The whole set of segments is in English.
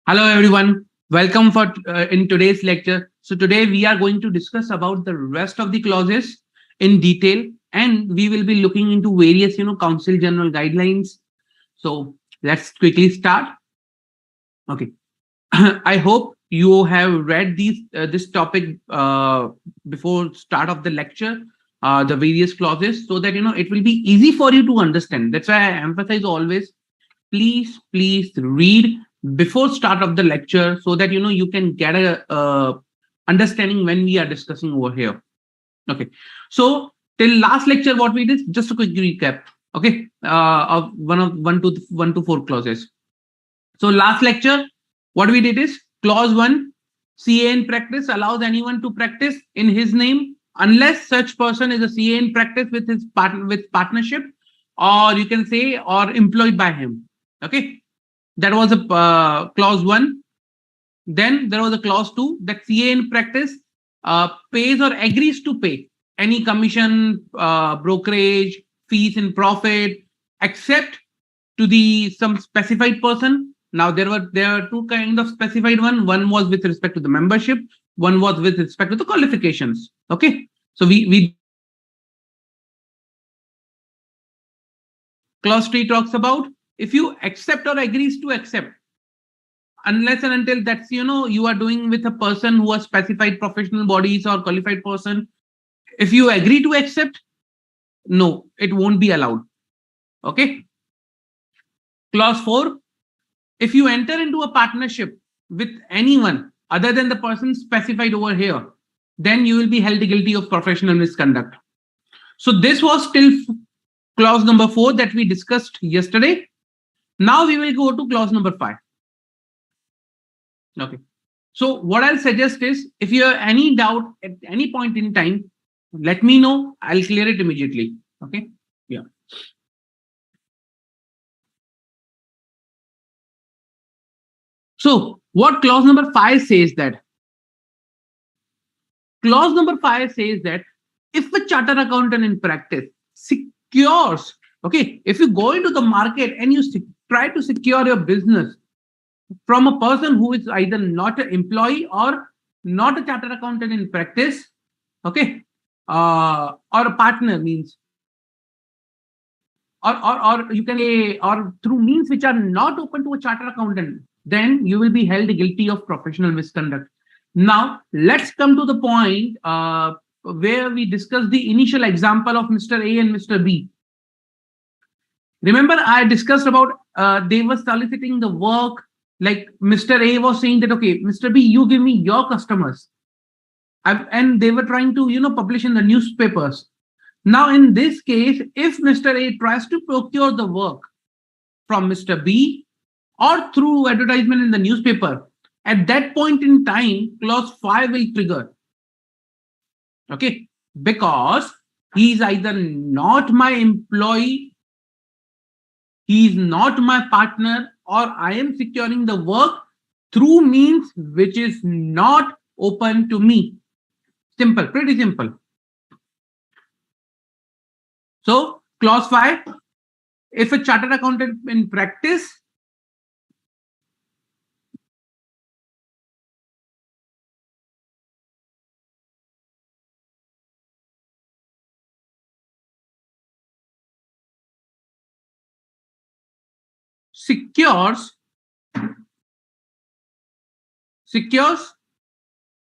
Hello everyone. Welcome for in today's lecture. So today we are going to discuss about the rest of the clauses in detail, and we will be looking into various council general guidelines. So let's quickly start. Okay. I hope you have read this topic before start of the lecture, the various clauses, so that it will be easy for you to understand. That's why I emphasize always, please read before start of the lecture, so that you can get a understanding when we are discussing over here. Okay, so till last lecture what we did, just a quick recap. Okay, of one to four clauses. So last lecture what we did is clause 1, CA in practice allows anyone to practice in his name unless such person is a CA in practice with his partnership, or you can say or employed by him. Okay, that was a clause 1. Then there was a clause 2, that CA in practice pays or agrees to pay any commission, brokerage, fees and profit, except to the some specified person. Now there are two kinds of specified one. One was with respect to the membership. One was with respect to the qualifications. Okay, so we clause 3 talks about if you accept or agrees to accept, unless and until that's you are doing with a person who are specified professional bodies or qualified person. If you agree to accept, no, it won't be allowed. Okay, clause 4, if you enter into a partnership with anyone other than the person specified over here, then you will be held guilty of professional misconduct. So this was still clause number 4 that we discussed yesterday. Now we will go to clause number 5. Okay, so what I'll suggest is, if you have any doubt at any point in time, let me know. I'll clear it immediately. Okay, yeah. So what clause number 5 says that? Clause number 5 says that if a chartered accountant in practice secures, okay, if you go into the market and you try to secure your business from a person who is either not an employee or not a chartered accountant in practice, okay, or a partner means, or you can say, or through means which are not open to a chartered accountant, then you will be held guilty of professional misconduct. Now let's come to the point where we discuss the initial example of Mr. A and Mr. B. Remember, I discussed about they were soliciting the work. Like Mr. A was saying that, okay, Mr. B, you give me your customers, and they were trying to publish in the newspapers. Now in this case, if Mr. A tries to procure the work from Mr. B or through advertisement in the newspaper, at that point in time, clause 5 will trigger. Okay, because he is either not my employee, he is not my partner, or I am securing the work through means which is not open to me. Simple, pretty simple. So clause 5, if a chartered accountant in practice secures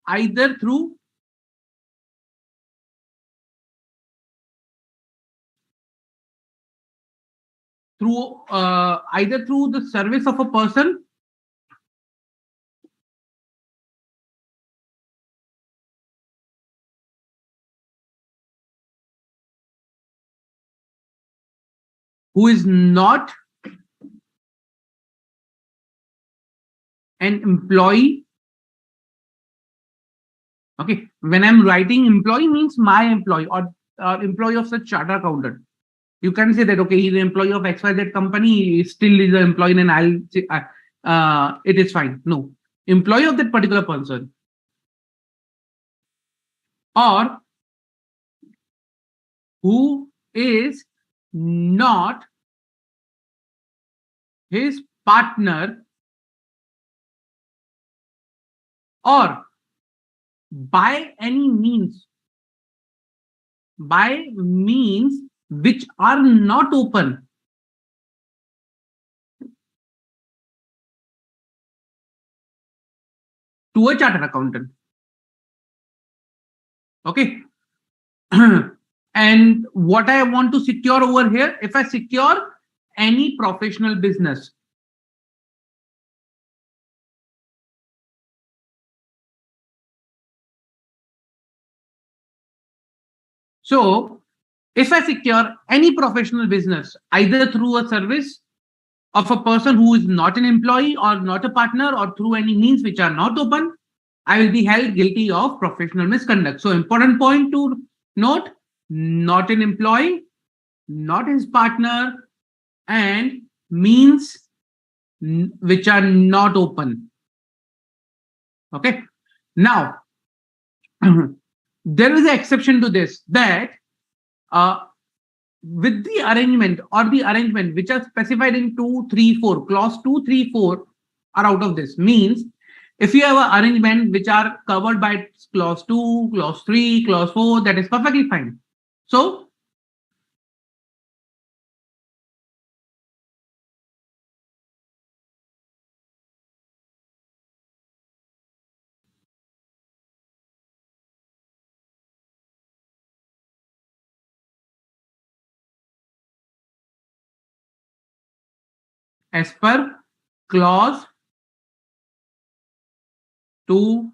either through either through the service of a person who is not an employee. Okay, when I'm writing employee means my employee or employee of such chartered accountant. You can say that, okay, he's an employee of XYZ company, he still is an employee, and I'll say it is fine. No, employee of that particular person, or who is not his partner or by any means, by means which are not open to a chartered accountant. Okay. And what I want to secure over here, if I secure any professional business, so if I secure any professional business either through a service of a person who is not an employee or not a partner or through any means which are not open, I will be held guilty of professional misconduct. So important point to note, not an employee, not his partner, and means which are not open. Okay. Now, there is an exception to this, that uh, with the arrangement or the arrangement which are specified in 234, clause 234 are out of this. Means if you have an arrangement which are covered by clause 2, clause 3, clause 4, that is perfectly fine. So as per clause 2,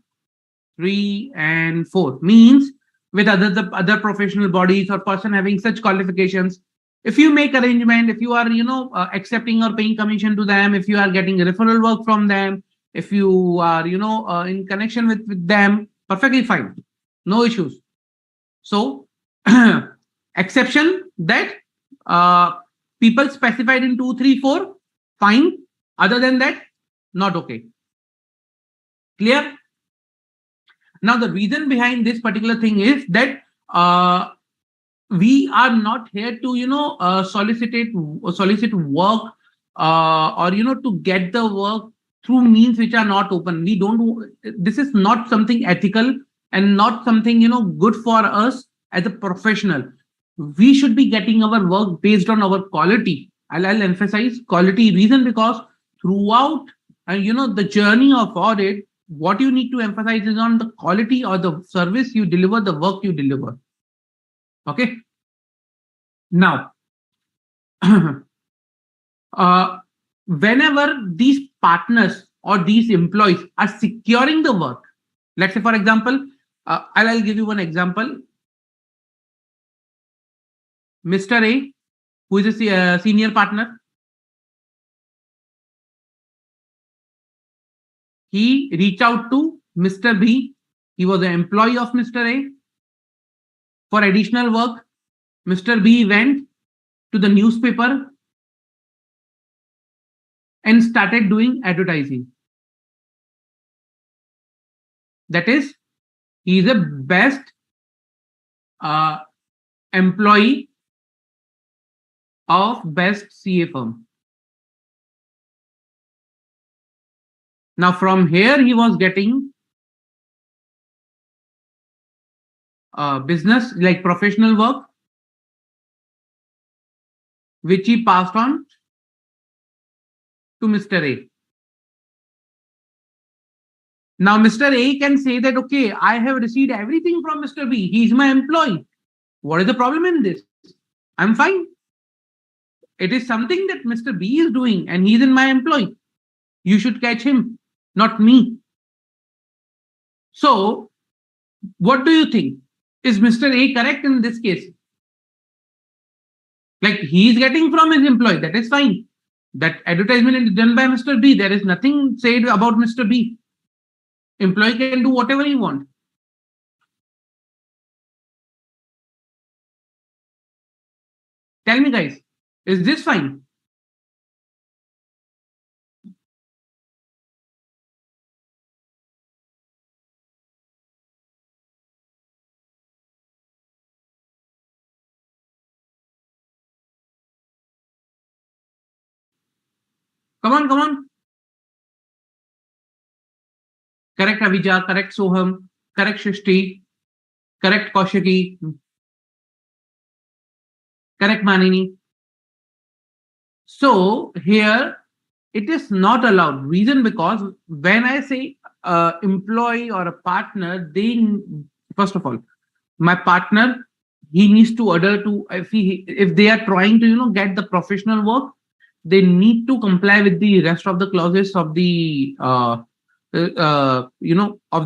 3, and 4, means with other professional bodies or person having such qualifications, if you make arrangement, if you are accepting or paying commission to them, if you are getting referral work from them, if you are in connection with them, perfectly fine, no issues. So exception that uh, people specified in 234, fine. Other than that, not okay. Clear? Now, the reason behind this particular thing is that we are not here to, solicit work, or, to get the work through means which are not open. We don't, this is not something ethical and not something, good for us as a professional. We should be getting our work based on our quality. I'll emphasize quality reason because throughout, the journey of audit, what you need to emphasize is on the quality or the service you deliver, the work you deliver. Okay. Now, whenever these partners or these employees are securing the work, let's say, for example, I'll give you one example. Mr. A, who is a senior partner, he reached out to Mr. B. He was an employee of Mr. A. For additional work, Mr. B went to the newspaper and started doing advertising. That is, he is a best uh, employee of best CA firm. Now, from here, he was getting business like professional work, which he passed on to Mr. A. Now, Mr. A can say that, okay, I have received everything from Mr. B. He's my employee. What is the problem in this? I'm fine. It is something that Mr. B is doing and he's in my employee. You should catch him, not me. So, what do you think? Is Mr. A correct in this case? Like he's getting from his employee, that is fine. That advertisement is done by Mr. B. There is nothing said about Mr. B. Employee can do whatever he wants. Tell me, guys, is this fine? Come on, come on. Correct, Avija. Correct, Soham. Correct, Shishti. Correct, Kaushiki. Correct, Manini. So here it is not allowed. Reason because when I say employee or a partner, they first of all, my partner, he needs to adhere to, if they are trying to get the professional work, they need to comply with the rest of the clauses of the of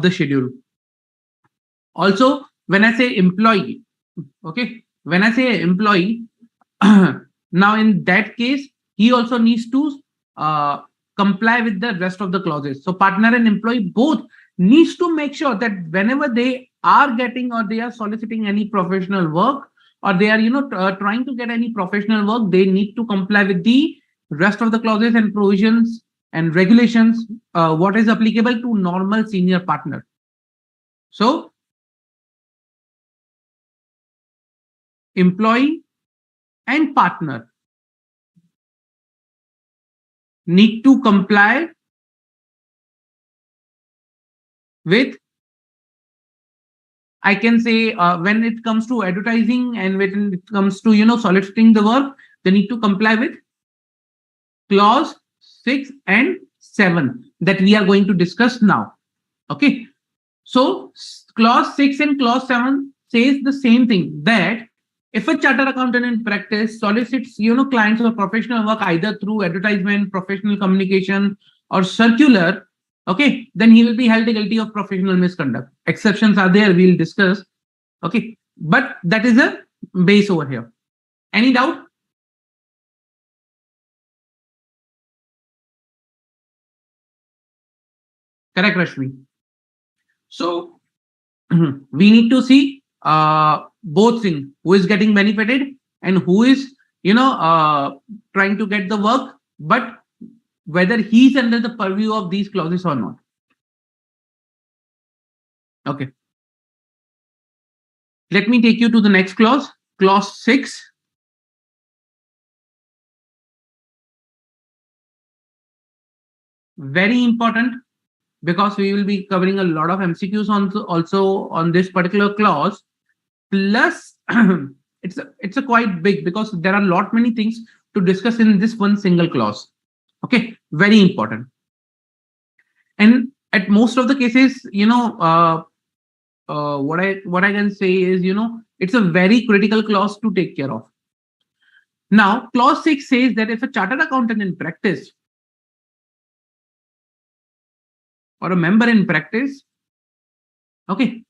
the schedule. Also, when I say employee, okay, when I say employee, now in that case, he also needs to uh, comply with the rest of the clauses. So partner and employee both needs to make sure that whenever they are getting or they are soliciting any professional work, or they are trying to get any professional work, they need to comply with the rest of the clauses and provisions and regulations what is applicable to normal senior partner. So employee and partner need to comply with, I can say, when it comes to advertising and when it comes to soliciting the work, they need to comply with clause 6 and 7 that we are going to discuss now. Okay, so clause 6 and clause 7 says the same thing, that if a chartered accountant in practice solicits clients or professional work either through advertisement, professional communication, or circular, okay, then he will be held guilty of professional misconduct. Exceptions are there, we'll discuss. Okay, but that is a base over here. Any doubt? Correct, Rashmi. So we need to see both things, who is getting benefited and who is trying to get the work, but whether he's under the purview of these clauses or not. Okay, let me take you to the next clause, clause 6. Very important, because we will be covering a lot of MCQs also on this particular clause. Plus it's a quite big, because there are lot many things to discuss in this one single clause. Okay, very important. And at most of the cases, what I can say is, it's a very critical clause to take care of. Now clause 6 says that if a chartered accountant in practice or a member in practice, okay,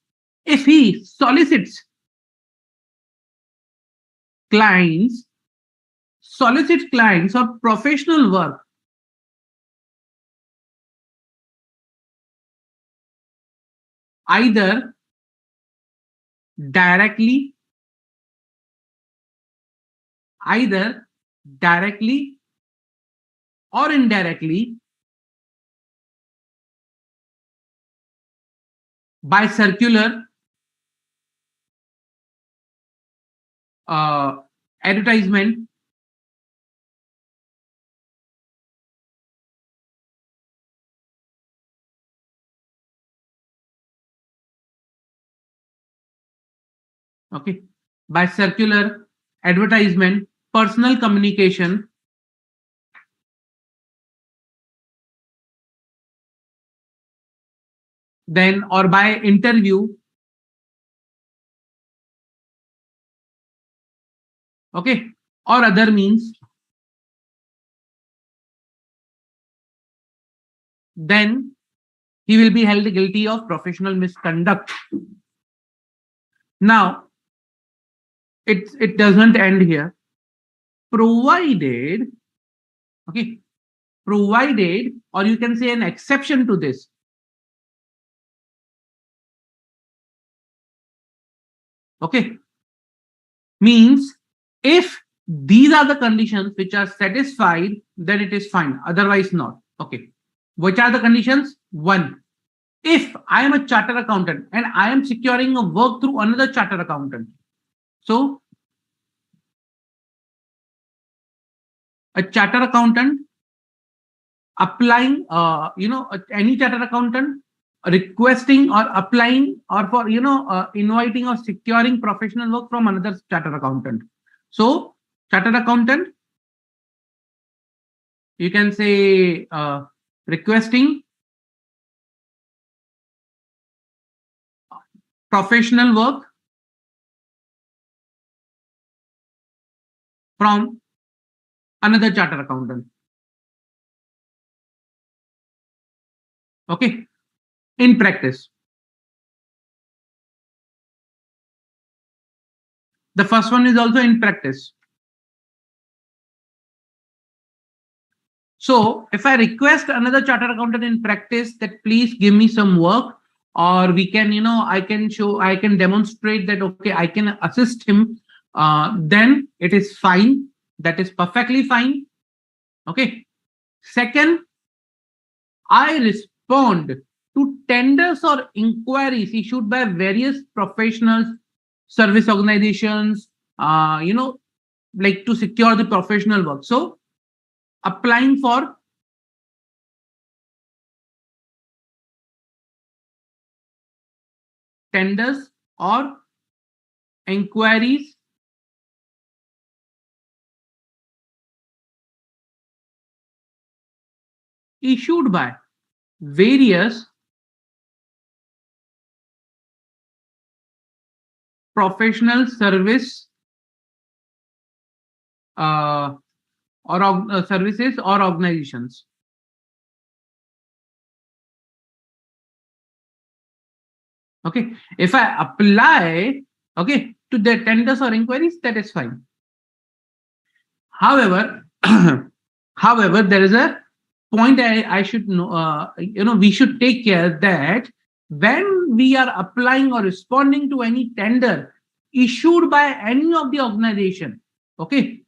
if he solicits clients or professional work either directly or indirectly by circular, advertisement, okay, by circular, advertisement, personal communication, then or by interview, okay, or other means, then he will be held guilty of professional misconduct. Now it doesn't end here, provided, okay, provided, or you can say an exception to this, okay, means if these are the conditions which are satisfied, then it is fine, otherwise not. Okay, which are the conditions? One, if I am a chartered accountant and I am securing a work through another chartered accountant, so a chartered accountant applying any chartered accountant requesting or applying or for inviting or securing professional work from another chartered accountant. So chartered accountant, you can say requesting professional work from another chartered accountant. Okay, in practice. The first one is also in practice. So if I request another chartered accountant in practice that please give me some work, or we can, I can demonstrate that, okay, I can assist him, then it is fine. That is perfectly fine. Okay. Second, I respond to tenders or inquiries issued by various professionals, service organizations, like to secure the professional work. So applying for tenders or inquiries issued by various professional service uh, or services or organizations. Okay, if I apply, okay, to the tenders or inquiries, that is fine. However, however, there is a point I should know. We should take care that when we are applying or responding to any tender issued by any of the organization, okay,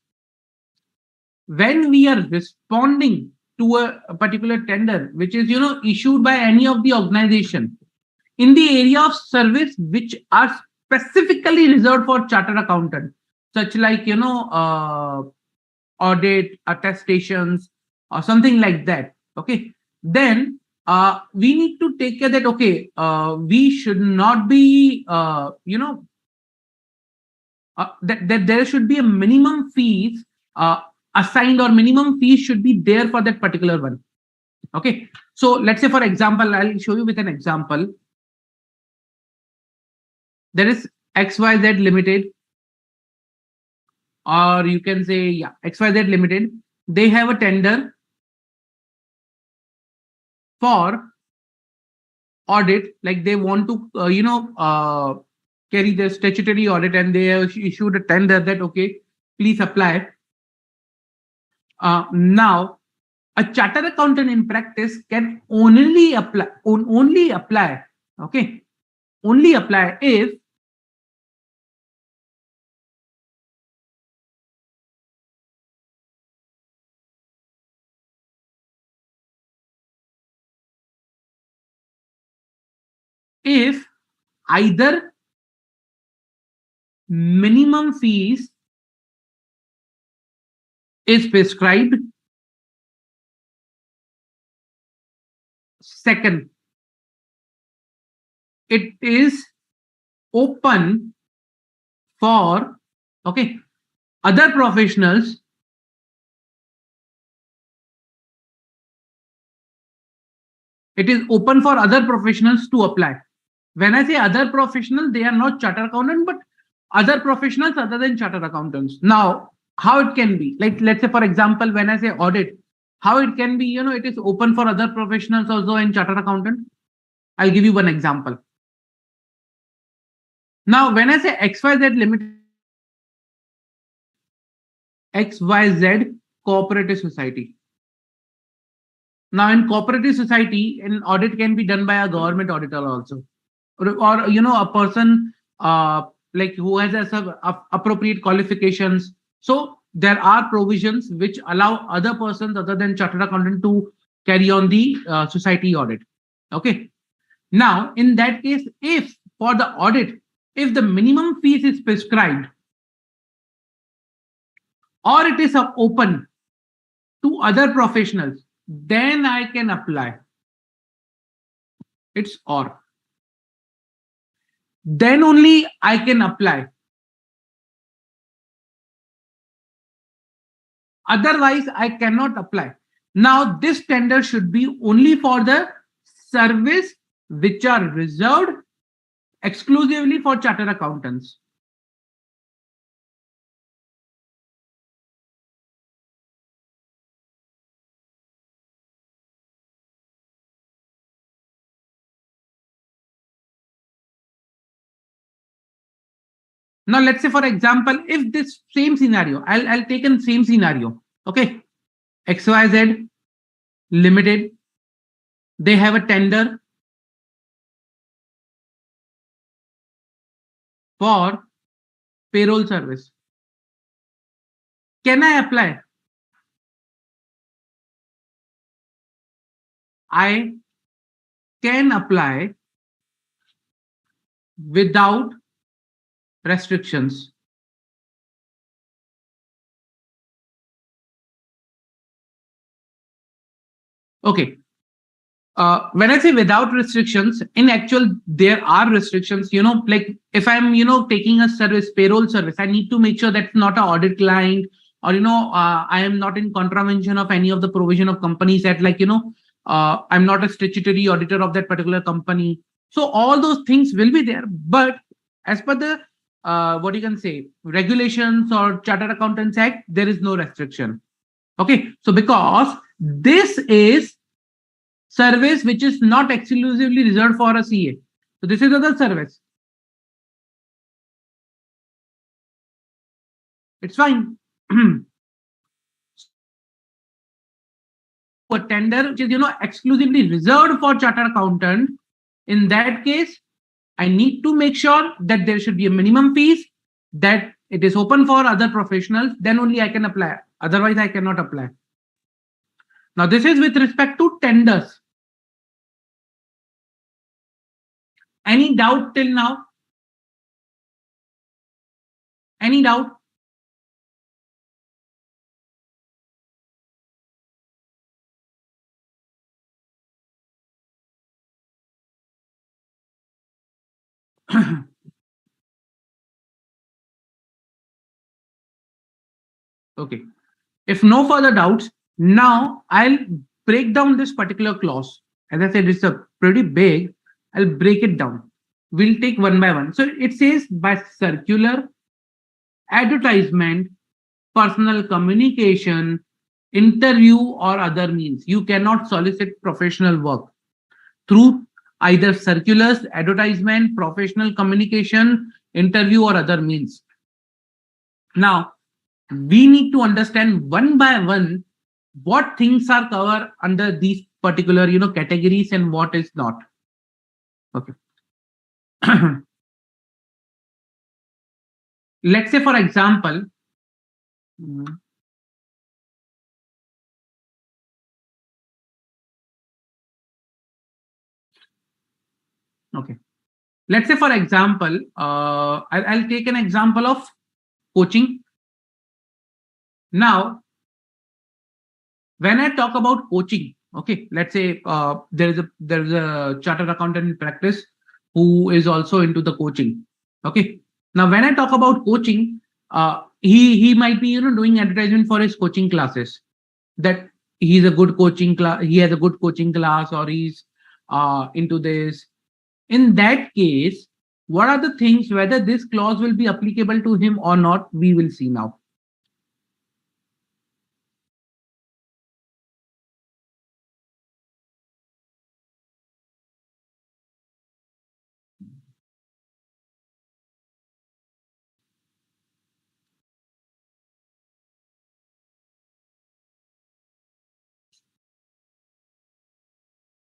when we are responding to a particular tender which is issued by any of the organization in the area of service which are specifically reserved for chartered accountant, such like audit, attestations, or something like that. Okay, then we need to take care that, okay, we should not be that there should be a minimum fees assigned, or minimum fees should be there for that particular one. Okay, so let's say, for example, I'll show you with an example. There is XYZ Limited, or you can say, yeah, XYZ Limited. They have a tender for audit, like they want to carry the statutory audit, and they have issued a tender that, okay, please apply. Now a chartered accountant in practice can only apply, okay, only apply if either minimum fees is prescribed. Second, it is open for, okay, other professionals it is open for other professionals to apply. When I say other professionals, they are not chartered accountant, but other professionals other than chartered accountants. Now, how it can be, like, let's say, for example, when I say audit, how it can be, it is open for other professionals also and chartered accountant. I'll give you one example. Now, when I say XYZ Limited, XYZ Cooperative Society. Now, in cooperative society, an audit can be done by a government auditor also, or a person like who has appropriate qualifications. So there are provisions which allow other persons other than chartered accountant to carry on the society audit. Okay. Now, in that case, if for the audit, if the minimum fees is prescribed, or it is open to other professionals, then I can apply. It's or. Then only I can apply. Otherwise, I cannot apply. Now, this tender should be only for the service which are reserved exclusively for chartered accountants. Now, let's say, for example, if this same scenario, I'll take in same scenario. Okay. XYZ Limited, they have a tender for payroll service. Can I apply? I can apply without restrictions. Okay. When I say without restrictions, in actual, there are restrictions, like if I'm, taking a service, payroll service, I need to make sure that's not an audit client, or, I am not in contravention of any of the provision of Companies Act, like, I'm not a statutory auditor of that particular company. So all those things will be there. But as per the, what you can say, regulations or Chartered Accountants Act, there is no restriction. Okay. So because this is service which is not exclusively reserved for a CA. So this is other service. It's fine. A tender which is exclusively reserved for chartered accountant. In that case, I need to make sure that there should be a minimum fees, that it is open for other professionals. Then only I can apply. Otherwise, I cannot apply. Now, this is with respect to tenders. Any doubt till now? Any doubt? Okay. If no further doubts, now I'll break down this particular clause. As I said, it's a pretty big. I'll break it down. We'll take one by one. So it says by circular, advertisement, personal communication, interview, or other means. You cannot solicit professional work through either circulars, advertisement, professional communication, interview, or other means. Now, we need to understand one by one what things are covered under these particular categories and what is not. Okay. Let's say, for example, okay, let's say, for example, I'll take an example of coaching. Now, when I talk about coaching, okay, let's say there's a chartered accountant in practice who is also into the coaching. Okay. Now, when I talk about coaching, he might be doing advertisement for his coaching classes, that he's a good coaching class, he has a good coaching class, or he's into this. In that case, what are the things, whether this clause will be applicable to him or not, we will see now.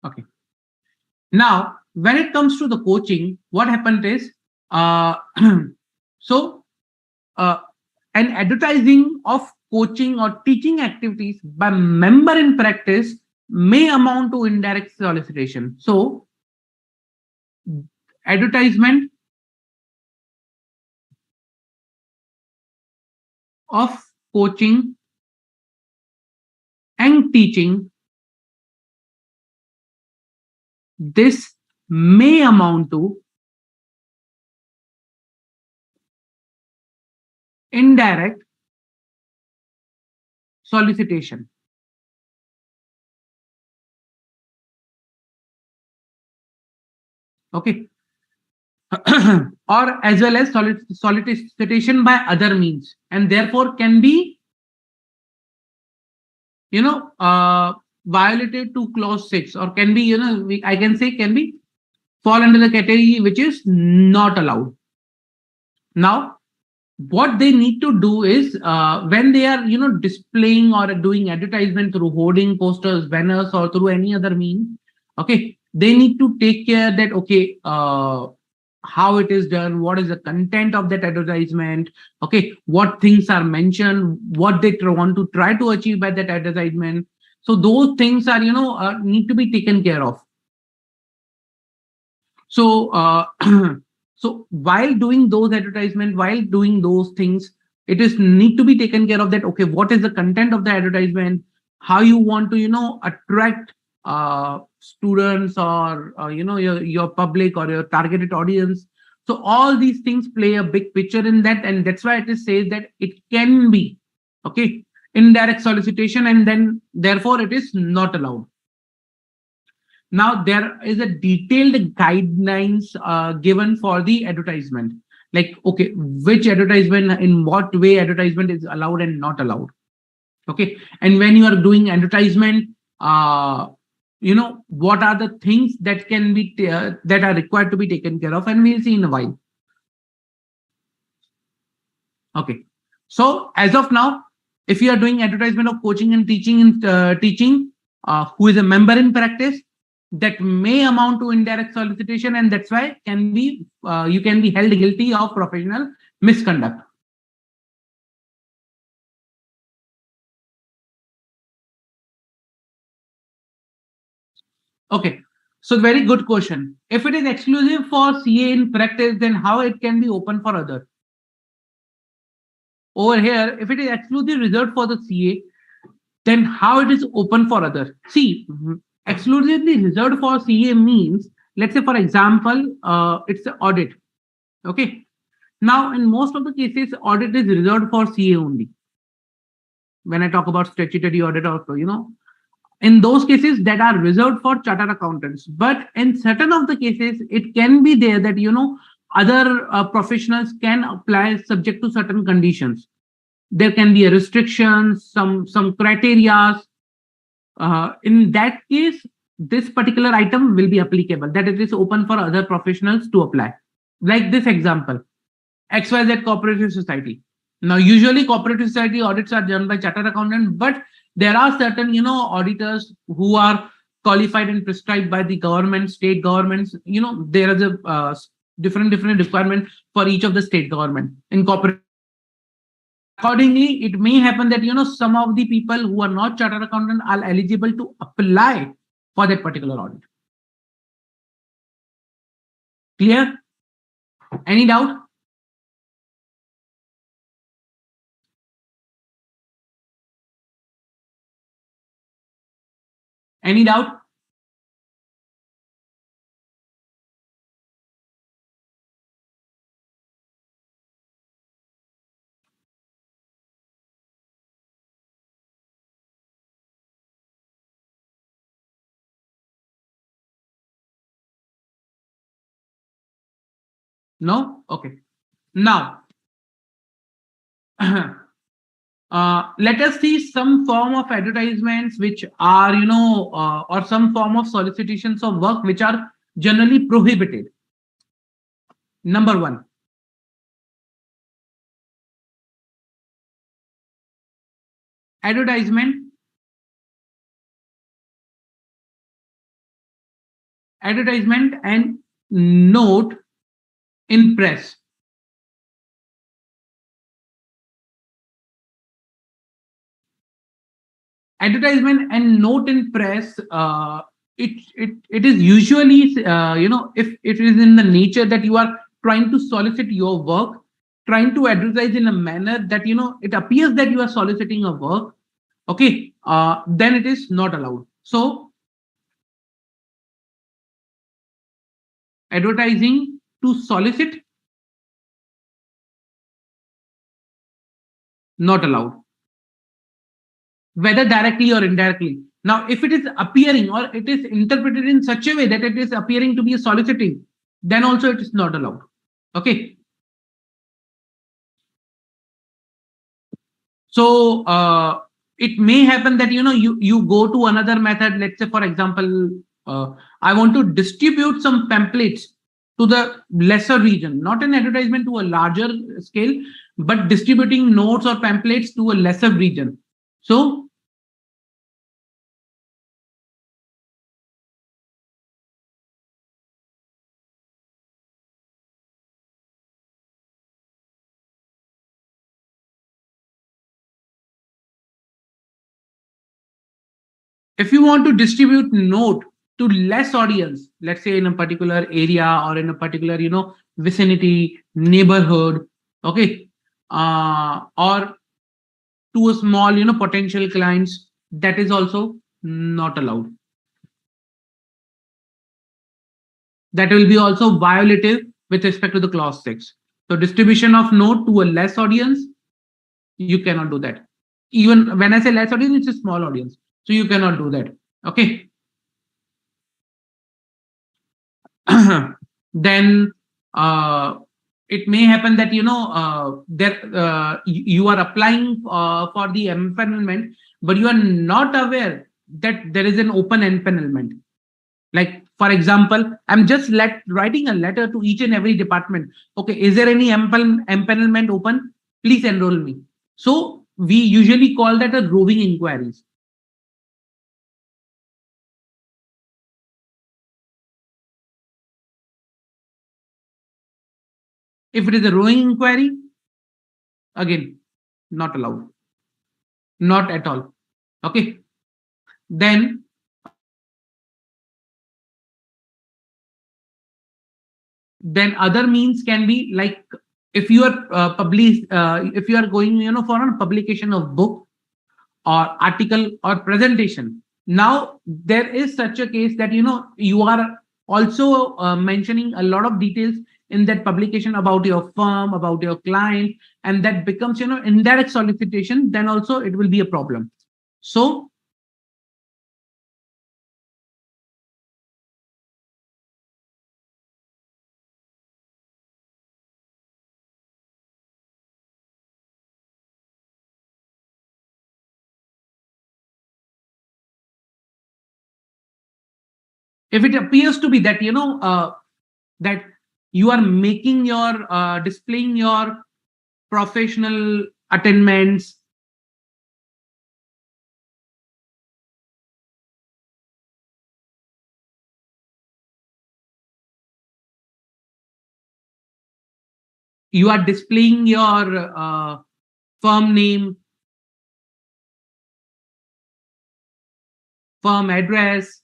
Okay. Now, when it comes to the coaching, what happened is, so an advertising of coaching or teaching activities by member in practice may amount to indirect solicitation. So, advertisement of coaching and teaching, this may amount to indirect solicitation. Okay. Or as well as solicitation by other means, and therefore can be, you know, violated to clause 6, or can be, you know, I can say can be fall under the category which is not allowed. Now, what they need to do is, when they are, you know, displaying or doing advertisement through hoarding, posters, banners, or through any other means, okay, they need to take care that, okay, how it is done, what is the content of that advertisement, okay, what things are mentioned, what they want to try to achieve by that advertisement. So those things are, you know, need to be taken care of. So so while doing those advertisement, while doing those things, it is need to be taken care of that, okay, what is the content of the advertisement, how you want to, you know, attract students, or you know, your public or your targeted audience. So all these things play a big picture in that, and that's why it is says that it can be, okay, indirect solicitation, and then therefore it is not allowed. Now there is a detailed guidelines given for the advertisement, like, okay, which advertisement, in what way advertisement is allowed and not allowed. Okay, and when you are doing advertisement, you know, what are the things that can be that are required to be taken care of, and we'll see in a while. Okay, so as of now, if you are doing advertisement of coaching and teaching, who is a member in practice, that may amount to indirect solicitation, and that's why can be, you can be held guilty of professional misconduct. Okay, so very good question. If it is exclusive for CA in practice, then how it can be open for other? Over here, if it is exclusively reserved for the CA, then how it is open for other? See, exclusively reserved for CA means, let's say for example, it's an audit. Okay, now in most of the cases, audit is reserved for CA only. When I talk about statutory audit, also, you know, in those cases that are reserved for chartered accountants. But in certain of the cases, it can be there that, you know, other professionals can apply subject to certain conditions. There can be a restriction, some criteria. In that case, this particular item will be applicable, that it is open for other professionals to apply. Like this example, XYZ Cooperative Society. Now, usually cooperative society audits are done by chartered accountant, but there are certain, you know, auditors who are qualified and prescribed by the government, state governments. You know, there is a different requirement for each of the state government in corporate. Accordingly, it may happen that, you know, some of the people who are not chartered accountant are eligible to apply for that particular audit. Clear? Any doubt? Any doubt? No? Okay. Now, let us see some form of advertisements which are, you know, or some form of solicitations of work which are generally prohibited. Number one, advertisement, advertisement and note in press. Advertisement and note in press, it is usually, you know, if it is in the nature that you are trying to solicit your work, trying to advertise in a manner that, you know, it appears that you are soliciting a work, okay, then it is not allowed. So advertising to solicit, not allowed, whether directly or indirectly. Now, if it is appearing or it is interpreted in such a way that it is appearing to be a soliciting, then also it is not allowed. Okay. So it may happen that you go to another method. Let's say, for example, I want to distribute some pamphlets to the lesser region, not an advertisement to a larger scale, but distributing notes or pamphlets to a lesser region. So if you want to distribute note to less audience, let's say in a particular area or in a particular vicinity, neighborhood, okay, or to a small potential clients, that is also not allowed. That will be also violative with respect to the clause 6. So distribution of note to a less audience, you cannot do that. Even when I say less audience, it's a small audience, so you cannot do that. Okay. Then it may happen that you are applying for the empanelment, but you are not aware that there is an open empanelment. Like, for example, I'm just writing a letter to each and every department. Okay, is there any empanelment open? Please enroll me. So we usually call that a roving inquiries. If it is a roving inquiry, again, not allowed. Not at all. Okay. Then other means can be like, if you are if you are going for a publication of book or article or presentation. Now there is such a case that you are also mentioning a lot of details in that publication about your firm, about your client, and that becomes indirect solicitation. Then also it will be a problem. So if it appears to be that that you are making your displaying your professional attainments, you are displaying your firm name, firm address,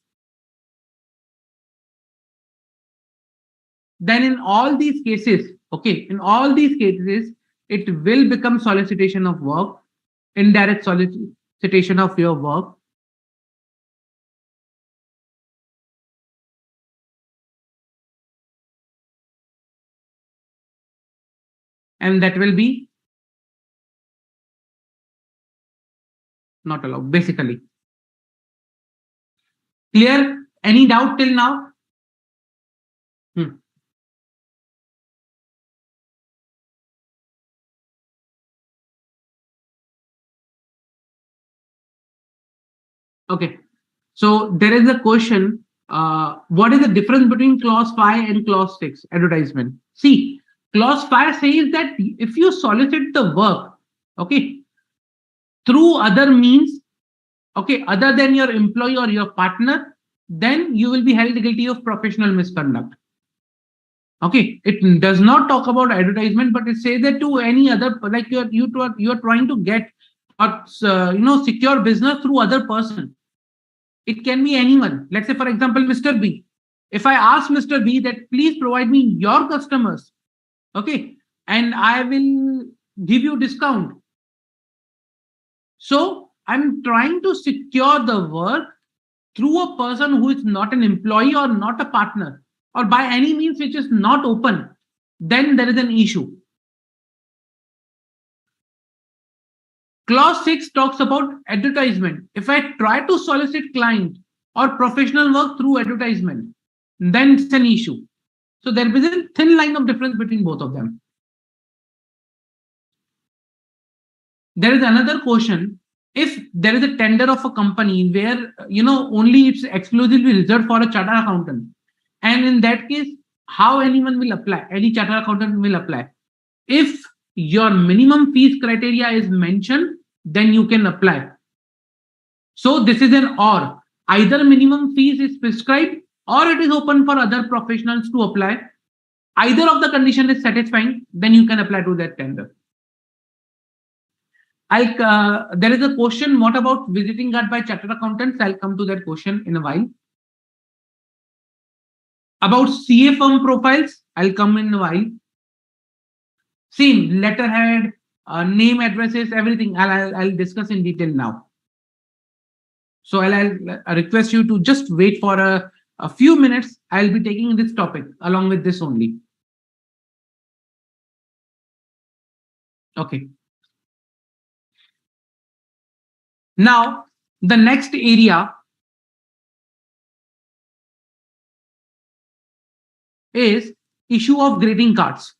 then in all these cases, okay, in all these cases, it will become solicitation of work, indirect solicitation of your work. And that will be not allowed, basically. Clear? Any doubt till now? Okay. So there is a question. What is the difference between clause 5 and clause 6 advertisement? See, clause 5 says that if you solicit the work, okay, through other means, okay, other than your employee or your partner, then you will be held guilty of professional misconduct. Okay, it does not talk about advertisement, but it says that to any other, like you're trying to get or secure business through other person. It can be anyone. Let's say, for example, Mr. B. If I ask Mr. B that please provide me your customers, okay, and I will give you discount. So I'm trying to secure the work through a person who is not an employee or not a partner or by any means which is not open, then there is an issue. Clause 6 talks about advertisement. If I try to solicit client or professional work through advertisement, then it's an issue. So there is a thin line of difference between both of them. There is another question. If there is a tender of a company where only it's exclusively reserved for a chartered accountant, and in that case, how anyone will apply? Any chartered accountant will apply. If your minimum fees criteria is mentioned, then you can apply. So this is an or. Either minimum fees is prescribed or it is open for other professionals to apply. Either of the condition is satisfying, then you can apply to that tender. There is a question, what about visiting card by chartered accountants? I'll come to that question in a while. About CA firm profiles, I'll come in a while. Same, letterhead, name, addresses, everything I'll discuss in detail now. So I'll request you to just wait for a few minutes. I'll be taking this topic along with this only. Okay. Now, the next area is issue of greeting cards.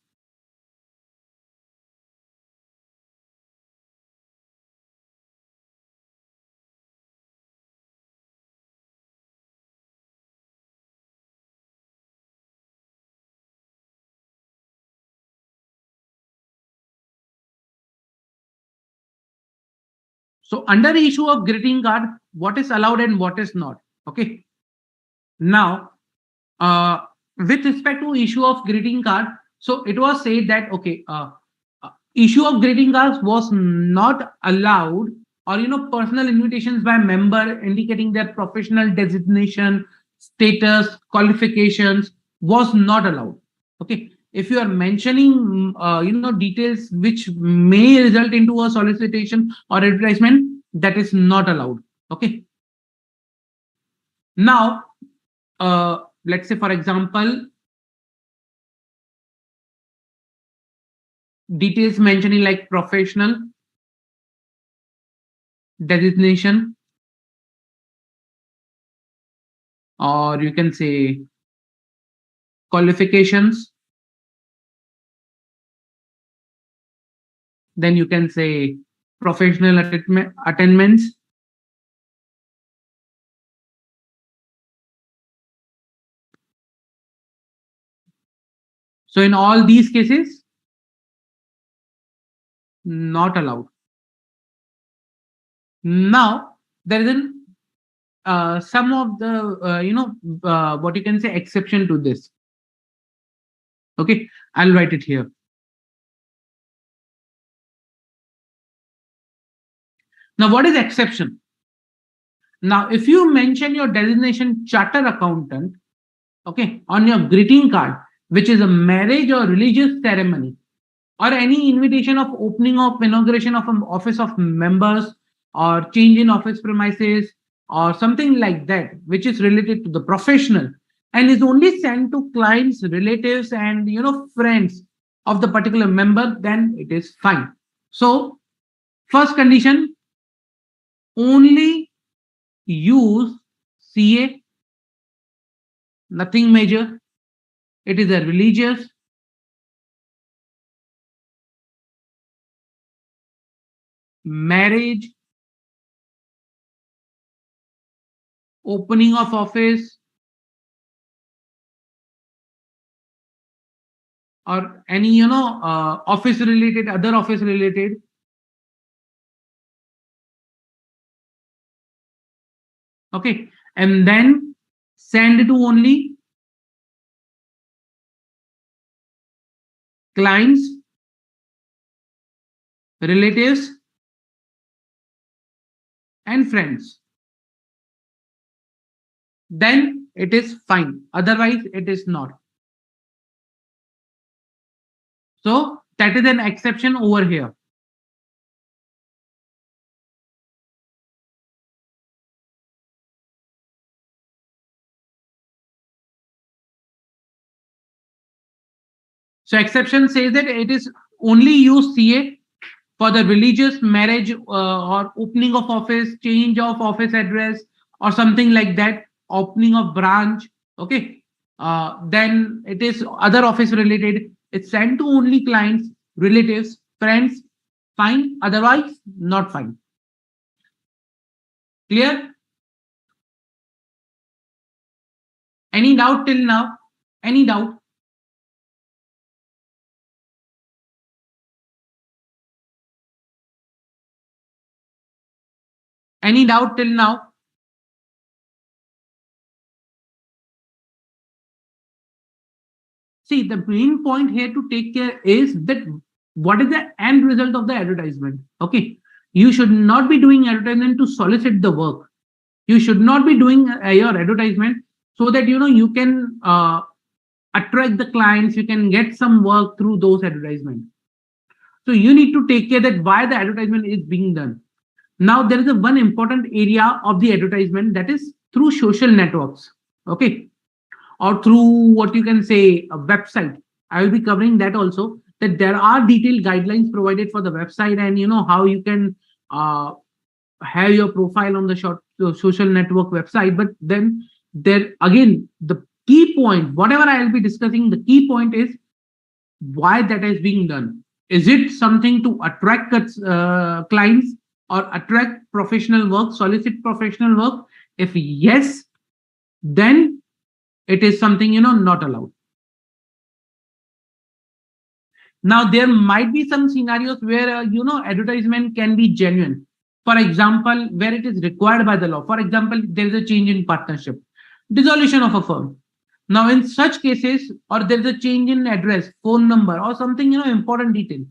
So under the issue of greeting card, what is allowed and what is not? Okay. Now, with respect to issue of greeting card, so it was said that okay, issue of greeting cards was not allowed, or personal invitations by member indicating their professional designation, status, qualifications was not allowed. Okay, if you are mentioning details which may result into a solicitation or advertisement, that is not allowed. Okay, now let's say for example, details mentioning like professional designation, or you can say qualifications, then you can say professional attainments. So in all these cases, not allowed. Now there is an some of the what you can say exception to this. Okay, I'll write it here. Now what is exception? Now if you mention your designation chartered accountant, okay, on your greeting card, which is a marriage or religious ceremony, or any invitation of opening of inauguration of an office of members, or change in office premises, or something like that, which is related to the professional and is only sent to clients, relatives, and friends of the particular member, then it is fine. So first condition, only use CA, nothing major. It is a religious, marriage, opening of office, or any office related, other office related. Okay, and then send to only clients, relatives, and friends, then it is fine, otherwise it is not. So that is an exception over here. So exception says that it is only use CA for the religious marriage or opening of office, change of office address, or something like that, opening of branch. Okay. Then it is other office related. It's sent to only clients, relatives, friends. Fine. Otherwise, not fine. Clear? Any doubt till now? Any doubt? Any doubt till now? See, the main point here to take care is that what is the end result of the advertisement? Okay. You should not be doing advertisement to solicit the work. You should not be doing your advertisement so that you can attract the clients, you can get some work through those advertisements. So you need to take care that why the advertisement is being done. Now there is a one important area of the advertisement, that is through social networks. Okay. Or through what you can say a website. I will be covering that also, that there are detailed guidelines provided for the website, and how you can have your profile on the social network website. But then there again, the key point, whatever I will be discussing, the key point is why that is being done. Is it something to attract clients or attract professional work, solicit professional work? If yes, then it is something not allowed. Now there might be some scenarios where advertisement can be genuine. For example, where it is required by the law. For example, there is a change in partnership, dissolution of a firm. Now in such cases, or there is a change in address, phone number, or something important detail,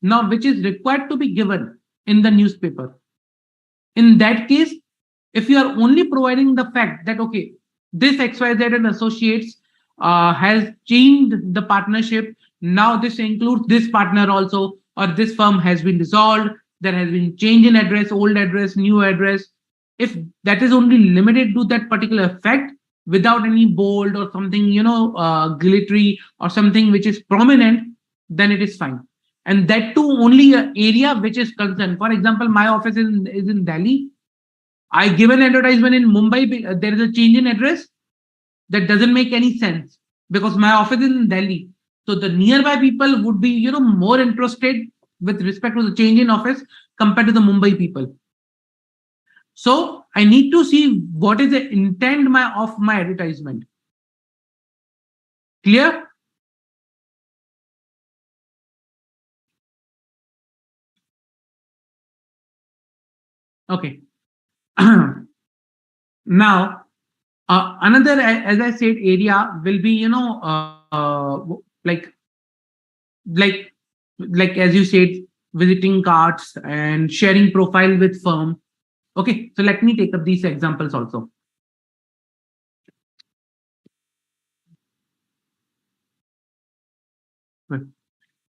now which is required to be given in the newspaper. In that case, if you are only providing the fact that okay, this XYZ and associates has changed the partnership, now this includes this partner also, or this firm has been dissolved, there has been change in address, old address, new address. If that is only limited to that particular fact without any bold or something glittery or something which is prominent, then it is fine. And that too only an area which is concerned. For example, my office is in Delhi. I give an advertisement in Mumbai. There is a change in address. That doesn't make any sense because my office is in Delhi. So the nearby people would be more interested with respect to the change in office compared to the Mumbai people. So I need to see what is the intent of my advertisement. Clear? Okay. Now, another, as I said, area will be, like, like as you said, visiting cards and sharing profile with firm. Okay, so let me take up these examples also.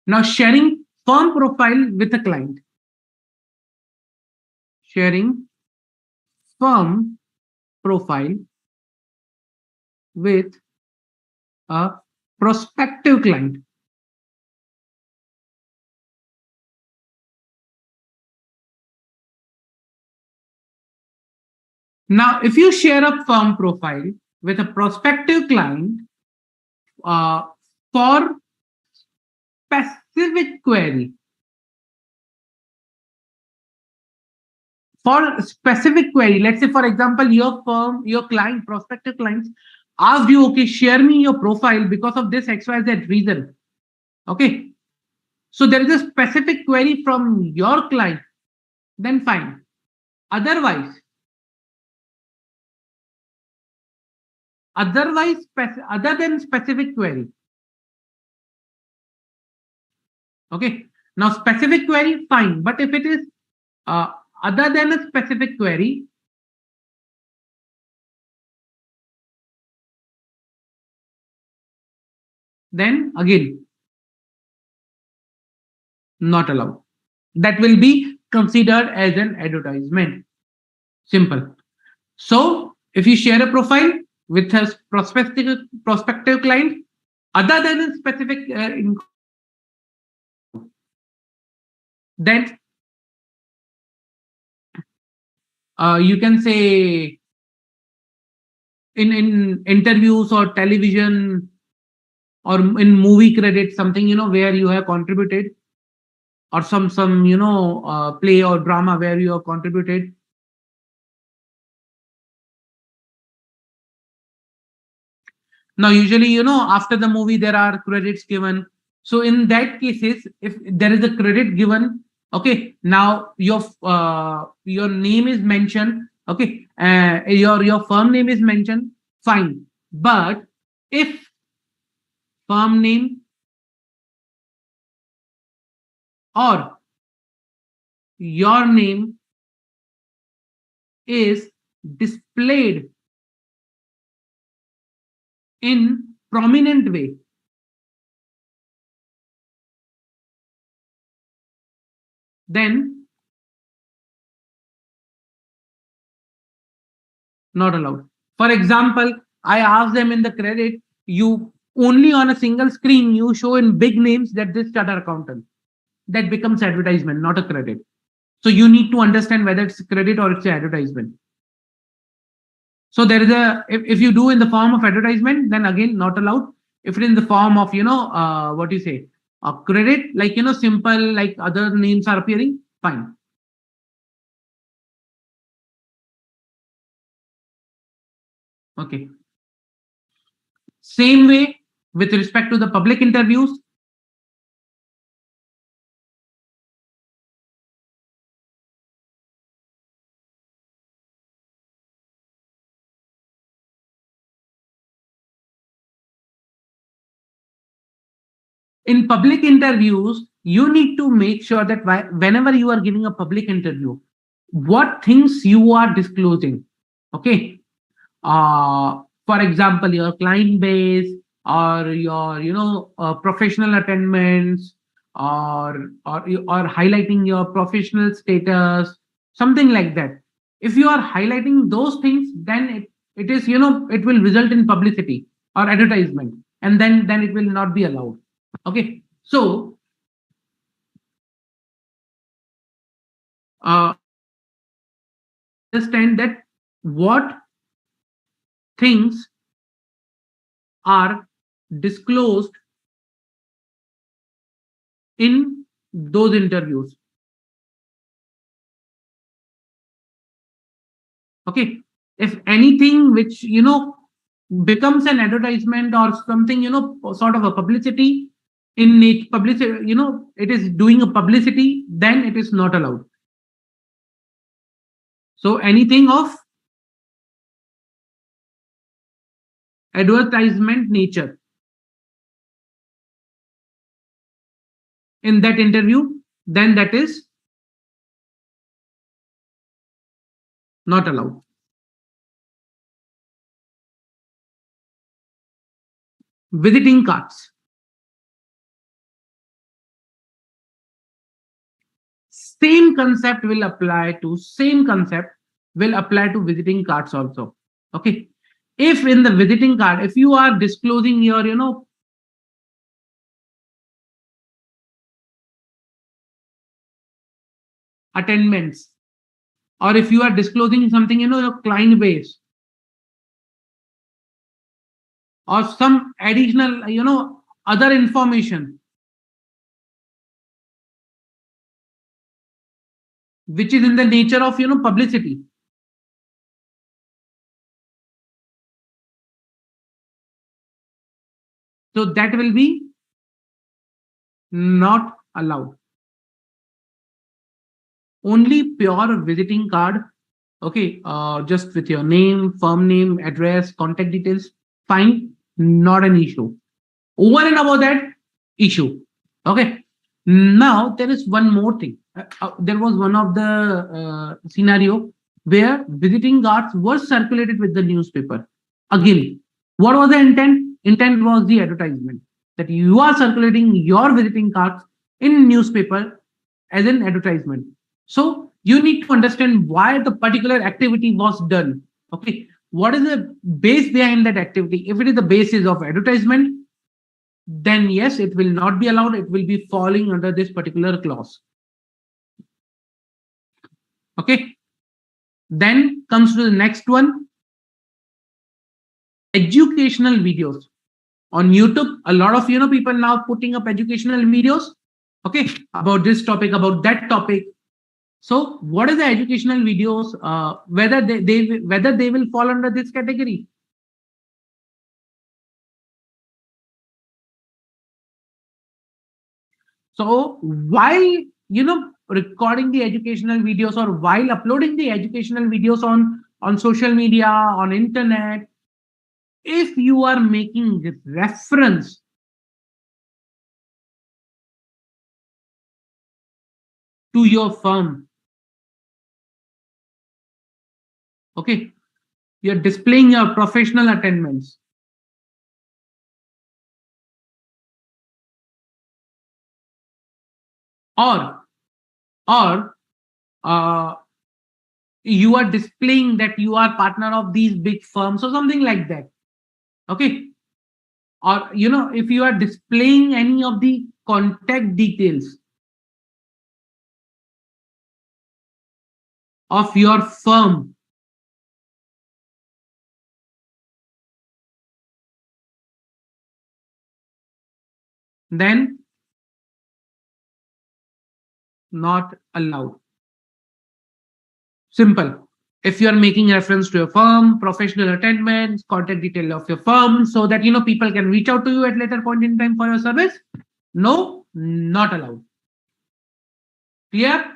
Now, sharing firm profile with a client. Sharing firm profile with a prospective client. Now, if you share a firm profile with a prospective client for specific query, let's say, for example, your firm, your client, prospective clients asked you, okay, share me your profile because of this XYZ reason. Okay. So there is a specific query from your client, then fine. Otherwise, other than specific query. Okay. Now specific query, fine. But if it is other than a specific query, then again, not allowed. That will be considered as an advertisement. Simple. So if you share a profile with a prospective client, Other than a specific, then you can say in interviews or television or in movie credits, something where you have contributed, or some play or drama where you have contributed. Now, usually, after the movie, there are credits given. So in that cases, if there is a credit given, okay, now your name is mentioned, okay, your firm name is mentioned, fine. But if firm name or your name is displayed in prominent way, then not allowed. For example, I ask them in the credit, you only on a single screen, you show in big names that this charter accountant. That becomes advertisement, not a credit. So you need to understand whether it's a credit or it's an advertisement. So there is if you do in the form of advertisement, then again not allowed. If it is in the form of, what do you say, a credit, like, simple, like other names are appearing, fine. Okay. Same way with respect to the public interviews. In public interviews, you need to make sure that whenever you are giving a public interview, what things you are disclosing. Okay. For example, your client base, or your professional attainments, or highlighting your professional status, something like that. If you are highlighting those things, then it is, it will result in publicity or advertisement, and then it will not be allowed. Okay. So understand that what things are disclosed in those interviews. Okay. If anything which becomes an advertisement or something, sort of a publicity, in it publicity, it is doing a publicity, then it is not allowed. So anything of advertisement nature in that interview, then that is not allowed. Visiting cards. Same concept will apply to visiting cards also. Okay. If in the visiting card, if you are disclosing your attainments, or if you are disclosing something, your client base, or some additional, other information which is in the nature of publicity, so that will be not allowed. Only pure visiting card, okay, just with your name, firm name, address, contact details, fine, not an issue. Over and above that, issue. Okay. Now there is one more thing. There was one of the scenario where visiting cards were circulated with the newspaper. Again, what was the intent? Intent was the advertisement, that you are circulating your visiting cards in newspaper as an advertisement. So you need to understand why the particular activity was done. Okay. What is the base behind that activity? If it is the basis of advertisement, then yes, it will not be allowed. It will be falling under this particular clause. Okay. Then comes to the next one, educational videos. On YouTube, a lot of people now putting up educational videos, okay, about this topic, about that topic. So what is the educational videos? Whether they will fall under this category? So while recording the educational videos or while uploading the educational videos on social media, on internet, if you are making reference to your firm, okay, you're displaying your professional attainments, or or uh, you are displaying that you are partner of these big firms or something like that, okay, or if you are displaying any of the contact details of your firm, then not allowed. Simple. If you are making reference to your firm, professional attainments, contact detail of your firm, so that people can reach out to you at later point in time for your service, no, not allowed. Clear?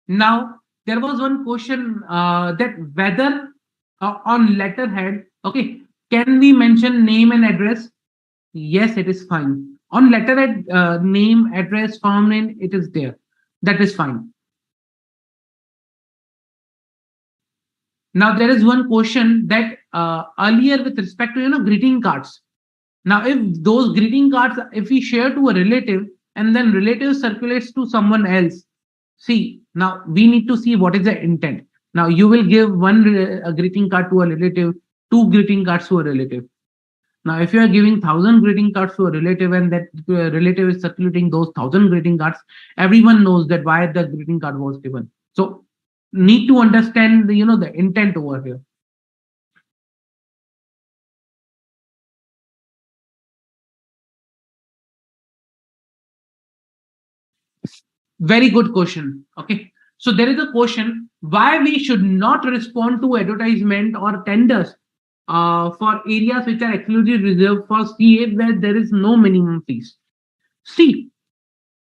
Now there was one question, that whether on letterhead, okay, can we mention name and address? Yes, it is fine. On letterhead, name, address, firm name, it is there. That is fine. Now there is one question that earlier with respect to greeting cards. Now if those greeting cards, if we share to a relative and then relative circulates to someone else, see, now we need to see what is the intent. Now you will give a greeting card to a relative, two greeting cards to a relative. Now if you are giving 1,000 greeting cards to a relative and that relative is circulating those 1,000 greeting cards, everyone knows that why the greeting card was given. So need to understand the intent over here. Very good question. Okay. So there is a question why we should not respond to advertisement or tenders for areas which are exclusively reserved for CA where there is no minimum fees. See,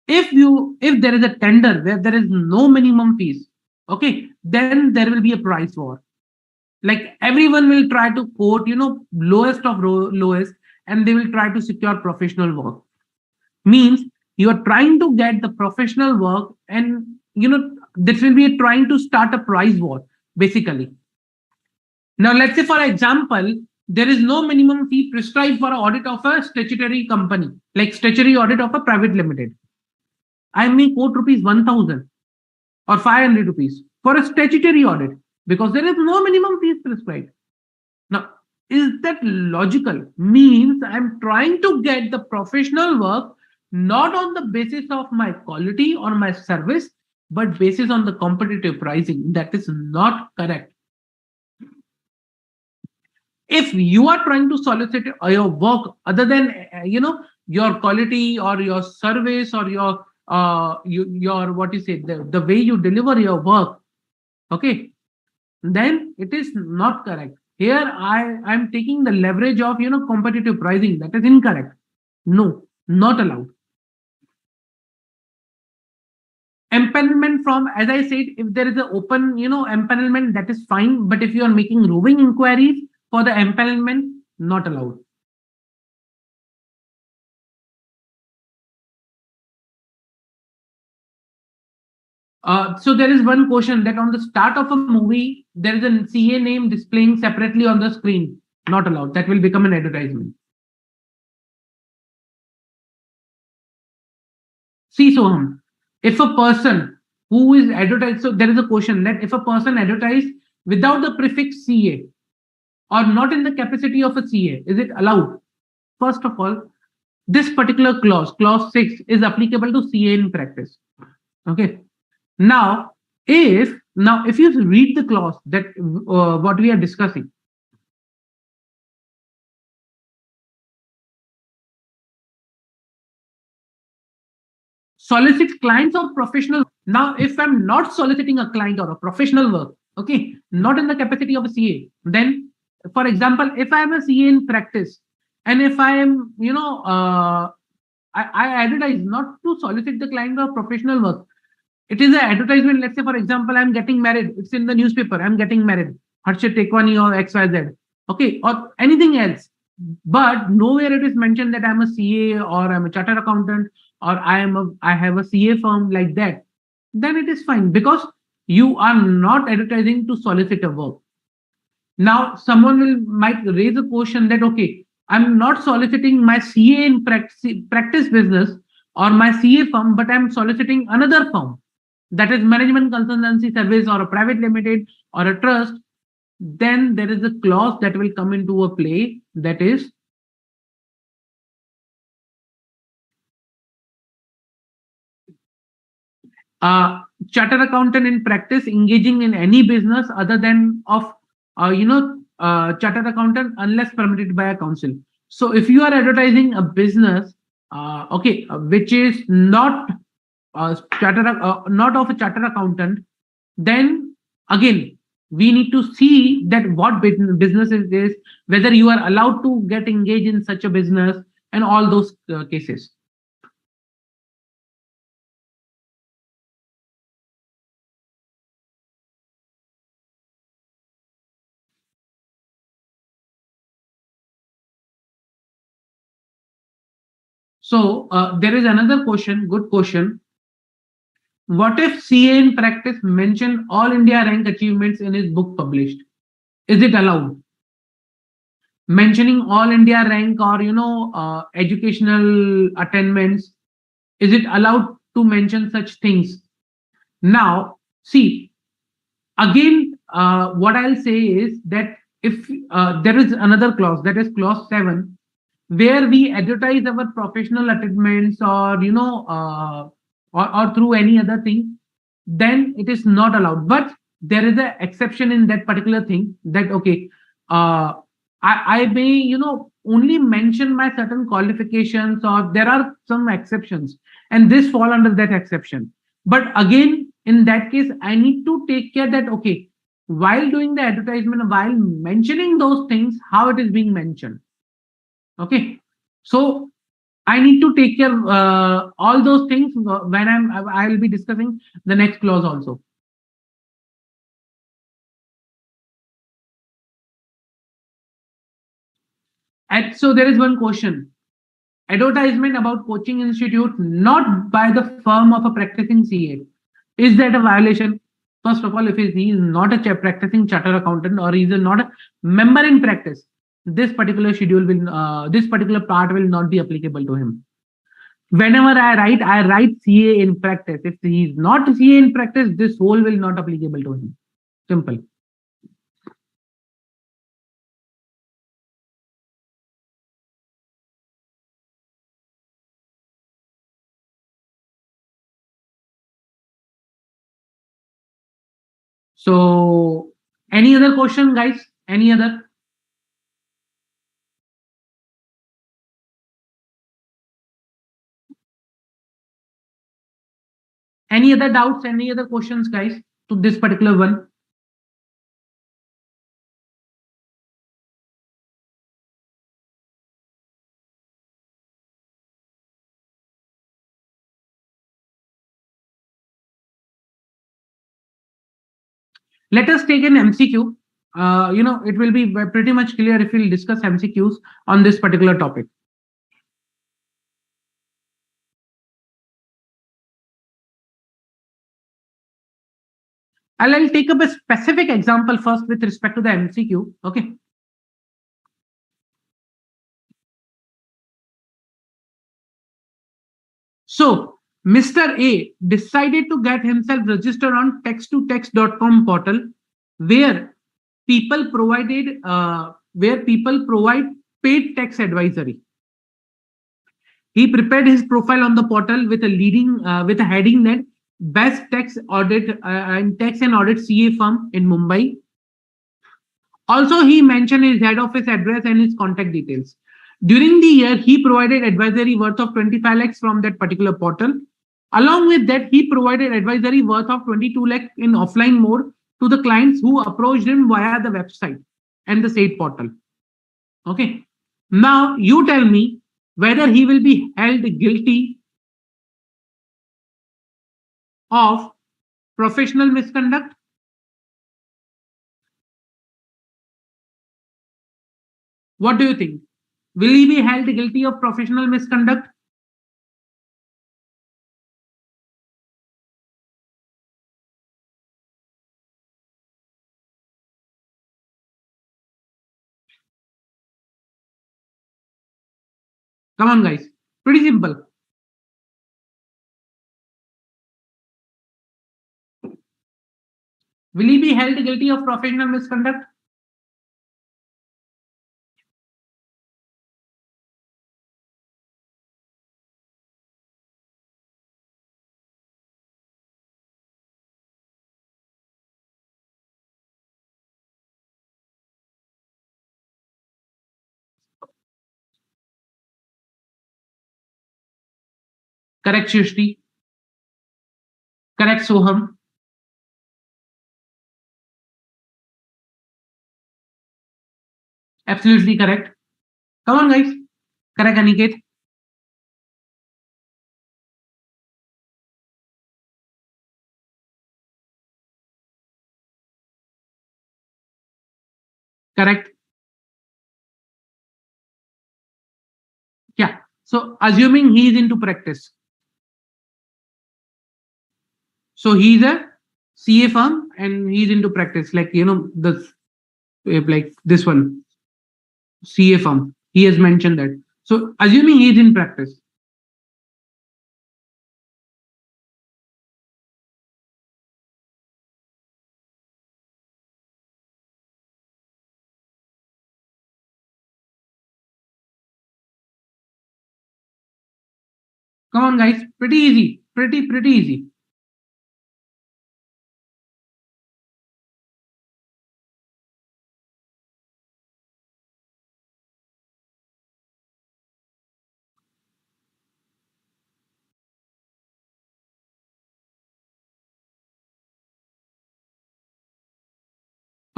if there is a tender where there is no minimum fees, okay, then there will be a price war. Like everyone will try to quote, lowest of lowest, and they will try to secure professional work. Means you are trying to get the professional work, and this will be trying to start a price war basically. Now let's say for example, there is no minimum fee prescribed for an audit of a statutory company, like statutory audit of a private limited. I may quote rupees 1,000 or 500 rupees for a statutory audit because there is no minimum fees prescribed. Now, is that logical? Means I'm trying to get the professional work not on the basis of my quality or my service, but basis on the competitive pricing. That is not correct. If you are trying to solicit your work other than your quality or your service or your what you say, the way you deliver your work, okay, then it is not correct. Here I'm taking the leverage of competitive pricing. That is incorrect. No, not allowed. Empanelment from, as I said, if there is an open empanelment, that is fine, but if you are making roving inquiries for the empanelment, not allowed. So there is one question that on the start of a movie, there is a CA name displaying separately on the screen. Not allowed. That will become an advertisement. See, Soham, if a person who is advertised, so there is a question that if a person advertised without the prefix CA, or not in the capacity of a CA, is it allowed? First of all, this particular clause, clause 6, is applicable to CA in practice. Okay. Now if you read the clause that what we are discussing, solicit clients or professional. Now, if I'm not soliciting a client or a professional work, okay, not in the capacity of a CA, then, for example, if I'm a CA in practice, and if I am, I advertise not to solicit the client or professional work. It is an advertisement. Let's say, for example, I'm getting married. It's in the newspaper. I'm getting married. Harshit Tekwani or XYZ. Okay, or anything else. But nowhere it is mentioned that I'm a CA or I'm a chartered accountant or I have a CA firm like that. Then it is fine because you are not advertising to solicit a work. Now, someone might raise a question that, okay, I'm not soliciting my CA in practice business or my CA firm, but I'm soliciting another firm, that is management consultancy service or a private limited or a trust. Then there is a clause that will come into a play, that is chartered accountant in practice engaging in any business other than of chartered accountant unless permitted by a council. So if you are advertising a business, which is not not of a chartered accountant, then again we need to see that what business is this, whether you are allowed to get engaged in such a business, and all those cases. So there is another question, good question. What if CA in practice mentioned all India rank achievements in his book published? Is it allowed? Mentioning all India rank or educational attainments, is it allowed to mention such things? Now, see, again, what I'll say is that if there is another clause, that is clause 7, where we advertise our professional attainments or or through any other thing, then it is not allowed. But there is an exception in that particular thing, that okay, I may only mention my certain qualifications, or there are some exceptions, and this fall under that exception. But again, in that case, I need to take care that okay, while doing the advertisement, while mentioning those things, how it is being mentioned. Okay, so I need to take care all those things when I will be discussing the next clause also. And so there is one question: advertisement about coaching institute not by the firm of a practicing CA, is that a violation? First of all, if he is not a practicing chartered accountant or he is not a member in practice, this particular this particular part will not be applicable to him. Whenever I write CA in practice. If he is not CA in practice, this whole will not applicable to him. Simple. So, any other question, guys? Any other? Any other doubts? Any other questions, guys, to this particular one? Let us take an MCQ. It will be pretty much clear if we'll discuss MCQs on this particular topic. I'll take up a specific example first with respect to the MCQ. Okay. So, Mr. A decided to get himself registered on text2text.com portal, where people provided where people provide paid tax advisory. He prepared his profile on the portal with a leading with a heading that best tax audit and tax and audit CA firm in Mumbai. Also, he mentioned his head office address and his contact details. During the year, he provided advisory worth of 25 lakhs from that particular portal. Along with that, he provided advisory worth of 22 lakhs in offline mode to the clients who approached him via the website and the state portal. Okay. Now, you tell me whether he will be held guilty of professional misconduct. What do you think? Will he be held guilty of professional misconduct? Come on, guys. Pretty simple. Will he be held guilty of professional misconduct? Correct, Shrishti. Correct, Soham. Absolutely correct. Come on, guys. Correct, Aniket. Correct. Yeah. So, assuming he is into practice. So, he's a CA firm and he's into practice, like, the like this one, CA firm. He has mentioned that. So, assuming he's in practice. Come on, guys. Pretty easy. Pretty easy.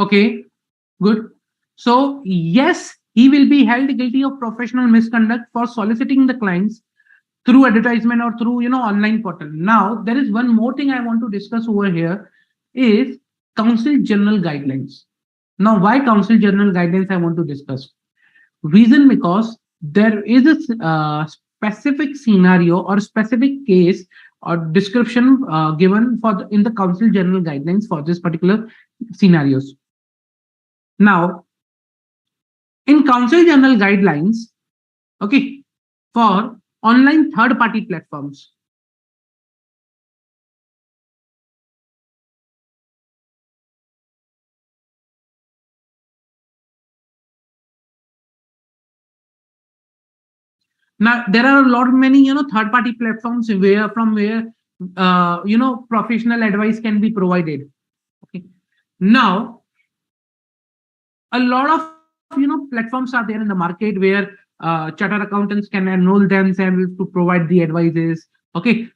Okay, good. So, yes, he will be held guilty of professional misconduct for soliciting the clients through advertisement or through online portal. Now, there is one more thing I want to discuss over here is Council General Guidelines. Now, why Council General Guidelines I want to discuss? Reason because there is a specific scenario or specific case or description given for in the Council General Guidelines for this particular scenarios. Now, in Council General Guidelines, okay, for online third-party platforms. Now there are a lot many third-party platforms where professional advice can be provided. Okay. Now a lot of platforms are there in the market where chartered accountants can enroll themselves to provide the advices. Okay,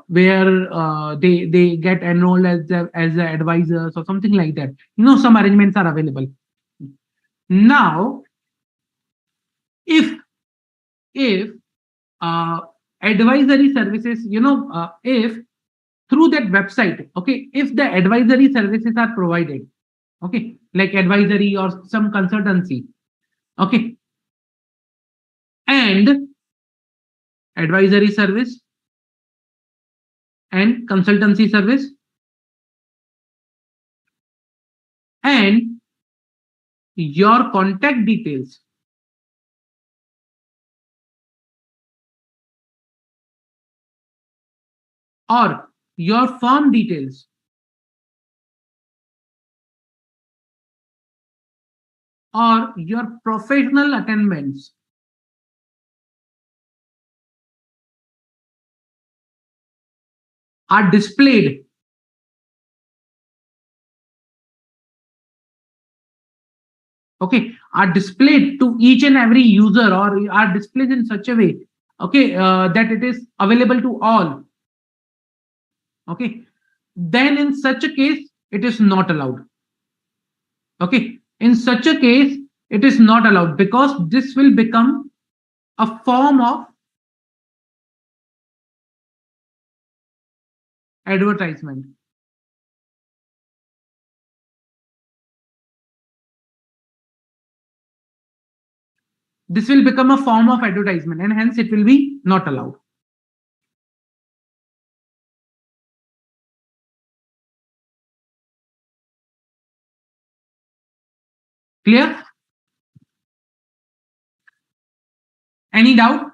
where they get enrolled as the advisors or something like that. Some arrangements are available. Now, if uh, advisory services, if through that website, okay, if the advisory services are provided, okay, like advisory or some consultancy, okay, and advisory service and consultancy service and your contact details or your firm details or your professional attainments are displayed are displayed to each and every user, or are displayed in such a way that it is available to all, okay, then in such a case it is not allowed. In such a case it is not allowed, because this will become a form of advertisement. This will become a form of advertisement, and hence it will be not allowed. Clear? Any doubt?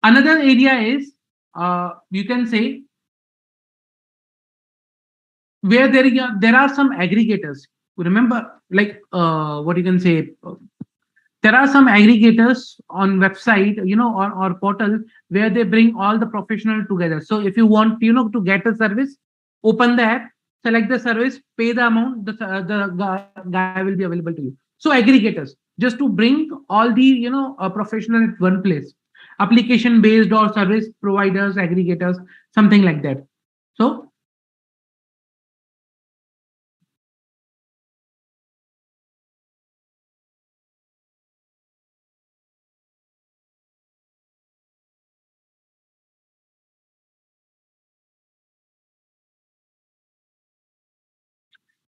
Another area is, you can say, where there are some aggregators. Remember, like what you can say, there are some aggregators on website, or portal, where they bring all the professional together. So if you want, to get a service, open the app, select the service, pay the amount, the guy will be available to you. So aggregators, just to bring all the professional at one place, application based or service providers, aggregators, something like that. So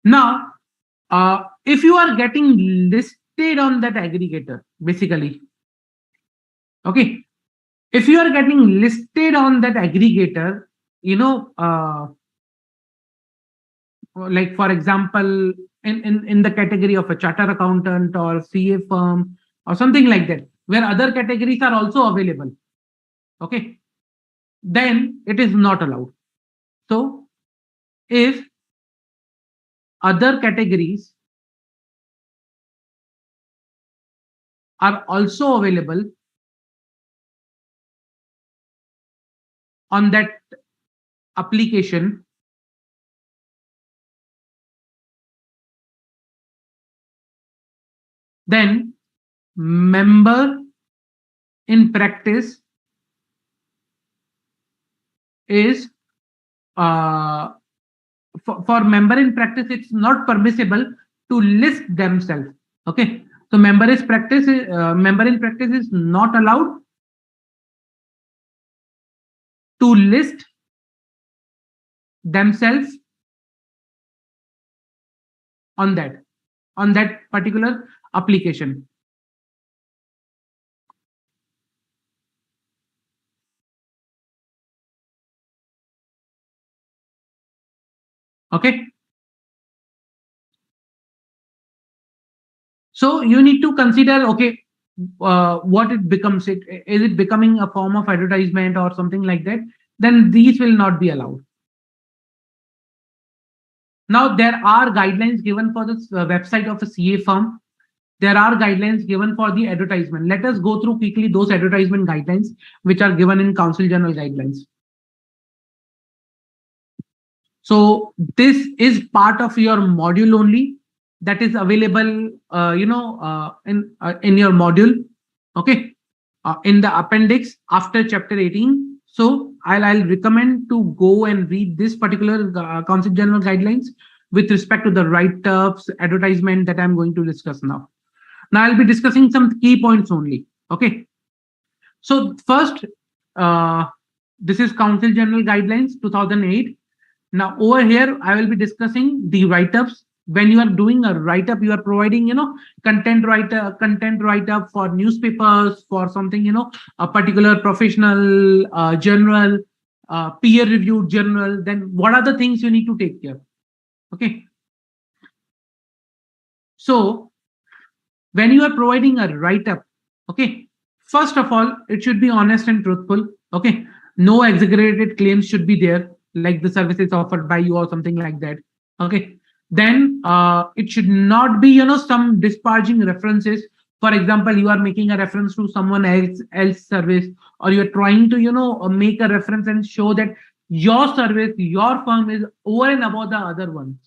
now, if you are getting listed on that aggregator, basically, okay, if you are getting listed on that aggregator, like for example, in the category of a charter accountant or CA firm or something like that, where other categories are also available, okay, then it is not allowed. So if other categories are also available on that application, then member in practice is for member in practice, it's not permissible to list themselves. Okay, so member in practice is not allowed to list themselves on that particular application. Okay, so you need to consider, okay, what it becomes. Is it becoming a form of advertisement or something like that? Then these will not be allowed. Now there are guidelines given for this website of a CA firm. There are guidelines given for the advertisement. Let us go through quickly those advertisement guidelines which are given in Council General Guidelines. So this is part of your module only, that is available, in your module. Okay, in the appendix after chapter 18. So I'll recommend to go and read this particular Council General Guidelines with respect to the write-ups, advertisement that I'm going to discuss now. Now I'll be discussing some key points only. Okay. So first, this is Council General Guidelines 2008. Now over here, I will be discussing the write-ups. When you are doing a write-up, you are providing, content write-up for newspapers, for something, a particular professional journal, peer-reviewed journal. Then what are the things you need to take care? Okay. So when you are providing a write-up, okay, first of all, it should be honest and truthful. Okay, no exaggerated claims should be there, like the services offered by you or something like that. Okay, Then it should not be, some disparaging references. For example, you are making a reference to someone else service, or you're trying to, make a reference and show that your service, your firm is over and above the other ones.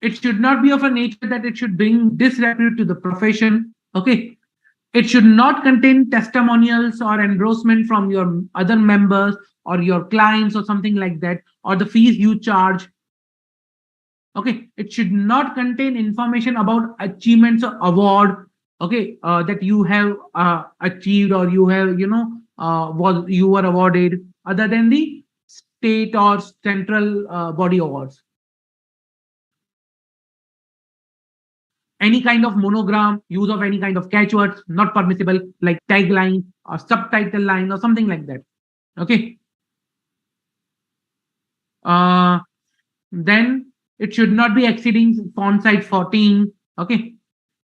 It should not be of a nature that it should bring disrepute to the profession. Okay. It should not contain testimonials or endorsement from your other members or your clients or something like that, or the fees you charge. Okay. It should not contain information about achievements or award. Okay. That you have achieved, or you have, you were awarded, other than the state or central body awards. Any kind of monogram, use of any kind of catchwords, not permissible, like tagline or subtitle line or something like that. Okay. Then it should not be exceeding font size 14. Okay.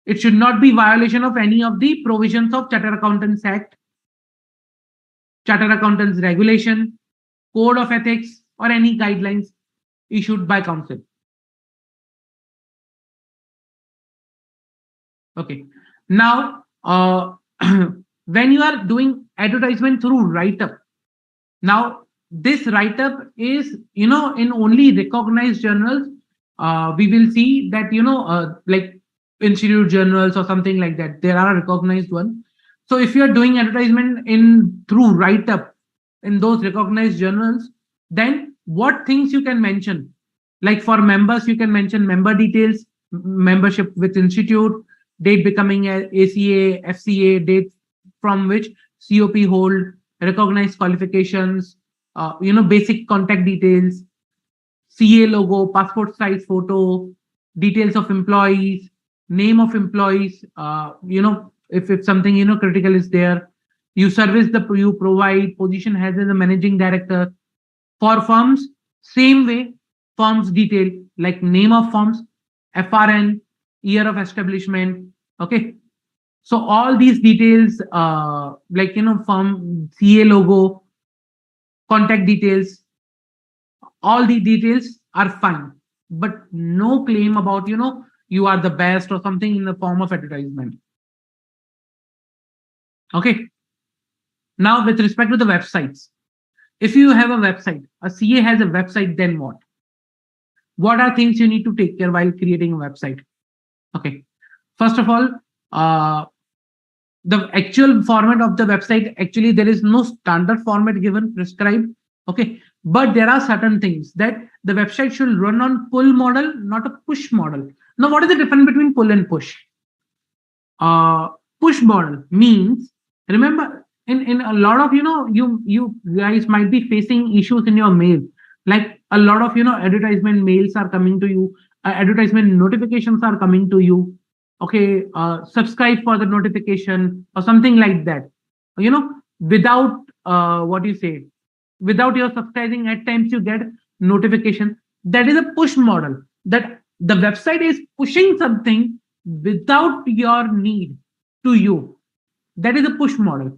It should not be violation of any of the provisions of Chartered Accountants Act, Chartered Accountants Regulation, Code of Ethics, or any guidelines issued by council. Okay. Now, when you are doing advertisement through write-up, now this write-up is, in only recognized journals. We will see that, like institute journals or something like that, there are recognized one. So if you are doing advertisement in through write-up in those recognized journals, then what things you can mention? Like for members, you can mention member details, membership with institute, date becoming a ACA, FCA, date from which COP hold, recognized qualifications, basic contact details, CA logo, passport size photo, details of employees, name of employees, if something, critical is there, you service you provide, position has as a managing director. For firms, same way, firms detail like name of firms, FRN, year of establishment. Okay. So all these details, firm CA logo, contact details, all the details are fine, but no claim about, you are the best or something in the form of advertisement. Okay. Now, with respect to the websites, if you have a website, a CA has a website, then what? What are things you need to take care while creating a website? Okay. First of all, the actual format of the website, actually, there is no standard format given, prescribed. Okay. But there are certain things that the website should run on pull model, not a push model. Now, what is the difference between pull and push? Push model means, remember, in a lot of, you guys might be facing issues in your mail. Like a lot of, advertisement mails are coming to you, advertisement notifications are coming to you. Okay, subscribe for the notification or something like that. Without what you say, without your subscribing, at times you get notification. That is a push model, that the website is pushing something without your need to you. That is a push model.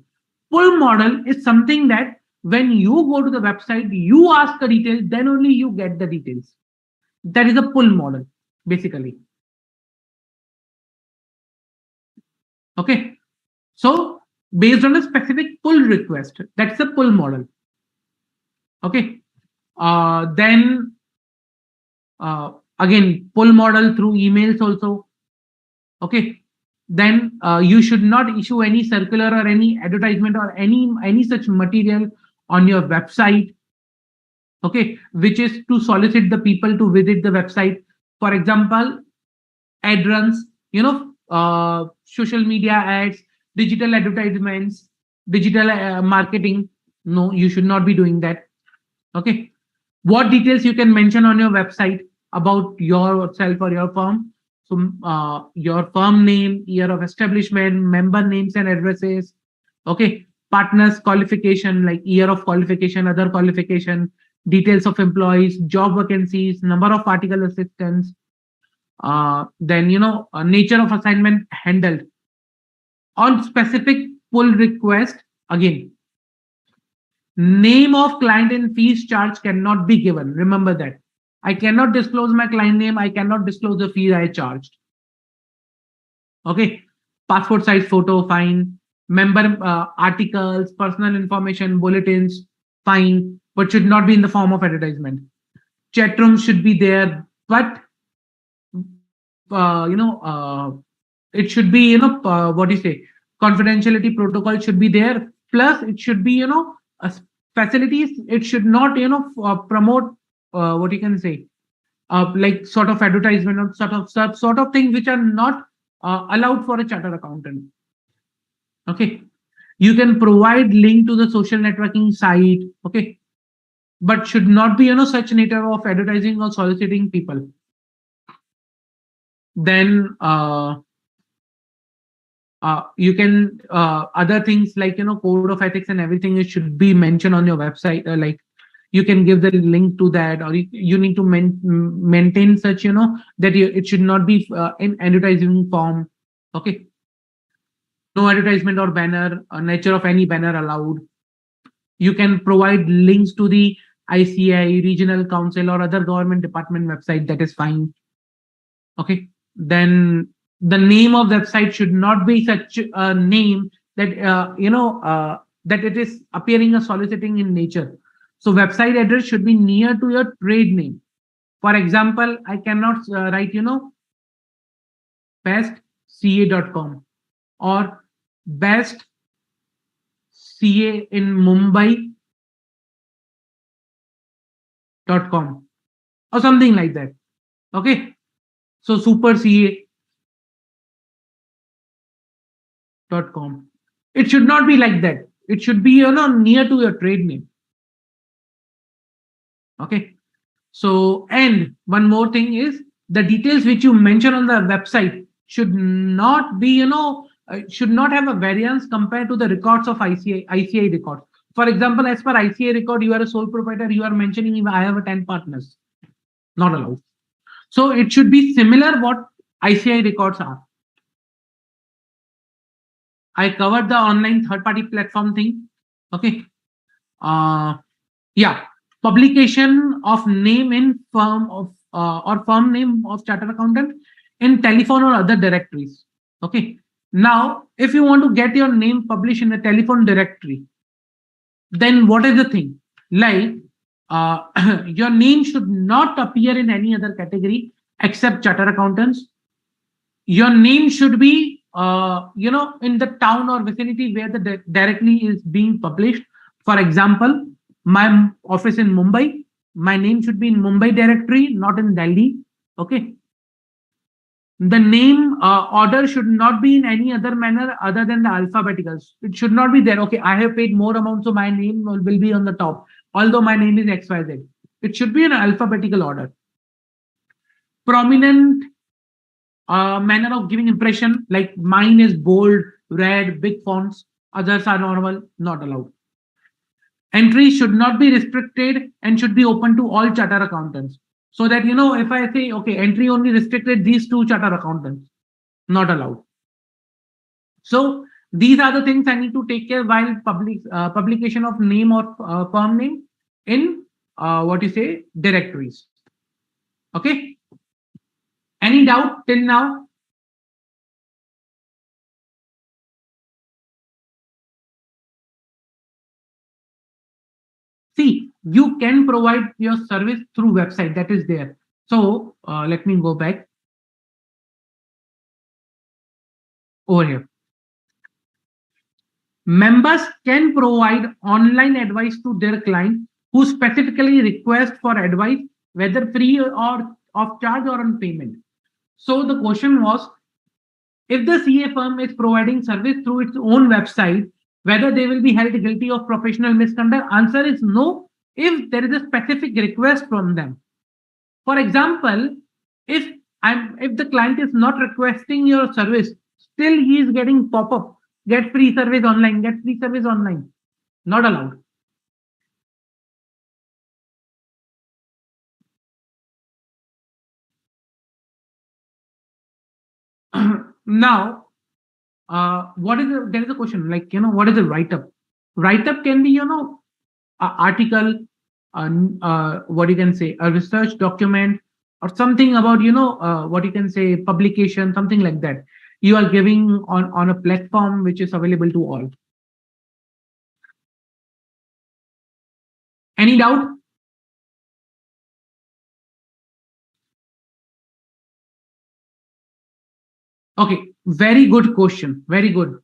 Pull model is something that when you go to the website, you ask the details, then only you get the details. That is a pull model, basically. Okay. So based on a specific pull request, that's a pull model. Okay. Then again, pull model through emails also. Okay. Then you should not issue any circular or any advertisement or any such material on your website. Okay. Which is to solicit the people to visit the website. For example, ad runs, social media ads, digital advertisements, digital marketing. No, you should not be doing that. Okay. What details you can mention on your website about yourself or your firm? So your firm name, year of establishment, member names and addresses. Okay. Partners qualification, like year of qualification, other qualification, details of employees, job vacancies, number of article assistants. Then, nature of assignment handled. On specific pull request, again, name of client and fees charged cannot be given. Remember that. I cannot disclose my client name. I cannot disclose the fee I charged. Okay. Passport size photo, fine. Member articles, personal information, bulletins, fine, but should not be in the form of advertisement. Chat rooms should be there, but uh, you know, uh, it should be, what do you say? Confidentiality protocol should be there. Plus, it should be, facilities. It should not, promote what you can say, like sort of advertisement or sort of things which are not allowed for a chartered accountant. Okay, you can provide link to the social networking site. Okay, but should not be such nature of advertising or soliciting people. Then you can other things like code of ethics and everything. It should be mentioned on your website. Like you can give the link to that, or you need to maintain such that it should not be in advertising form. Okay, no advertisement or banner, nature of any banner allowed. You can provide links to the ICI, regional council, or other government department website. That is fine. Okay. Then the name of website should not be such a name that that it is appearing as soliciting in nature. So website address should be near to your trade name. For example, I cannot write bestca.com or best ca in Mumbai.com or something like that. Okay. So superca.com. It should not be like that. It should be near to your trade name. Okay. So, and one more thing is the details which you mention on the website should not be should not have a variance compared to the records of ICI records. For example, as per ICI record, you are a sole proprietor. You are mentioning I have a 10 partners. Not allowed. So it should be similar what ICI records are. I covered the online third-party platform thing. Okay. Yeah. Publication of name in firm of or firm name of chartered accountant in telephone or other directories. Okay. Now, if you want to get your name published in a telephone directory, then what is the thing? Like, your name should not appear in any other category except chartered accountants. Your name should be in the town or vicinity where the directly is being published. For example, my office in Mumbai, my name should be in Mumbai directory, not in Delhi. Okay. The name order should not be in any other manner other than the alphabeticals. It should not be there. Okay, I have paid more amount, so my name will be on the top, although my name is XYZ. It should be in alphabetical order. Prominent manner of giving impression, like mine is bold, red, big fonts, others are normal, not allowed. Entry should not be restricted and should be open to all chartered accountants. So that, if I say, okay, entry only restricted these 2 chartered accountants, not allowed. So these are the things I need to take care while publication of name or firm name in directories. Okay. Any doubt till now? See, you can provide your service through website that is there. So let me go back over here. Members can provide online advice to their client who specifically request for advice, whether free or of charge or on payment. So the question was, if the CA firm is providing service through its own website, whether they will be held guilty of professional misconduct? Answer is no, if there is a specific request from them. For example, if the client is not requesting your service, still he is getting pop-up, get free service online, get free service online. Not allowed. Now, there is a question like, what is a write-up? Write-up can be, an article, what you can say, a research document or something about, what you can say, publication, something like that. You are giving on a platform which is available to all. Any doubt? Okay, very good question. Very good.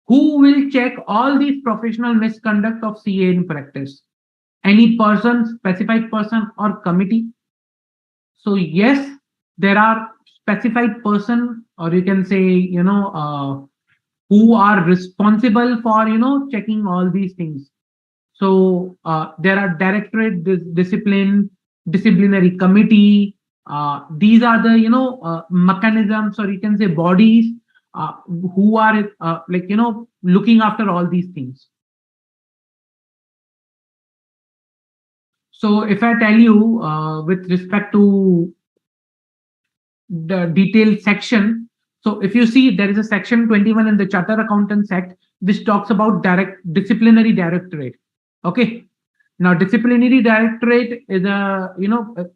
Who will check all these professional misconduct of CA in practice? Any person, specified person, or committee? So yes, there are specified person, or you can say, who are responsible for, checking all these things. So there are directorate discipline, disciplinary committee. These are the, mechanisms, or you can say bodies, who are like, looking after all these things. So if I tell you with respect to the detailed section, so if you see, there is a section 21 in the Charter Accountants Act, which talks about direct disciplinary directorate. Okay. Now, disciplinary directorate is a,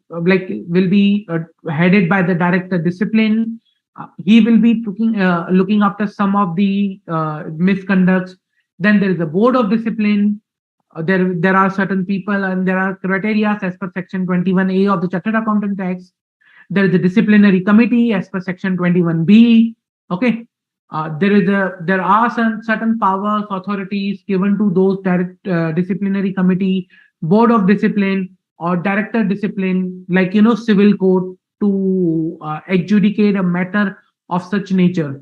like will be headed by the director discipline. He will be looking after some of the misconducts. Then there is a board of discipline. There are certain people and there are criteria as per section 21A of the Chartered Accountant Act. There is a disciplinary committee as per section 21B. Okay. There are some certain powers, authorities given to those direct disciplinary committee, board of discipline, or director discipline, like, civil court, to adjudicate a matter of such nature.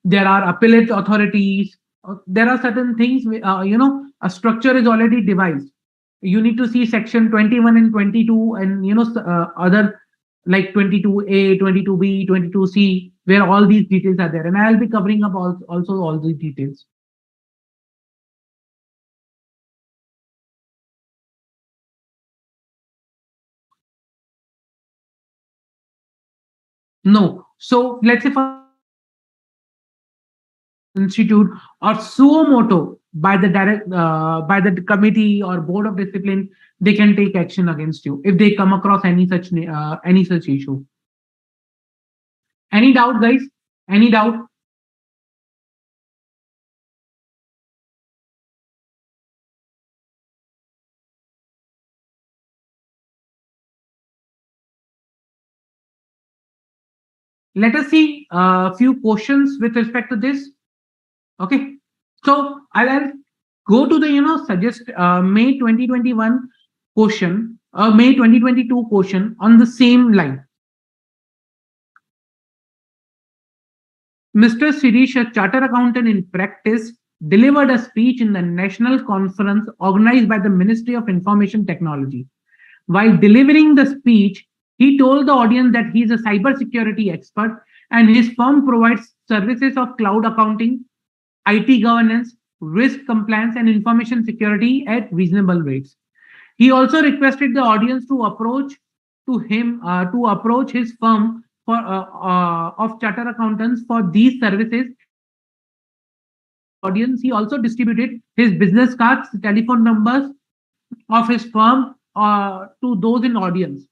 There are appellate authorities. There are certain things, a structure is already devised. You need to see section 21 and 22, and, other, like 22A, 22B, 22C, where all these details are there. And I'll be covering up also all these details. No. So let's say for institute or suo moto by the by the committee or board of discipline, they can take action against you if they come across any such issue. Any doubt, guys? Any doubt? Let us see a few questions with respect to this. Okay. So I'll go to the, suggest May 2021 question, May 2022 question on the same line. Mr. Sirish, a charter accountant in practice, delivered a speech in the national conference organized by the Ministry of Information Technology. While delivering the speech, he told the audience that he is a cybersecurity expert and his firm provides services of cloud accounting, IT governance, risk compliance, and information security at reasonable rates. He also requested the audience to approach his firm for of charter accountants for these services. Audience, he also distributed his business cards, telephone numbers of his firm to those in audience.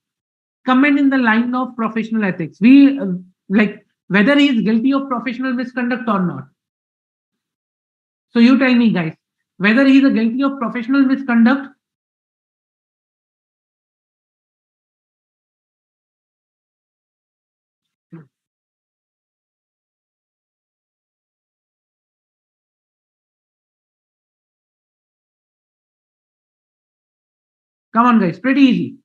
Comment in the line of professional ethics. We like whether he is guilty of professional misconduct or not. So you tell me, guys, whether he is guilty of professional misconduct. Come on, guys, pretty easy.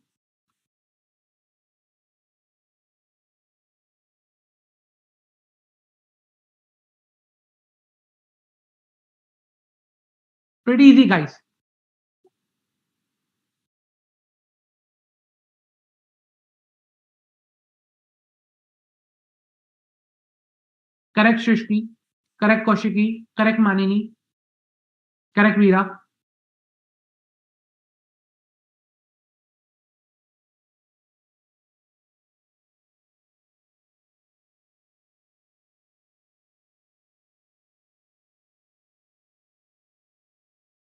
Pretty easy, guys. Correct, Shrishti. Correct, Koshiki. Correct, Manini. Correct, Veera.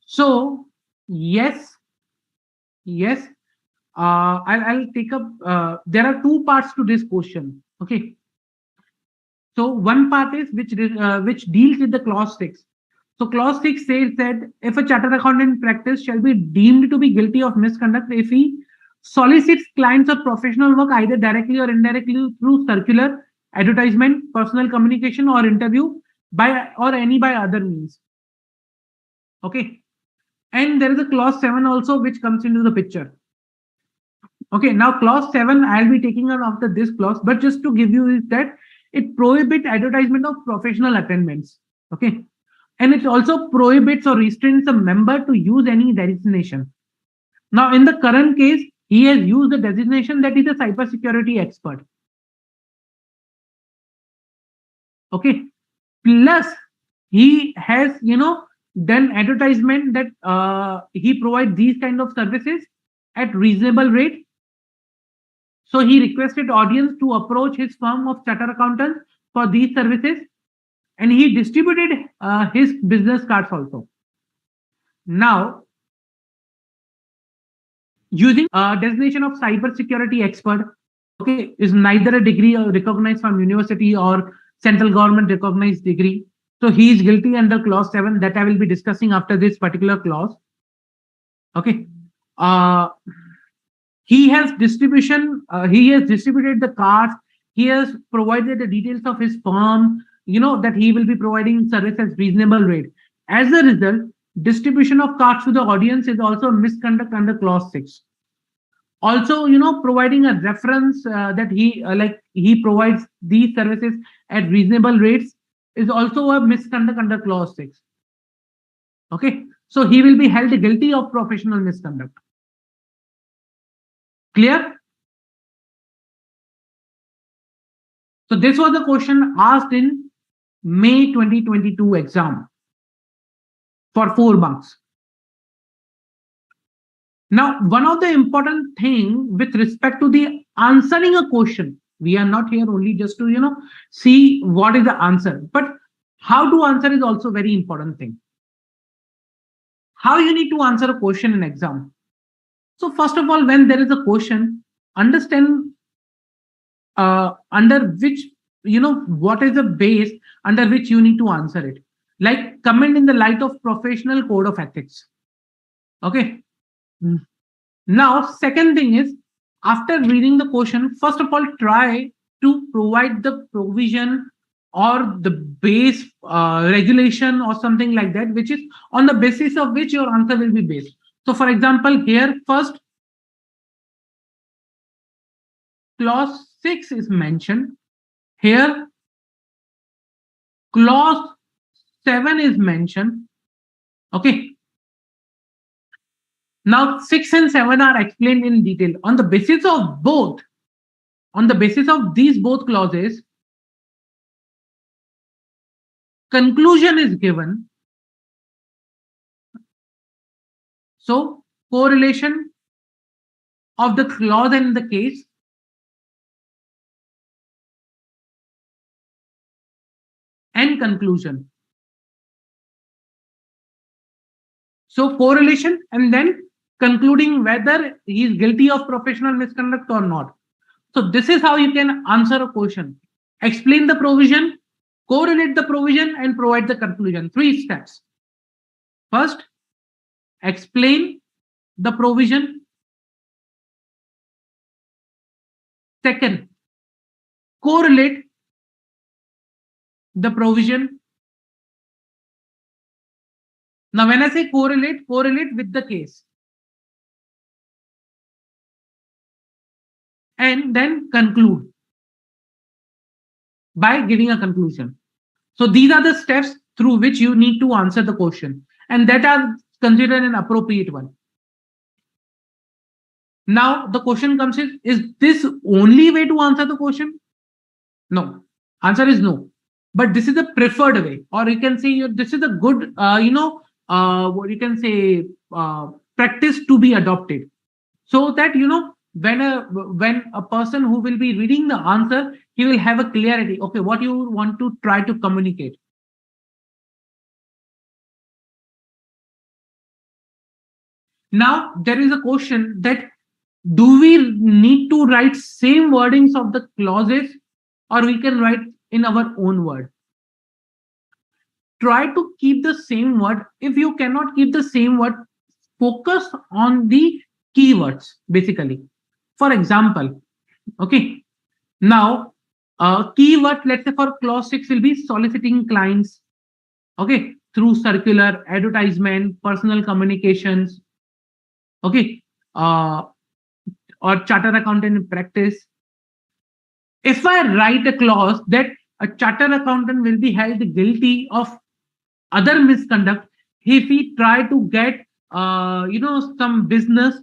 So Yes, yes. I'll take up. There are two parts to this question. Okay. So one part is which deals with the clause 6. So clause 6 says that if a chartered accountant in practice shall be deemed to be guilty of misconduct if he solicits clients of professional work either directly or indirectly through circular, advertisement, personal communication, or interview by or any by other means. Okay. And there is a clause 7 also which comes into the picture. Okay, now clause 7, I'll be taking out after this clause, but just to give you is that it prohibits advertisement of professional attainments. Okay. And it also prohibits or restrains a member to use any designation. Now, in the current case, he has used the designation that is a cybersecurity expert. Okay. Plus, he has, done advertisement that he provides these kind of services at reasonable rate. So he requested audience to approach his firm of chartered accountants for these services, and he distributed his business cards also. Now, using designation of cybersecurity expert, okay, is neither a degree recognized from university or central government recognized degree. So he is guilty under clause 7 that I will be discussing after this particular clause. Okay. Uh, he has distributed the cards, he has provided the details of his firm, that he will be providing service at reasonable rate. As a result, distribution of cards to the audience is also a misconduct under clause 6. Also, providing a reference that he provides these services at reasonable rates is also a misconduct under clause 6. Okay, so he will be held guilty of professional misconduct. Clear? So this was the question asked in May 2022 exam for 4 marks. Now, one of the important thing with respect to the answering a question, we are not here only just to, see what is the answer, but how to answer is also very important thing. How you need to answer a question in exam. So first of all, when there is a question, understand under which, what is the base under which you need to answer it. Like comment in the light of professional code of ethics. Okay. Now, second thing is, after reading the question, first of all, try to provide the provision or the base regulation or something like that, which is on the basis of which your answer will be based. So, for example, here first, clause 6 is mentioned. Here, clause 7 is mentioned. Okay. Now, 6 and 7 are explained in detail. On the basis of both, on the basis of these both clauses, conclusion is given. So, correlation of the clause and the case, and conclusion. So, correlation and then concluding whether he is guilty of professional misconduct or not. So, this is how you can answer a question. Explain the provision, correlate the provision, and provide the conclusion. 3 steps. First, explain the provision. Second, correlate the provision. Now, when I say correlate with the case. And then conclude by giving a conclusion. So these are the steps through which you need to answer the question, and that are considered an appropriate one. Now the question comes is this only way to answer the question? No. Answer is no. But this is a preferred way, or you can say this is a good, what you can say, practice to be adopted, so that when a person who will be reading the answer, he will have a clarity. Okay, what you want to try to communicate. Now there is a question that do we need to write same wordings of the clauses, or we can write in our own word? Try to keep the same word. If you cannot keep the same word, focus on the keywords basically. For example, okay, now keyword, let's say for clause 6 will be soliciting clients, okay, through circular, advertisement, personal communications, okay, uh, or chartered accountant in practice. If I write a clause that a chartered accountant will be held guilty of other misconduct if he try to get some business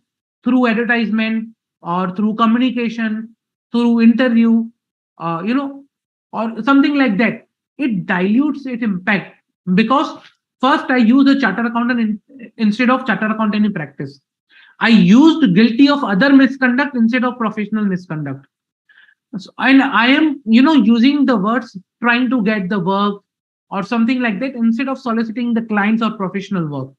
through advertisement or through communication, through interview, or something like that, it dilutes its impact, because first I use a chartered accountant instead of chartered accountant in practice. I used guilty of other misconduct instead of professional misconduct. So, and I am, using the words trying to get the work or something like that instead of soliciting the clients or professional work.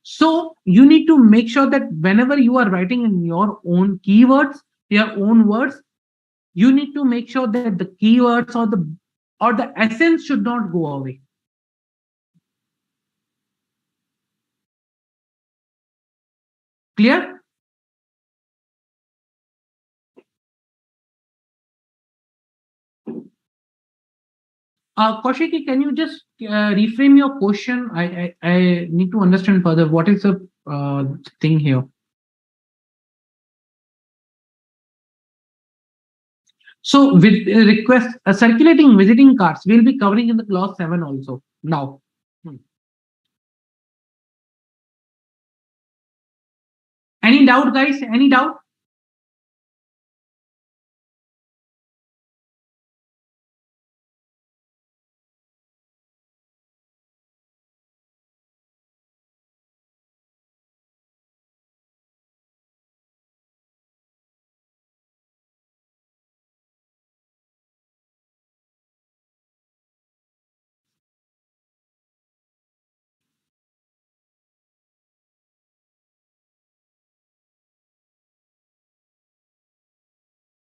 So you need to make sure that whenever you are writing in your own keywords, your own words, you need to make sure that the keywords or the essence should not go away. Clear? Kaushiki, can you just reframe your question? I need to understand further what is the thing here. So with request circulating visiting cards, we'll be covering in the clause 7 also now. Any doubt, guys? Any doubt?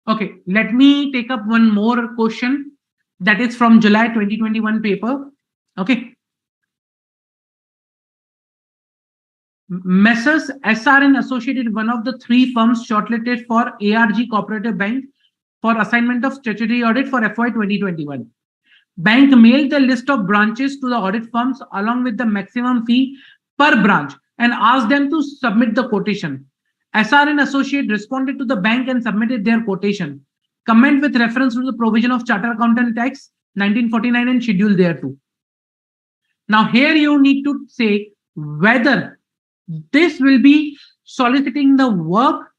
Okay, let me take up one more question that is from July 2021 paper. Okay. Messrs. SRN Associated, one of the three firms shortlisted for ARG Cooperative Bank for assignment of statutory audit for FY 2021. Bank mailed the list of branches to the audit firms along with the maximum fee per branch and asked them to submit the quotation. SRN Associate responded to the bank and submitted their quotation. Comment with reference to the provision of Charter Accountant Tax 1949 and schedule thereto. Now here you need to say whether this will be soliciting the work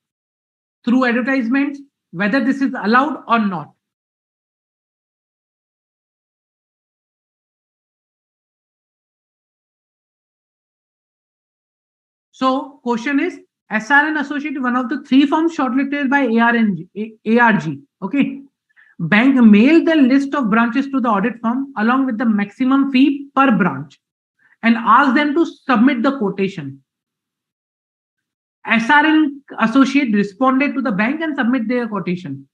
through advertisements, whether this is allowed or not. So question is, SRN Associated, one of the three firms shortlisted by ARG. Okay. Bank mailed the list of branches to the audit firm along with the maximum fee per branch and asked them to submit the quotation. SRN Associate responded to the bank and submit their quotation.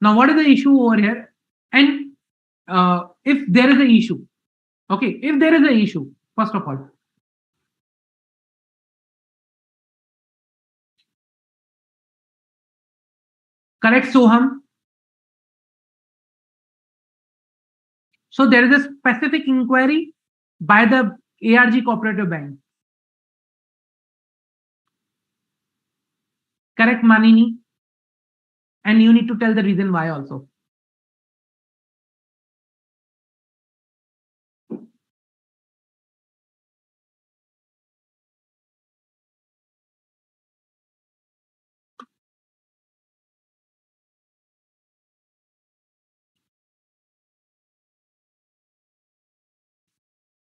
Now, what is the issue over here? And if there is an issue, okay, if there is an issue, first of all, correct, Soham? So there is a specific inquiry by the ARG Cooperative Bank. Correct, Manini? And you need to tell the reason why also.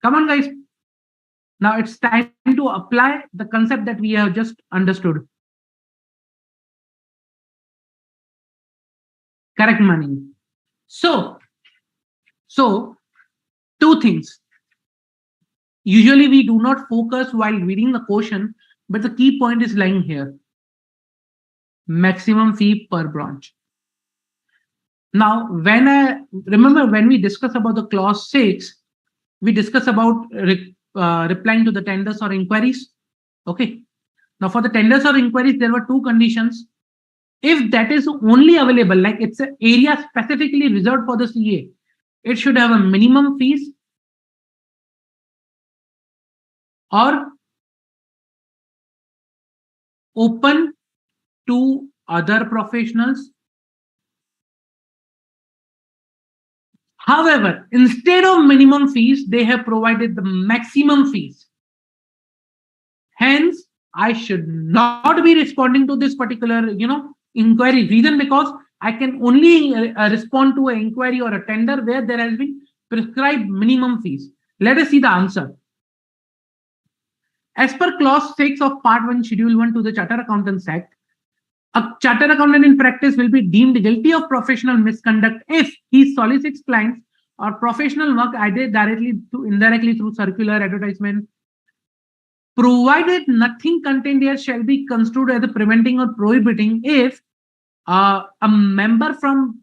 Come on, guys. Now it's time to apply the concept that we have just understood. Correct, Manini? So two things. Usually we do not focus while reading the question But the key point is lying here: maximum fee per branch. Now, when I remember when we discuss about the clause 6, we discuss about replying to the tenders or inquiries. Okay. Now, for the tenders or inquiries, there were two conditions. If that is only available, like it's an area specifically reserved for the CA, it should have a minimum fees or open to other professionals. However, instead of minimum fees, they have provided the maximum fees. Hence, I should not be responding to this particular, inquiry. Reason because I can only respond to an inquiry or a tender where there has been prescribed minimum fees. Let us see the answer. As per clause 6 of part 1, schedule 1 to the Chartered Accountants Act, a chartered accountant in practice will be deemed guilty of professional misconduct if he solicits clients or professional work either directly to indirectly through circular, advertisement, provided nothing contained here shall be construed as preventing or prohibiting if a member from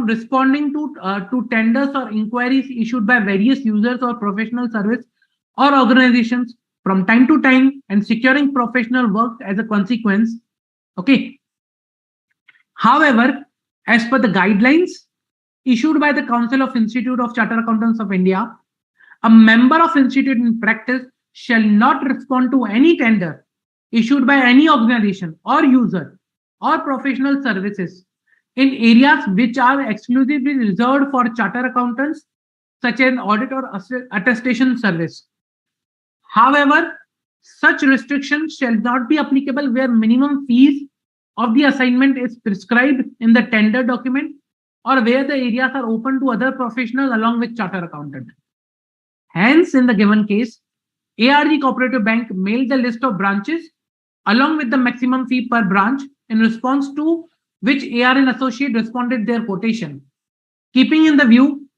responding to tenders or inquiries issued by various users or professional service or organizations from time to time and securing professional work as a consequence. Okay. However, as per the guidelines issued by the Council of Institute of Chartered Accountants of India, a member of institute in practice shall not respond to any tender issued by any organization or user or professional services in areas which are exclusively reserved for chartered accountants, such as audit or attestation service. However, such restrictions shall not be applicable where minimum fees of the assignment is prescribed in the tender document or where the areas are open to other professionals along with chartered accountant. Hence, in the given case, ARG Cooperative Bank mailed the list of branches along with the maximum fee per branch, in response to which ARN Associate responded their quotation. Keeping in the view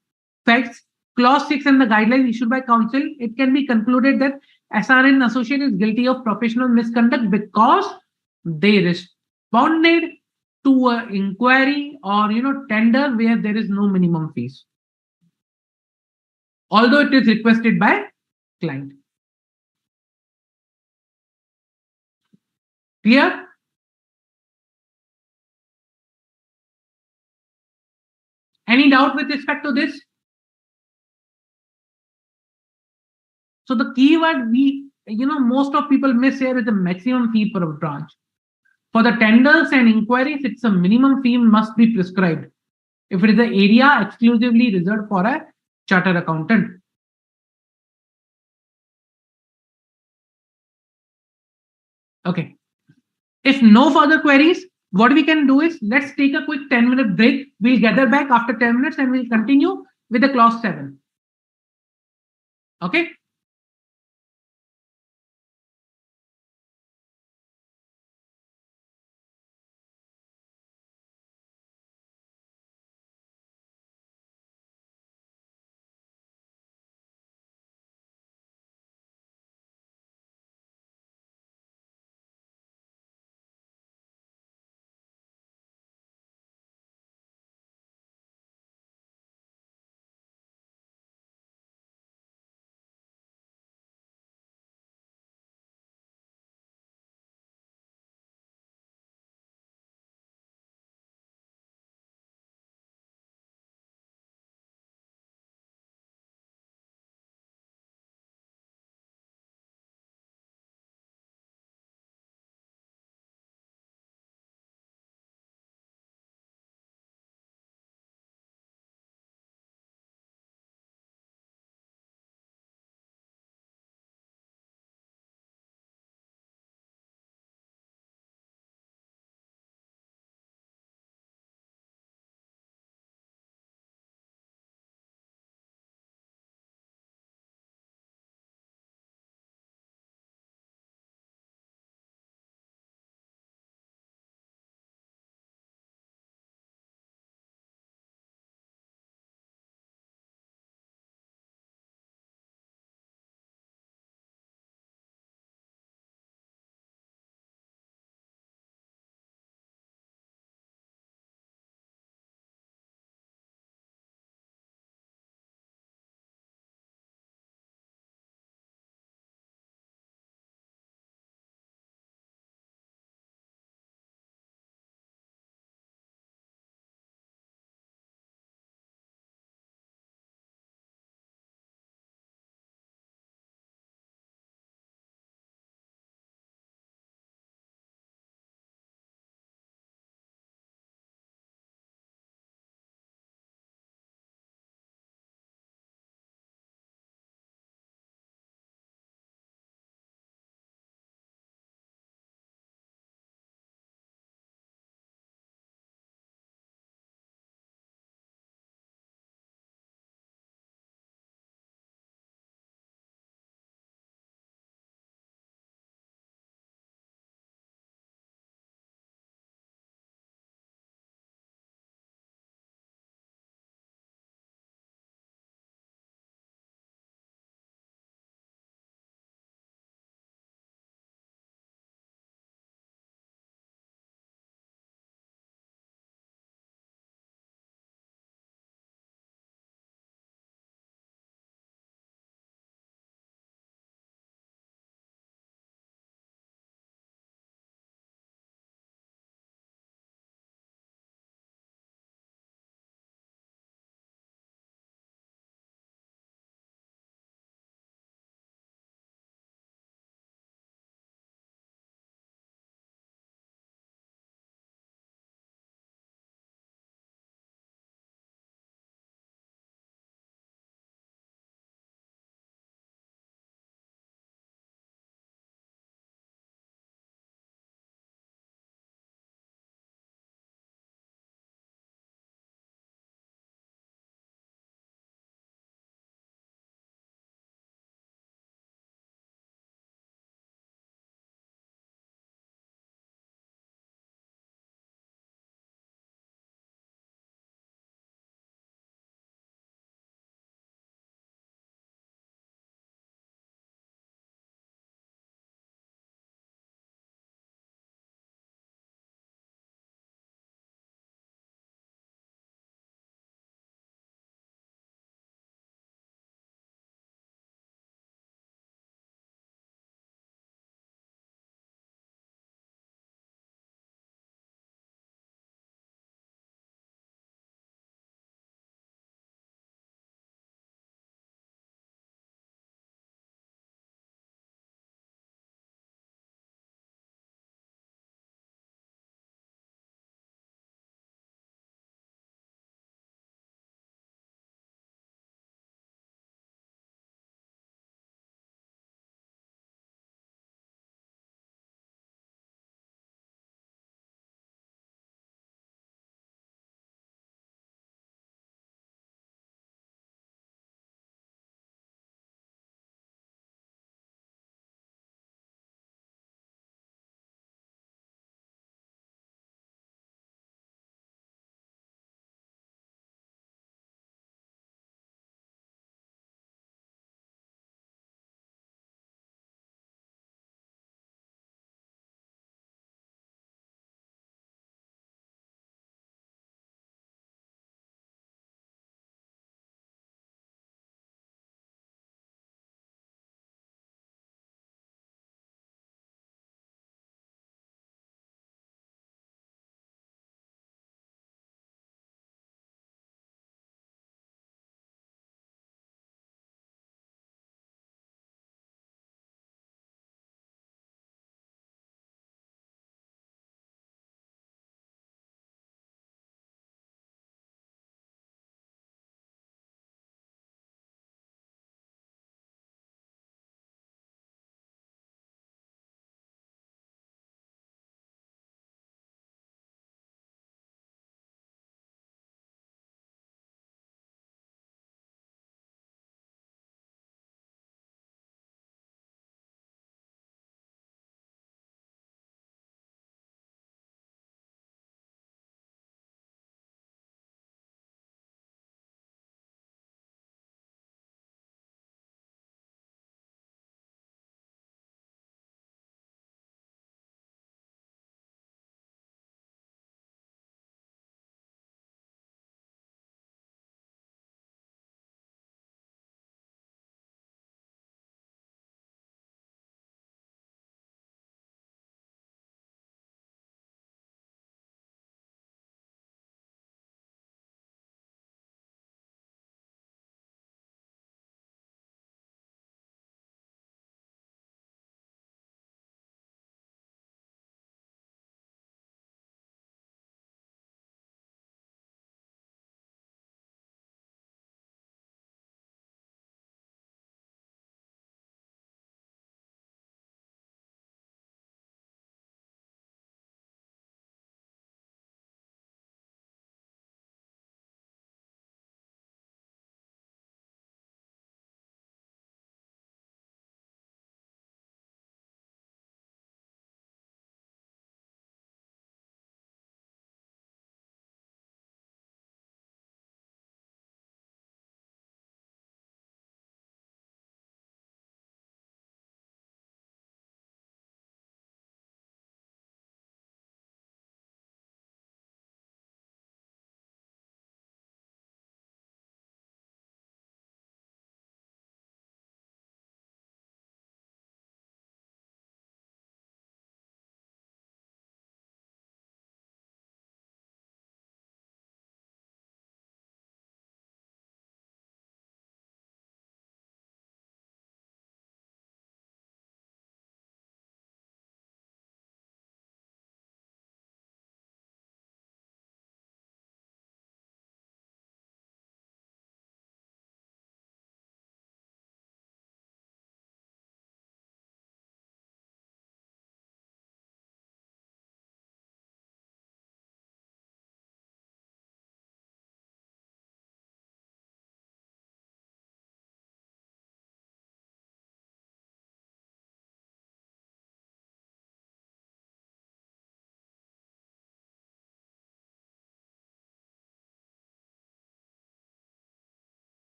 facts, clause 6 and the guidelines issued by council, it can be concluded that SRN Associate is guilty of professional misconduct because they responded to an inquiry or tender where there is no minimum fees, although it is requested by client. Clear? Any doubt with respect to this? So the keyword most of people miss here is the maximum fee per branch. For the tenders and inquiries, it's a minimum fee must be prescribed if it is an area exclusively reserved for a chartered accountant. Okay. If no further queries, what we can do is let's take a quick 10-minute break. We'll gather back after 10 minutes and we'll continue with the clause 7. Okay.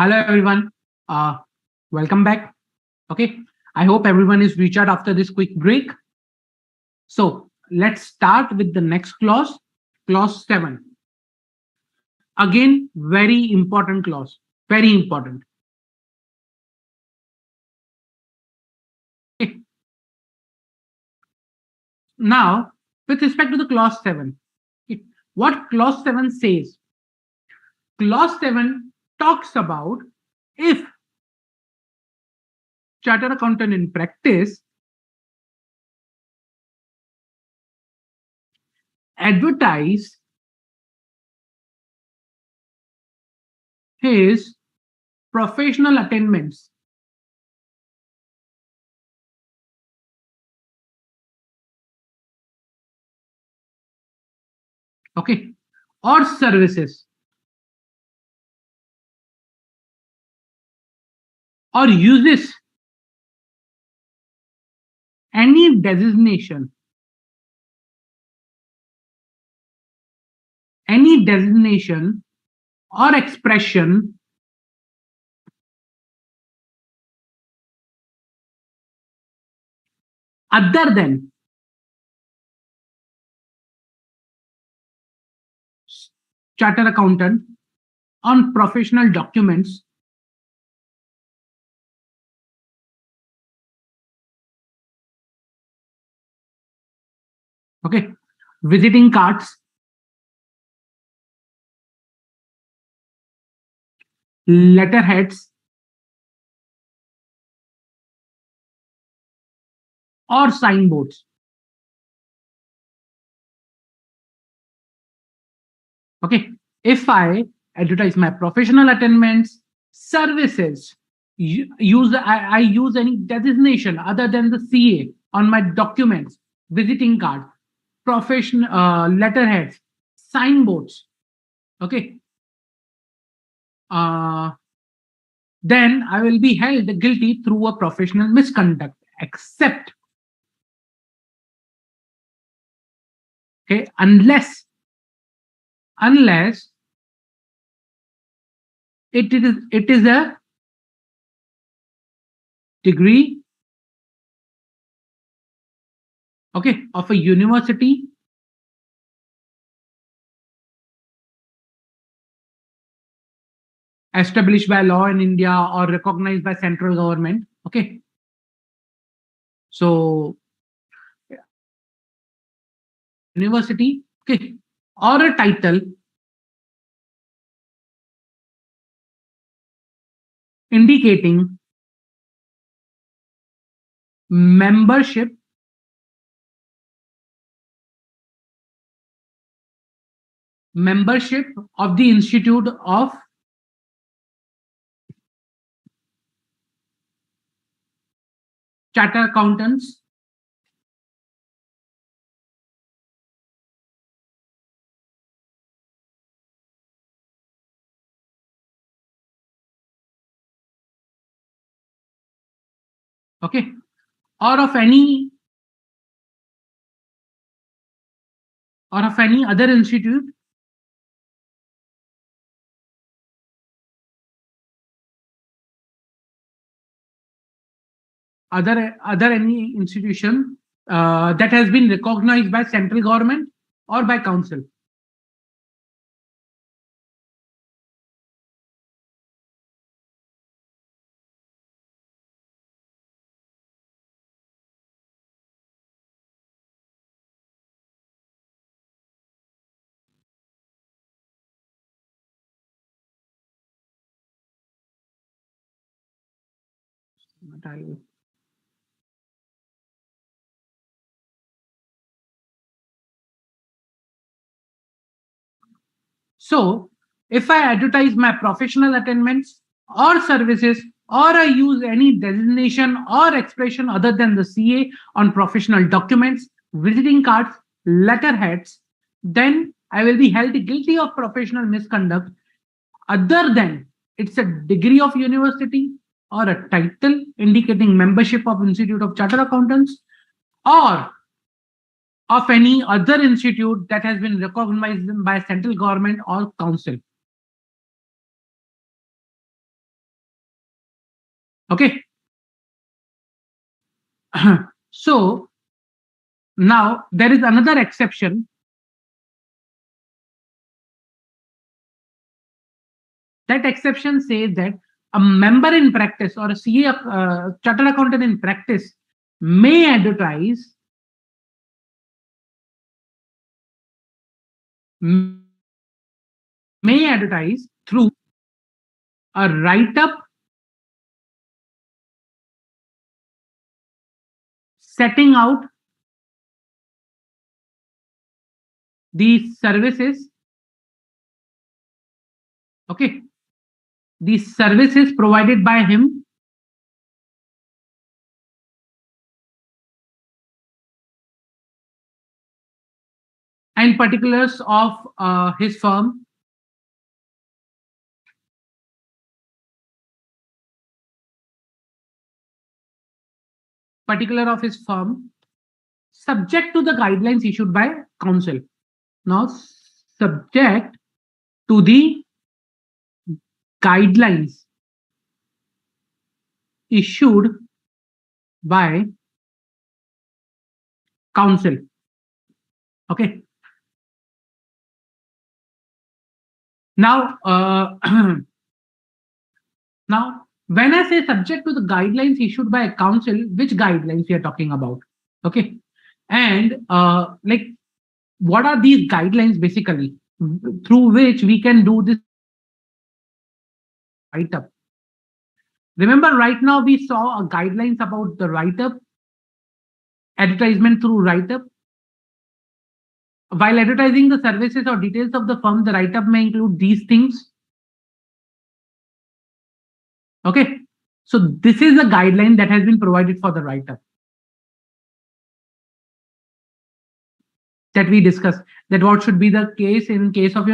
Hello, everyone. Welcome back. Okay. I hope everyone is recharged after this quick break. So let's start with the next clause, clause 7. Again, very important clause. Very important. Okay. Now, with respect to the clause 7, okay, what clause 7 says? Clause 7 talks about if chartered accountant in practice advertise his professional attainments, okay, or services, or uses any designation or expression other than chartered accountant on professional documents, okay, visiting cards, letterheads, or signboards. Okay, if I advertise my professional attainments, services, I use any designation other than the CA on my documents, visiting card, professional letterheads, signboards. Okay, uh, then I will be held guilty through a professional misconduct, except, okay, unless it is a degree, okay, of a university established by law in India or recognized by central government. Okay, so university, okay, or a title indicating membership membership of the Institute of Chartered Accountants, okay, or of any other institute other any institution that has been recognized by central government or by council. So if I advertise my professional attainments or services, or I use any designation or expression other than the CA on professional documents, visiting cards, letterheads, then I will be held guilty of professional misconduct other than it's a degree of university or a title indicating membership of Institute of Chartered Accountants or of any other institute that has been recognized by central government or council. Okay. So now there is another exception. That exception says that a member in practice or a CA, chartered accountant in practice, may advertise through a write-up setting out the services, okay, the services provided by him and particulars of his firm, subject to the guidelines issued by council. Now, subject to the guidelines issued by council. Okay. Now, now, when I say subject to the guidelines issued by a council, which guidelines we are talking about? Okay. And like, what are these guidelines basically through which we can do this write-up? Remember, right now we saw a guidelines about the write-up, advertisement through write-up. While advertising the services or details of the firm, the write-up may include these things. Okay. So this is a guideline that has been provided for the write-up that we discussed, that what should be the case in case of,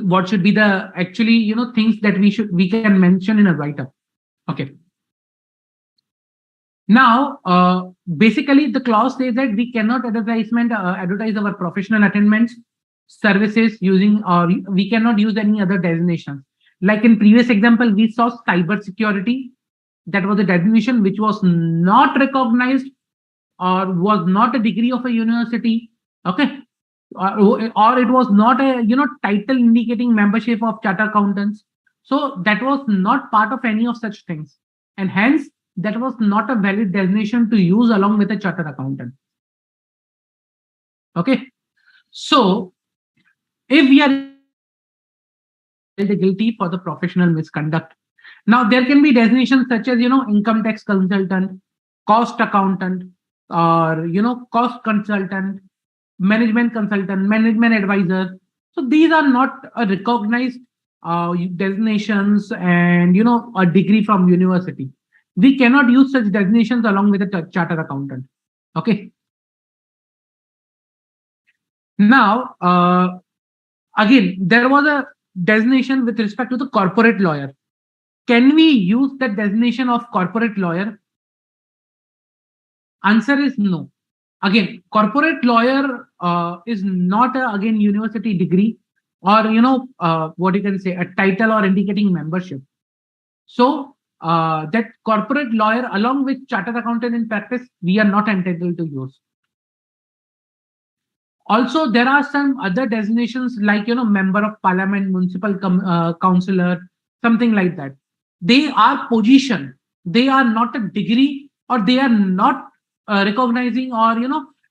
what should be the actually, things that we can mention in a write-up. Okay. Now, basically, the clause says that we cannot advertise our professional attainments, services using, or we cannot use any other designations. Like in previous example, we saw cyber security. That was a designation which was not recognized or was not a degree of a university. Okay. Or it was not a title indicating membership of chartered accountants. So that was not part of any of such things, and hence that was not a valid designation to use along with a chartered accountant. Okay. So if we are guilty for the professional misconduct, now there can be designations such as income tax consultant, cost accountant, or cost consultant, management consultant, management advisor. So these are not recognized designations and a degree from university. We cannot use such designations along with a chartered accountant. Okay. Now, again, there was a designation with respect to the corporate lawyer. Can we use that designation of corporate lawyer? Answer is no. Again, corporate lawyer is not again university degree or what you can say, a title or indicating membership. So that corporate lawyer along with chartered accountant in practice, we are not entitled to use. Also, there are some other designations like member of parliament, municipal councillor, something like that. They are position. They are not a degree, or they are not recognizing or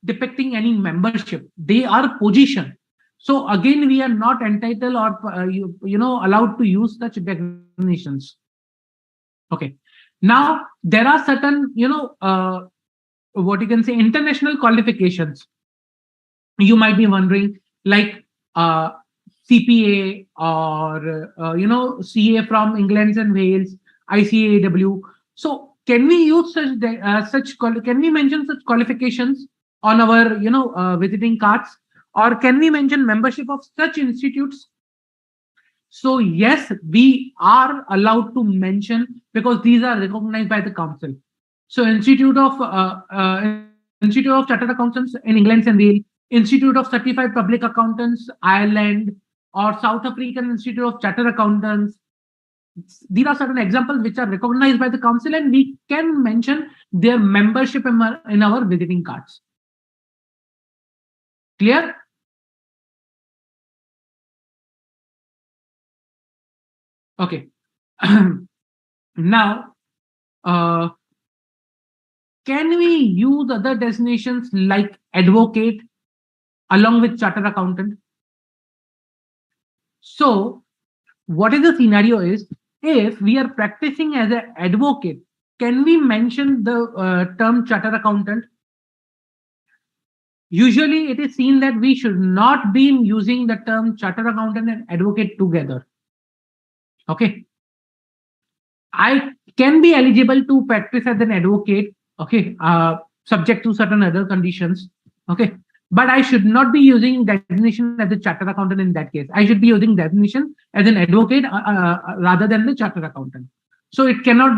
depicting any membership. They are position. So again, we are not entitled or allowed to use such designations. Okay. Now there are certain what you can say, international qualifications. You might be wondering, like CPA or CA from England and Wales, ICAW. So can we use can we mention such qualifications on our visiting cards, or can we mention membership of such institutes? So yes, we are allowed to mention because these are recognized by the council. So Institute of Chartered Accountants in England and Wales, Institute of Certified Public Accountants, Ireland, or South African Institute of Chartered Accountants. These are certain examples which are recognized by the council, and we can mention their membership in our visiting cards. Clear? Okay. Now, can we use other designations like advocate along with chartered accountant? So, what is the scenario is, if we are practicing as an advocate, can we mention the term chartered accountant? Usually, it is seen that we should not be using the term chartered accountant and advocate together. Okay. I can be eligible to practice as an advocate, okay, subject to certain other conditions, okay, but I should not be using designation as a chartered accountant in that case. I should be using designation as an advocate rather than the chartered accountant. So it cannot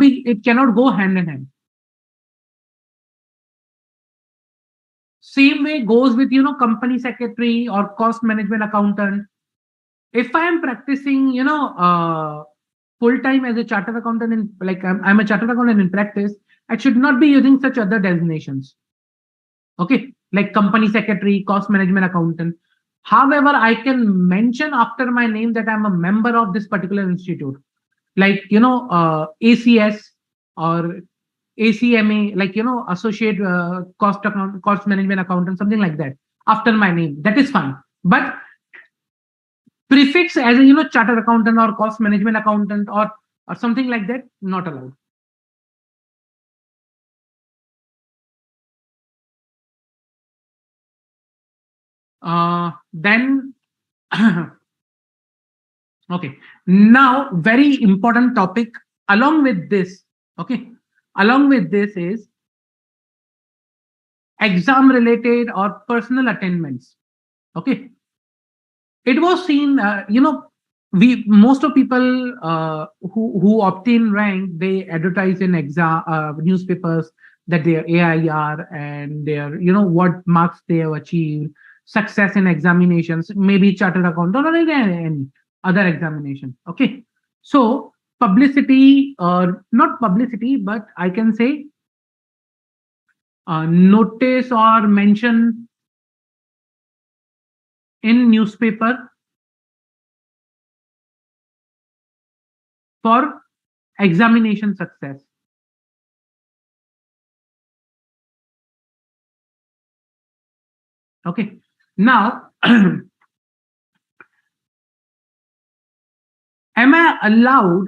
go hand in hand. Same way goes with, company secretary or cost management accountant. If I am practicing, full time as a chartered accountant in, like, I'm a chartered accountant in practice, I should not be using such other designations. Okay, like company secretary, cost management accountant. However, I can mention after my name that I'm a member of this particular institute, like, ACS or ACMA, like, associate cost management accountant, something like that. After my name, that is fine. But prefix as a, chartered accountant or cost management accountant or something like that, not allowed. Then okay, now very important topic along with this, okay, along with this is exam related or personal attainments. Okay, it was seen, we most of people who obtain rank, they advertise in exam newspapers that their AIR and their, what marks they have achieved, success in examinations, maybe chartered accountant or any other examination. Okay, so publicity, or not publicity, but I can say notice or mention in newspaper for examination success. Okay, now am I allowed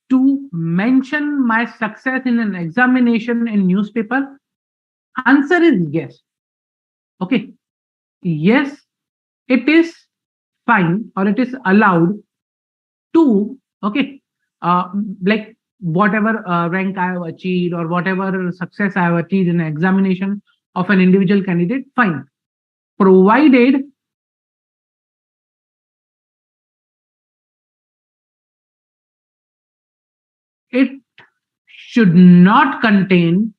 to mention my success in an examination in newspaper? Answer is yes. Okay, yes, it is fine, or it is allowed to, okay, like whatever rank I have achieved or whatever success I have achieved in an examination of an individual candidate, fine, provided it should not contain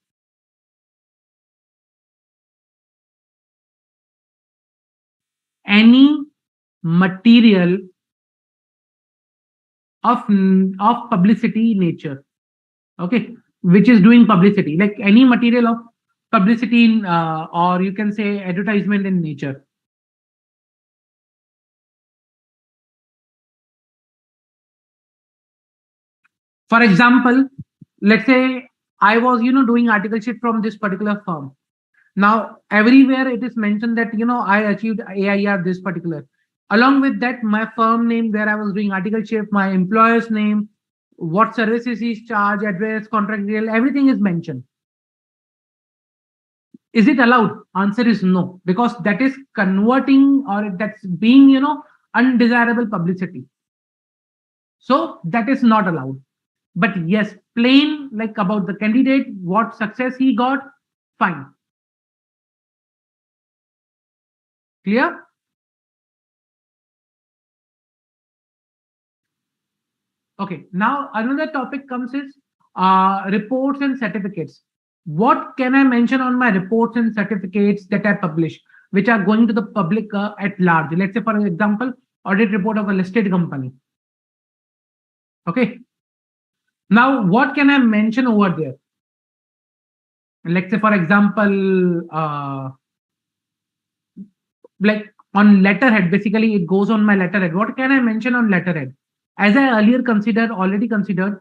any material of publicity nature, okay, which is doing publicity, like any material of publicity in, or you can say advertisement in nature. For example, let's say I was, doing articleship from this particular firm. Now, everywhere it is mentioned that, I achieved AIR this particular. Along with that, my firm name where I was doing articleship, my employer's name, what services is charged, address, contract detail, everything is mentioned. Is it allowed? Answer is no, because that is converting, or that's being, undesirable publicity. So that is not allowed. But yes, plain like about the candidate, what success he got, fine. Clear? Okay, now another topic comes is reports and certificates. What can I mention on my reports and certificates that I publish, which are going to the public at large? Let's say, for example, audit report of a listed company. Okay. Now, what can I mention over there? Let's say, for example, like on letterhead, basically it goes on my letterhead. What can I mention on letterhead? As I earlier already considered,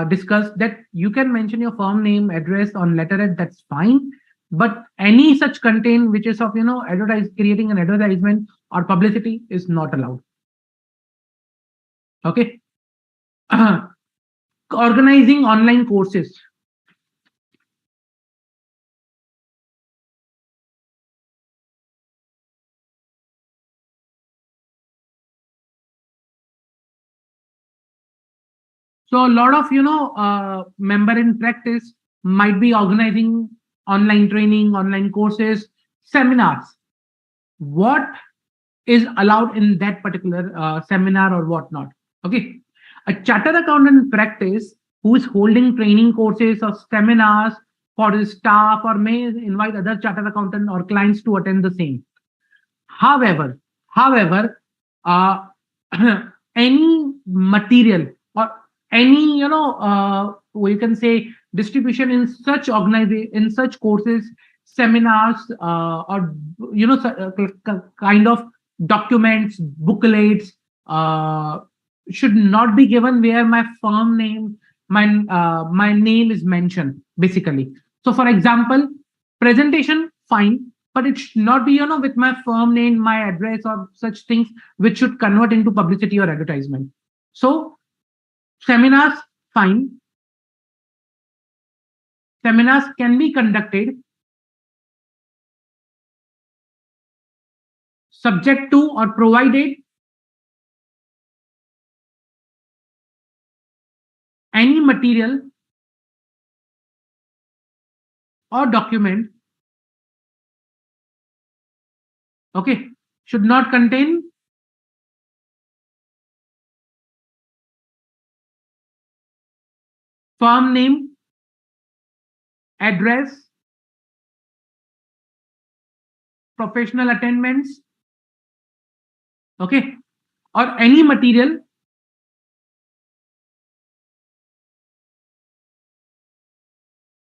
discussed that you can mention your firm name, address on letterhead, that's fine. But any such content which is of, creating an advertisement or publicity is not allowed. Okay. Organizing online courses. So a lot of member in practice might be organizing online training, online courses, seminars. What is allowed in that particular seminar or whatnot? Okay, a chartered accountant practice who is holding training courses or seminars for his staff or may invite other chartered accountant or clients to attend the same. However, uh, any material or any you can say distribution in such organization, in such courses, seminars, or kind of documents, booklets, should not be given where my firm name, my name is mentioned. Basically, so for example, presentation fine, but it should not be with my firm name, my address, or such things which should convert into publicity or advertisement. So seminars fine, seminars can be conducted subject to or provided any material or document, okay, should not contain firm name, address, professional attainments, okay, or any material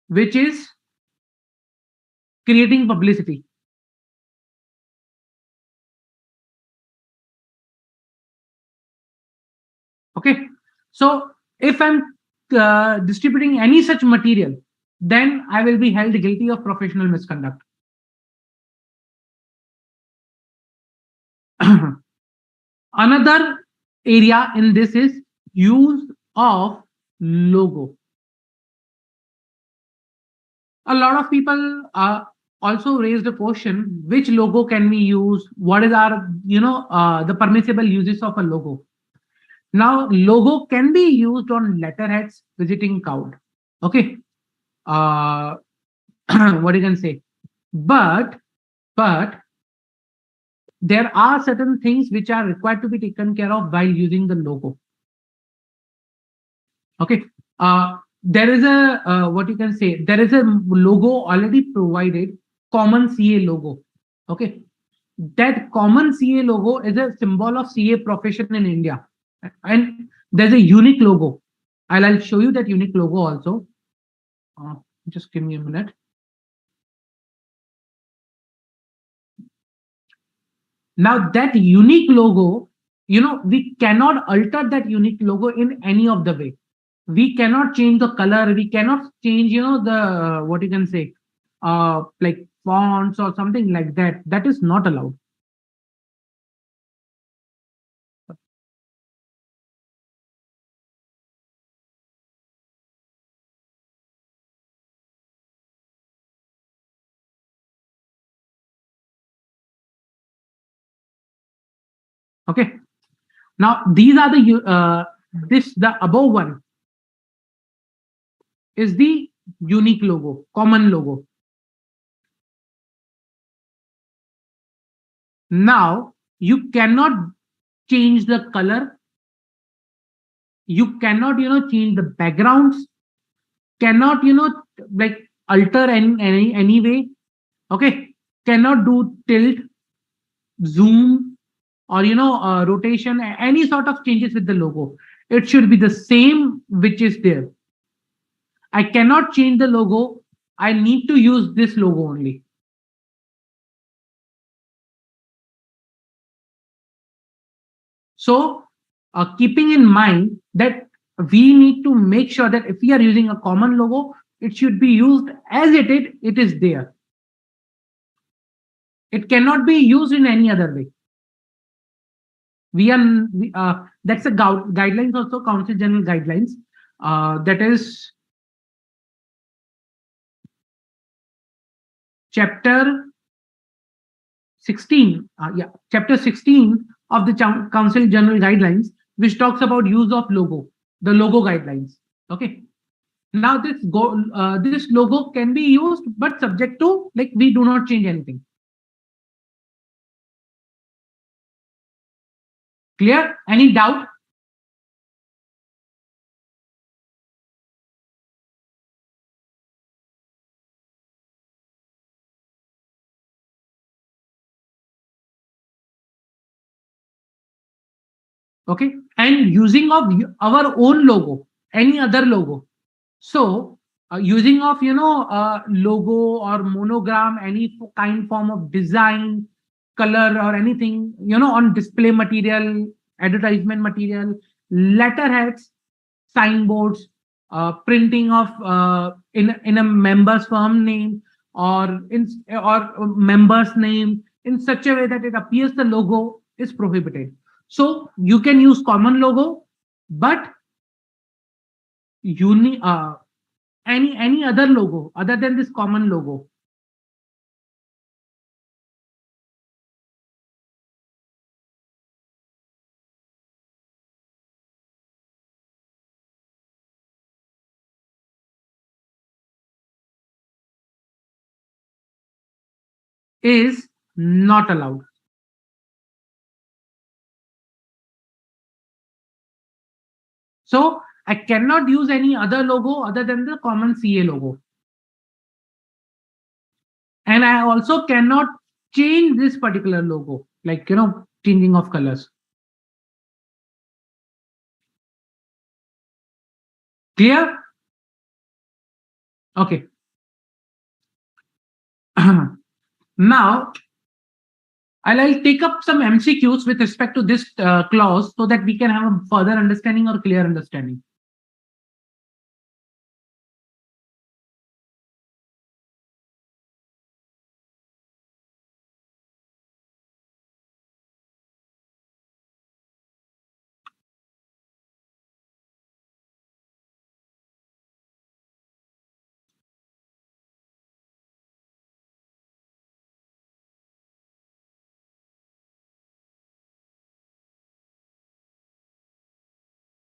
which is creating publicity. Okay, so if I'm distributing any such material, then I will be held guilty of professional misconduct. Another area in this is use of logo. A lot of people also raised a question: which logo can we use? What is our, the permissible uses of a logo? Now, logo can be used on letterheads, visiting card. Okay, uh, what you can say, but but there are certain things which are required to be taken care of while using the logo. Okay, there is a what you can say, there is a logo already provided, common CA logo. Okay, that common CA logo is a symbol of CA profession in India, and there's a unique logo. I'll show you that unique logo also. Just give me a minute. Now that unique logo, we cannot alter that unique logo in any of the way. We cannot change the color. We cannot change, the what you can say, like fonts or something like that. That is not allowed. Okay. Now these are the above one is the unique logo, common logo. Now you cannot change the color. You cannot, change the backgrounds. Cannot, like alter in any way. Okay. Cannot do tilt, zoom, or rotation, any sort of changes with the logo, it should be the same which is there. I cannot change the logo. I need to use this logo only. So, keeping in mind that we need to make sure that if we are using a common logo, it should be used as it is there. It cannot be used in any other way. That's a guidelines, also council general guidelines. That is chapter 16. Chapter 16 of the council general guidelines, which talks about use of logo, the logo guidelines. Okay. Now this logo can be used, but subject to, like, we do not change anything. Clear? Any doubt? Okay. And using of our own logo, any other logo. So using of logo or monogram, any kind form of design, color or anything, on display material, advertisement material, letterheads, signboards, printing of in a member's firm name, or member's name in such a way that it appears the logo is prohibited. So you can use common logo, but any other logo other than this common logo is not allowed. So I cannot use any other logo other than the common CA logo. And I also cannot change this particular logo, like, changing of colors. Clear? Okay. Now, I'll take up some MCQs with respect to this clause so that we can have a further understanding or clear understanding.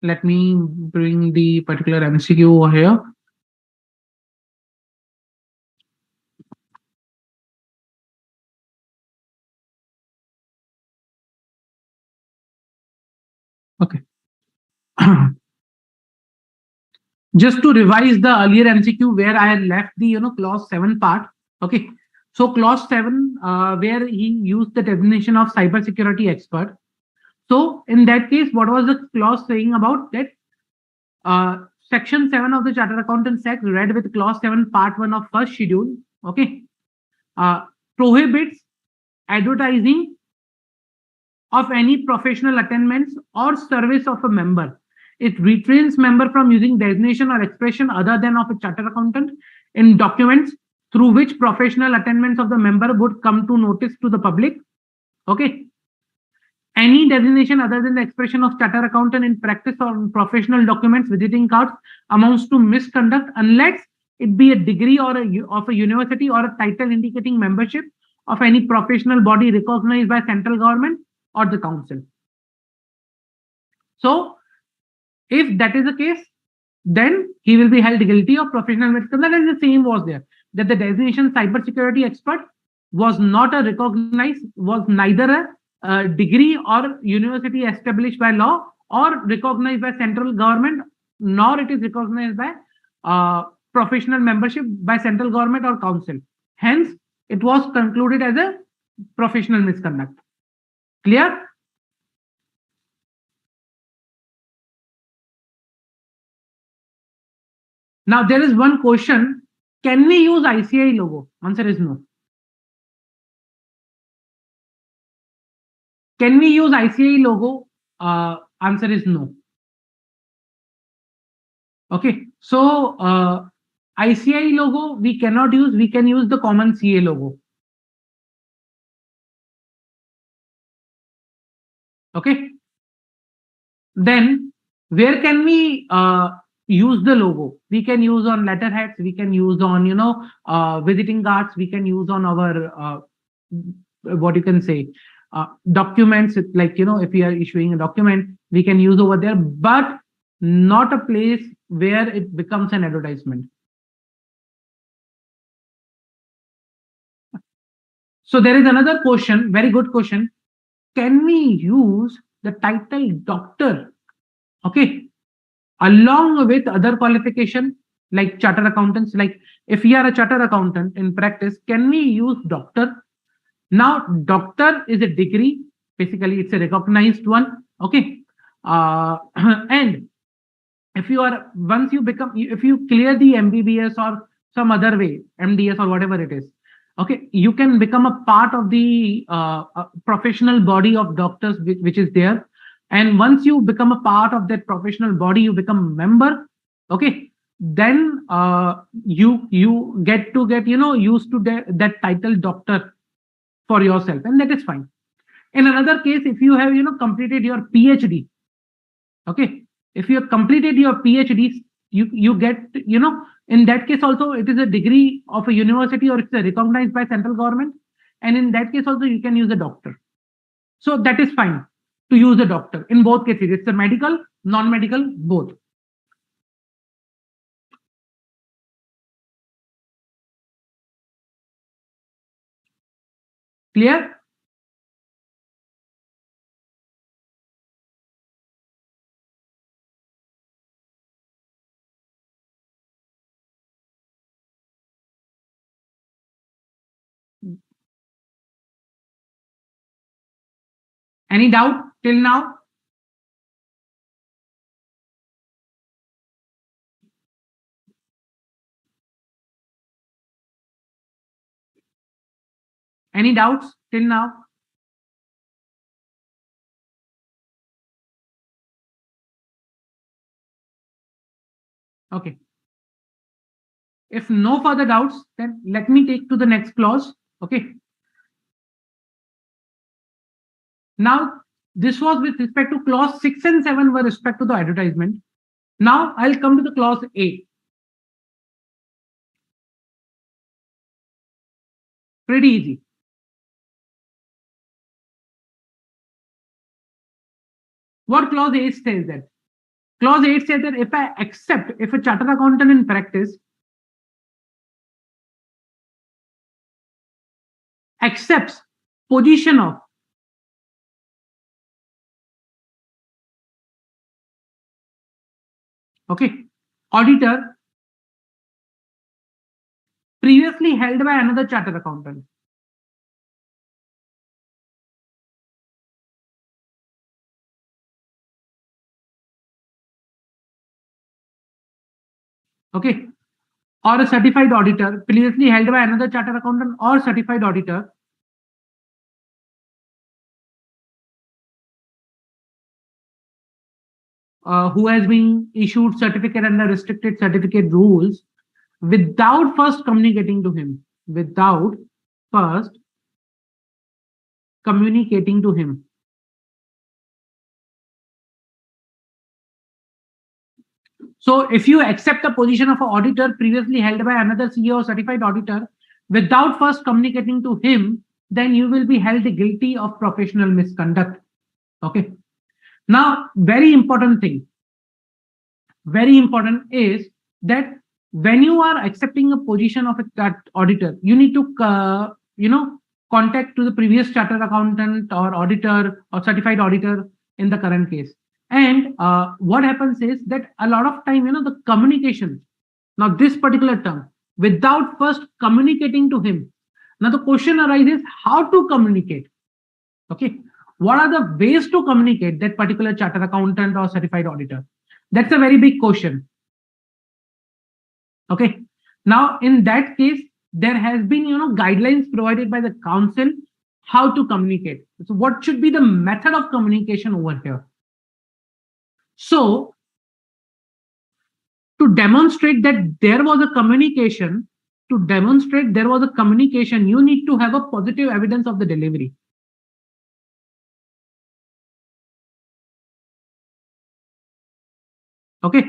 Let me bring the particular MCQ over here. Okay. Just to revise the earlier MCQ where I had left the clause 7 part. Okay. So clause 7, where he used the definition of cybersecurity expert. So in that case, what was the clause saying about that? Section 7 of the Chartered Accountants Act, read with clause 7 part 1 of first schedule, okay, prohibits advertising of any professional attainments or service of a member. It restrains member from using designation or expression other than of a chartered accountant in documents through which professional attainments of the member would come to notice to the public. Okay. Any designation other than the expression of chartered accountant in practice or professional documents, visiting cards, amounts to misconduct unless it be a degree or of a university or a title indicating membership of any professional body recognized by central government or the council. So if that is the case, then he will be held guilty of professional misconduct. And the same was there, that the designation cybersecurity expert was not a recognized, was neither a degree or university established by law or recognized by central government, nor it is recognized by professional membership by central government or council. Hence, it was concluded as a professional misconduct. Clear? Now there is one question: can we use ICI logo? Answer is no. Can we use ICI logo? Answer is no. Okay, so ICI logo we cannot use. We can use the common CA logo. Okay, then where can we use the logo? We can use on letterheads. We can use on visiting cards. We can use on our what you can say documents. Like if we are issuing a document, we can use over there, but not a place where it becomes an advertisement. So there is another question, very good question. Can we use the title doctor, okay, along with other qualification like chartered accountants? Like if we are a chartered accountant in practice, can we use doctor? Now, doctor is a degree. Basically, it's a recognized one. Okay. And if you are, once you become, if you clear the MBBS or some other way, MDS or whatever it is, okay, you can become a part of the professional body of doctors, which is there. And once you become a part of that professional body, you become a member. Okay, then you get used to that title doctor for yourself, and that is fine. In another case, if you have completed your PhD, okay, if you have completed your PhD, you get in that case also it is a degree of a university or it's recognized by central government, and in that case also you can use a doctor. So that is fine to use a doctor in both cases. It's a medical, non-medical, both. Clear? Any doubt till now? Any doubts till now? Okay. If no further doubts, then let me take to the next clause. Okay. Now, this was with respect to clause 6 and 7 were respect to the advertisement. Now, I'll come to the clause 8. Pretty easy. What clause 8 says that? Clause 8 says that if a chartered accountant in practice accepts position of auditor previously held by another chartered accountant. Okay. Or a certified auditor previously held by another chartered accountant or certified auditor who has been issued certificate under restricted certificate rules without first communicating to him. Without first communicating to him. So if you accept the position of an auditor previously held by another CEO or certified auditor without first communicating to him, then you will be held guilty of professional misconduct. Okay. Now, very important thing. Very important is that when you are accepting a position of that auditor, you need to contact to the previous chartered accountant or auditor or certified auditor in the current case. And what happens is that a lot of time, the communication, now this particular term, without first communicating to him. Now the question arises, how to communicate? Okay. What are the ways to communicate that particular chartered accountant or certified auditor? That's a very big question. Okay. Now, in that case, there has been, guidelines provided by the council how to communicate. So, what should be the method of communication over here? So, to demonstrate that there was a communication, you need to have a positive evidence of the delivery. Okay.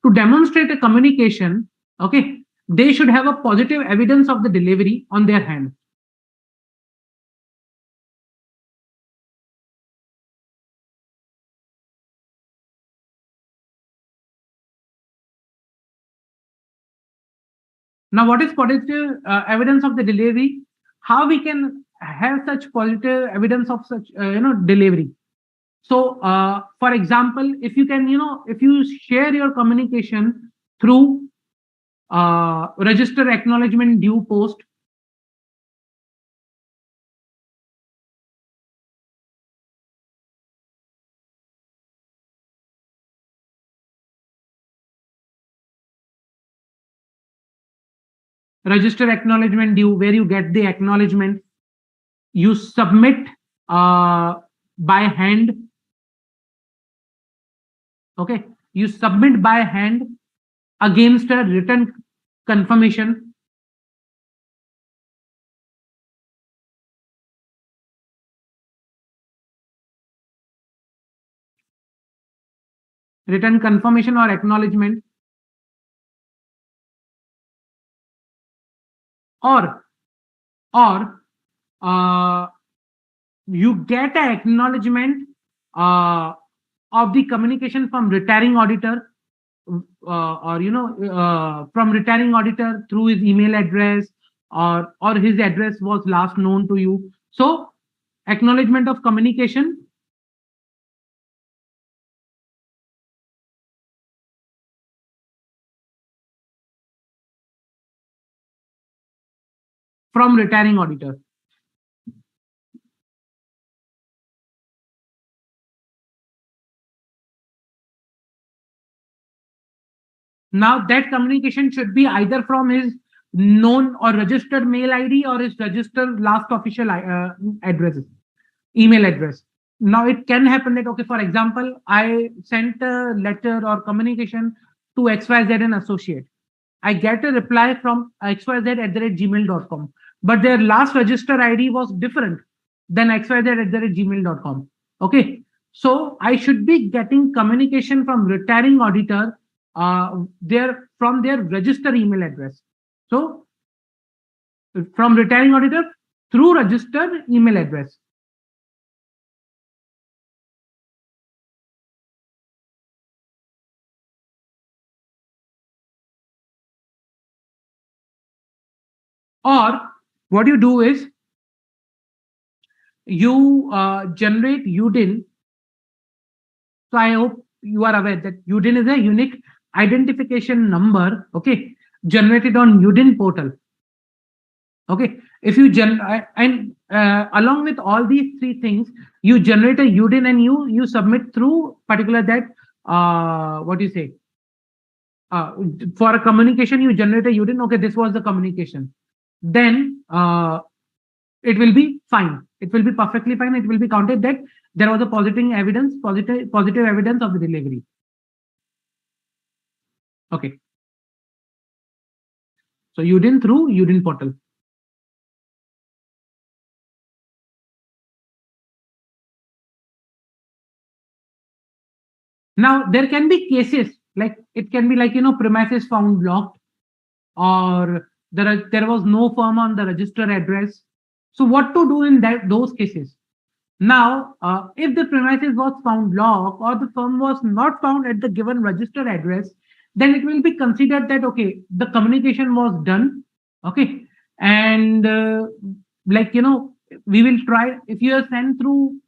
To demonstrate a communication, okay, they should have a positive evidence of the delivery on their hand. Now, what is positive evidence of the delivery? How we can have such positive evidence of such delivery? So, for example, if you can, if you share your communication through register acknowledgement due post, register acknowledgement due, where you get the acknowledgement, you submit by hand. Okay, you submit by hand against a written confirmation. Written confirmation or acknowledgement, or or you get an acknowledgement of the communication from retiring auditor, or from retiring auditor through his email address, or his address was last known to you. So, acknowledgement of communication from retiring auditor. Now, that communication should be either from his known or registered mail ID or his registered last official addresses, email address. Now, it can happen that, okay, for example, I sent a letter or communication to XYZ and associate. I get a reply from xyz@gmail.com, but their last register ID was different than xyz@gmail.com. Okay, so I should be getting communication from retiring auditor from their register email address. So, from retiring auditor through registered email address. Or what you do is you generate UDIN. So, I hope you are aware that UDIN is a unique identification number, okay, generated on UDIN portal. Okay, if you along with all these three things, you generate a UDIN and you submit through particular that what do you say? For a communication, you generate a UDIN. Okay, this was the communication. Then it will be fine. It will be perfectly fine. It will be counted that there was a positive evidence of the delivery. Okay. So UDIN through UDIN portal. Now, there can be cases like it can be like, premises found locked, or there was no firm on the register address. So, what to do in those cases? Now, if the premises was found locked or the firm was not found at the given register address, then it will be considered that, okay, the communication was done. Okay. And we will try, if you are sent through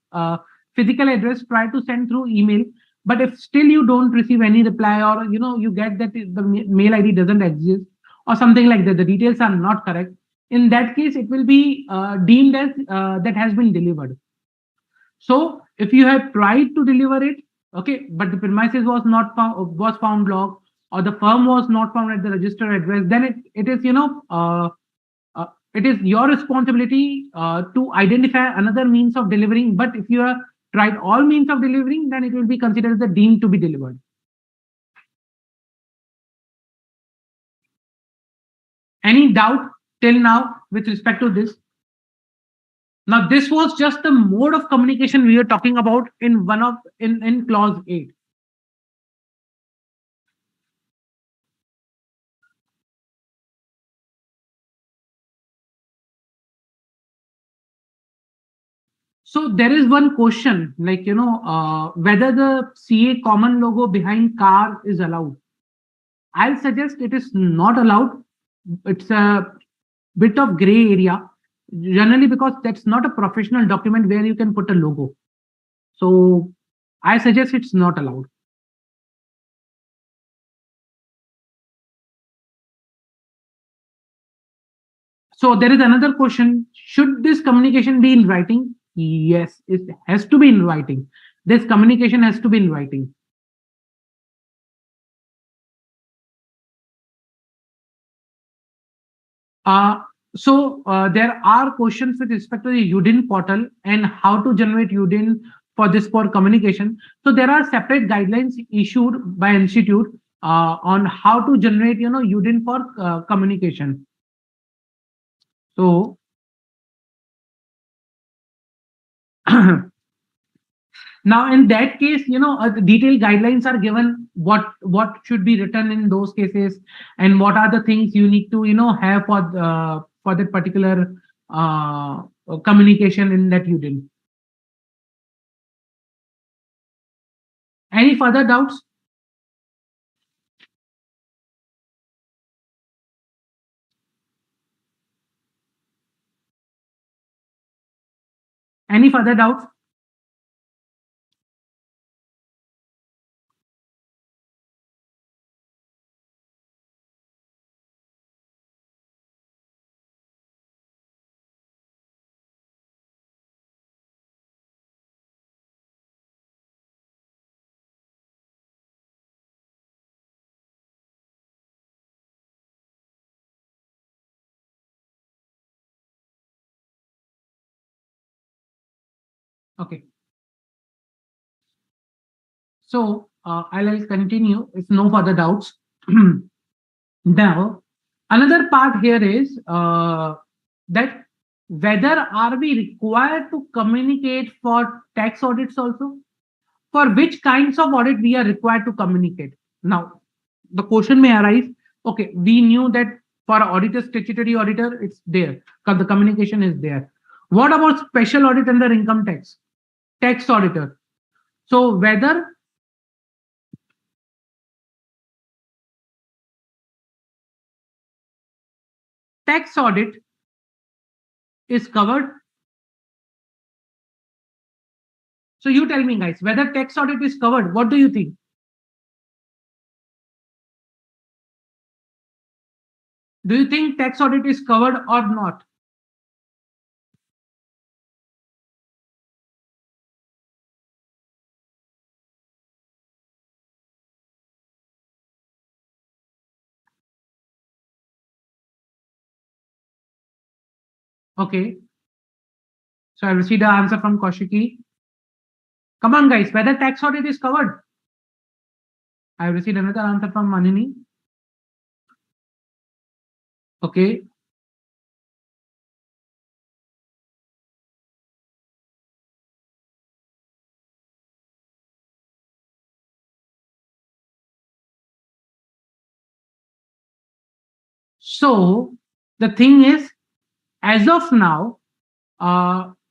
physical address, try to send through email. But if still you don't receive any reply, or you get that the mail ID doesn't exist or something like that, the details are not correct, in that case it will be deemed as that has been delivered. So if you have tried to deliver it, okay, but the premises was not found, was found locked, or the firm was not found at the registered address, then it is, it is your responsibility to identify another means of delivering. But if you have tried all means of delivering, then it will be considered the deemed to be delivered. Any doubt till now with respect to this? Now, this was just the mode of communication we are talking about in in clause 8. So there is one question, like, whether the CA common logo behind car is allowed. I'll suggest it is not allowed. It's a bit of gray area, generally because that's not a professional document where you can put a logo. So I suggest it's not allowed. So there is another question. Should this communication be in writing? Yes, it has to be in writing. This communication has to be in writing. There are questions with respect to the UDIN portal and how to generate UDIN for this for communication. So there are separate guidelines issued by institute on how to generate, UDIN for communication. So now in that case, the detailed guidelines are given, what should be written in those cases, and what are the things you need to, have for that particular communication in that UDIN. Any further doubts? Any further doubts? Okay. So I'll continue if no further doubts. Now, another part here is that whether are we required to communicate for tax audits also? For which kinds of audit we are required to communicate? Now, the question may arise, okay, we knew that for auditor, statutory auditor, it's there, because the communication is there. What about special audit under income tax? Tax auditor. So whether tax audit is covered. So you tell me, guys, whether tax audit is covered. What do you think? Do you think tax audit is covered or not? Okay. So I received the answer from Kaushiki. Come on, guys, whether tax audit is covered. I received another answer from Manini. Okay. So the thing is, as of now, for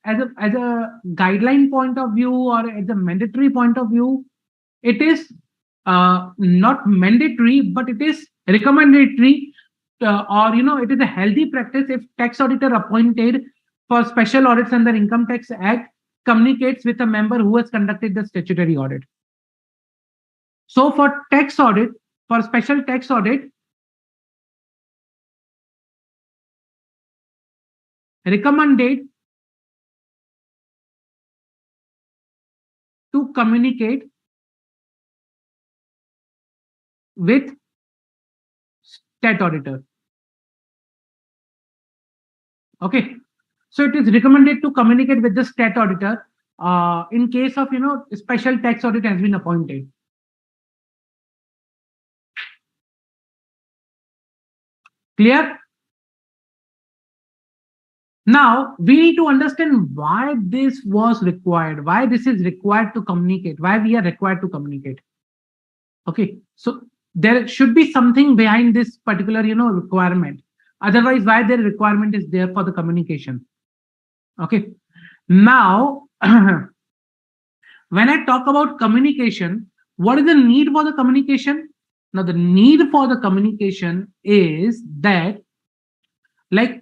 as a guideline point of view or as a mandatory point of view, it is not mandatory, but it is recommendatory, or it is a healthy practice if tax auditor appointed for special audits under Income Tax Act communicates with a member who has conducted the statutory audit. So for tax audit, for special tax audit, recommended to communicate with stat auditor. Okay, so it is recommended to communicate with the stat auditor in case of special tax audit has been appointed. Clear? Now we need to understand why this was required, why this is required to communicate, why we are required to communicate. Okay, so there should be something behind this particular requirement. Otherwise, why the requirement is there for the communication? Okay, now when I talk about communication, what is the need for the communication? Now the need for the communication is that, like,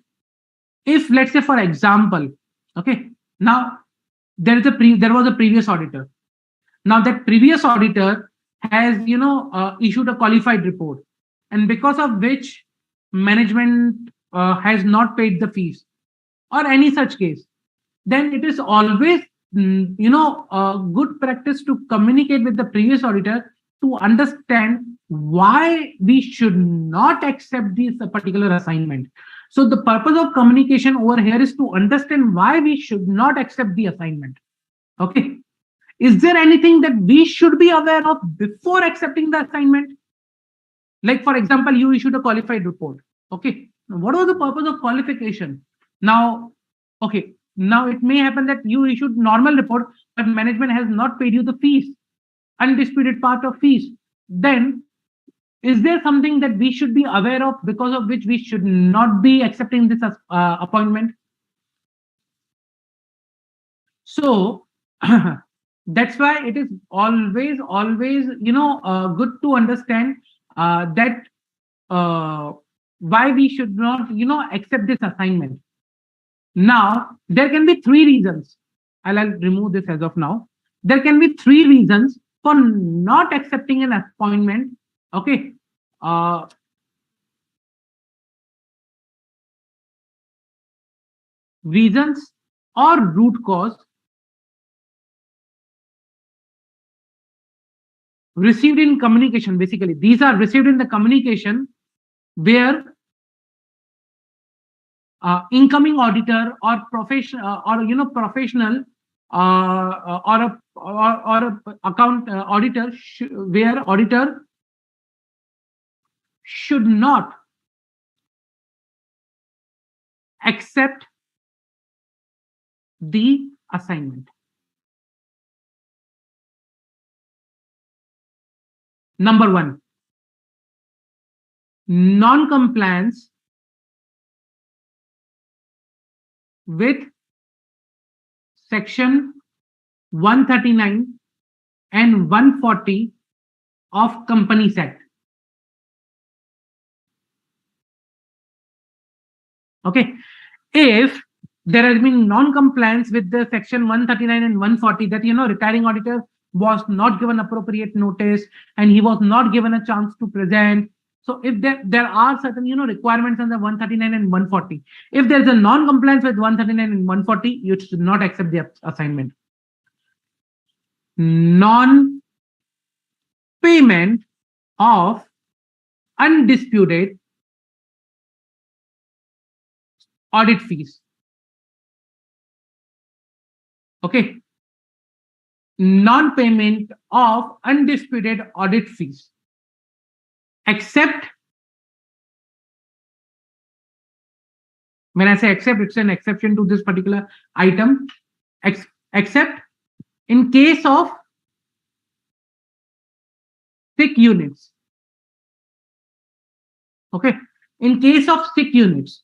if let's say for example, okay, now there was a previous auditor. Now that previous auditor has issued a qualified report, and because of which management has not paid the fees or any such case, then it is always good practice to communicate with the previous auditor to understand why we should not accept this particular assignment. So the purpose of communication over here is to understand why we should not accept the assignment. Okay, is there anything that we should be aware of before accepting the assignment? Like, for example, you issued a qualified report. Okay, what was the purpose of qualification? Now, okay, now it may happen that you issued normal report, but management has not paid you the fees, undisputed part of fees. Then, is there something that we should be aware of because of which we should not be accepting this appointment? So that's why it is always good to understand that why we should not accept this assignment. Now there can be three reasons. I'll remove this as of now. There can be three reasons for not accepting an appointment. Okay, reasons or root cause received in communication. Basically, these are received in the communication where incoming auditor or professional professional or a account auditor where auditor should not accept the assignment. Number one, non-compliance with section 139 and 140 of Companies Act. Okay, if there has been non-compliance with the section 139 and 140, that retiring auditor was not given appropriate notice and he was not given a chance to present. So if there are certain requirements under 139 and 140, if there's a non-compliance with 139 and 140, you should not accept the assignment. Non-payment of undisputed audit fees. Okay, non-payment of undisputed audit fees, except, when I say except, it's an exception to this particular item, except in case of sick units. Okay, in case of sick units.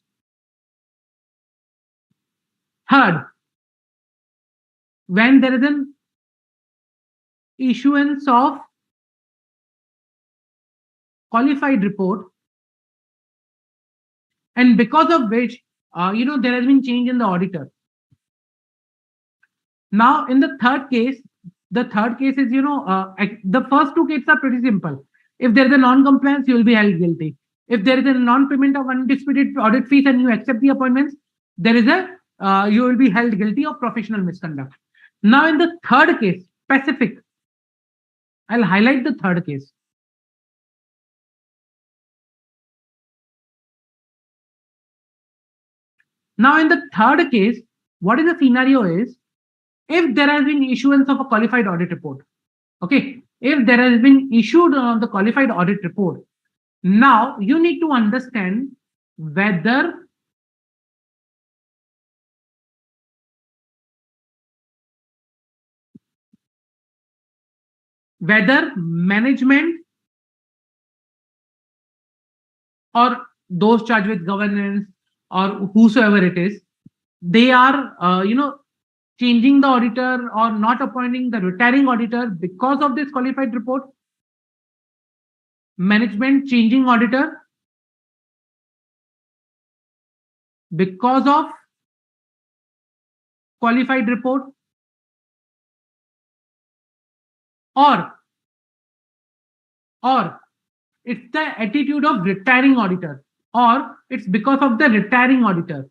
Third, when there is an issuance of qualified report, and because of which there has been change in the auditor. Now in the third case is the first two cases are pretty simple. If there is a non-compliance, you will be held guilty. If there is a non-payment of undisputed audit fees and you accept the appointments, there is a you will be held guilty of professional misconduct. Now in the third case, specific, I'll highlight the third case. Now, in the third case, what is the scenario is if there has been issuance of a qualified audit report. Okay, if there has been issued the qualified audit report, now you need to understand whether management or those charged with governance or whosoever it is, they are changing the auditor or not appointing the retiring auditor because of this qualified report. Management changing auditor because of qualified report, or or it's the attitude of retiring auditor, or it's because of the retiring auditor.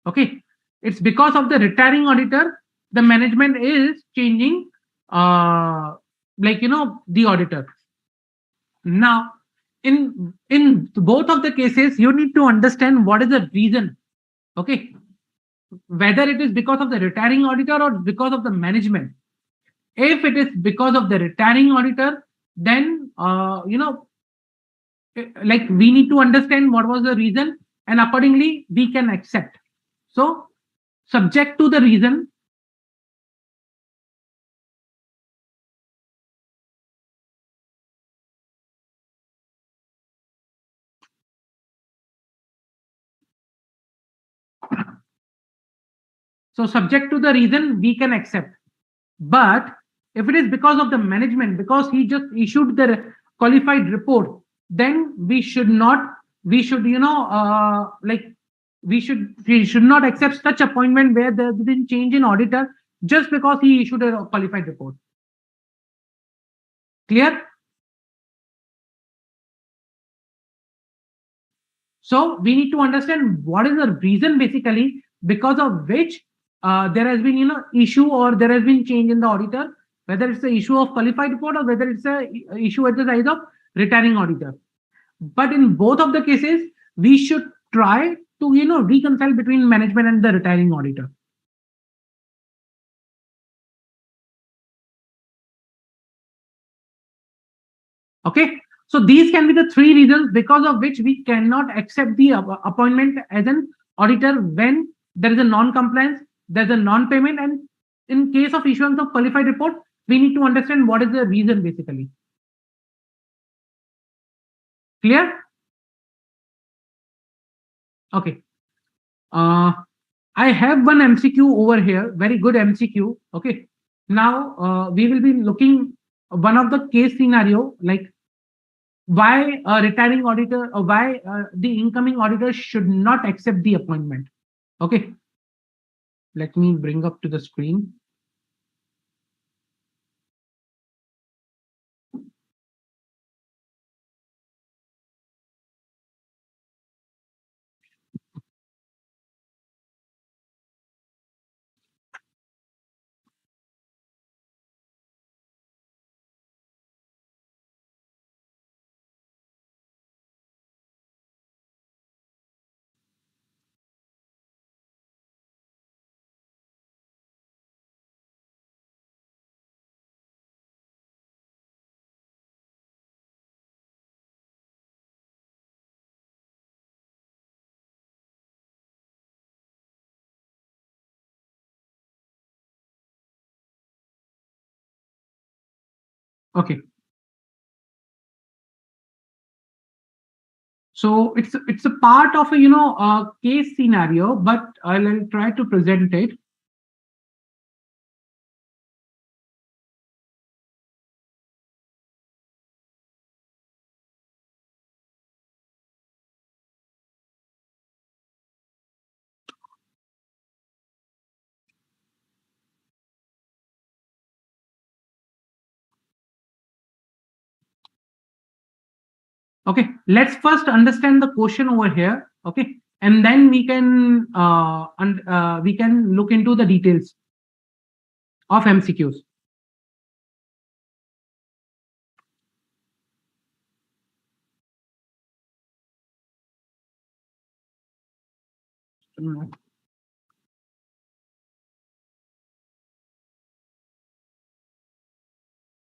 Okay, it's because of the retiring auditor the management is changing the auditor. Now, in both of the cases, you need to understand what is the reason. Okay, whether it is because of the retiring auditor or because of the management. If it is because of the retiring auditor, then like we need to understand what was the reason, and accordingly we can accept. So, subject to the reason. So, subject to the reason, we can accept. But if it is because of the management, because he just issued the qualified report, then we should not, we should, we should not accept such appointment where there has been change in auditor just because he issued a qualified report. Clear? So we need to understand what is the reason basically because of which there has been issue or there has been change in the auditor, whether it's the issue of qualified report or whether it's a issue at the size of retiring auditor. But in both of the cases, we should try to reconcile between management and the retiring auditor. Okay, so these can be the three reasons because of which we cannot accept the appointment as an auditor when there is a non-compliance, there's a non-payment, and in case of issuance of qualified report, we need to understand what is the reason basically. Clear? Okay. I have one MCQ over here, very good MCQ. Okay. Now we will be looking one of the case scenario, like why a retiring auditor or why the incoming auditor should not accept the appointment. Okay, let me bring up to the screen. Okay, so it's a part of a case scenario, but I'll try to present it. Okay, let's first understand the question over here. Okay, and then we can look into the details of MCQs.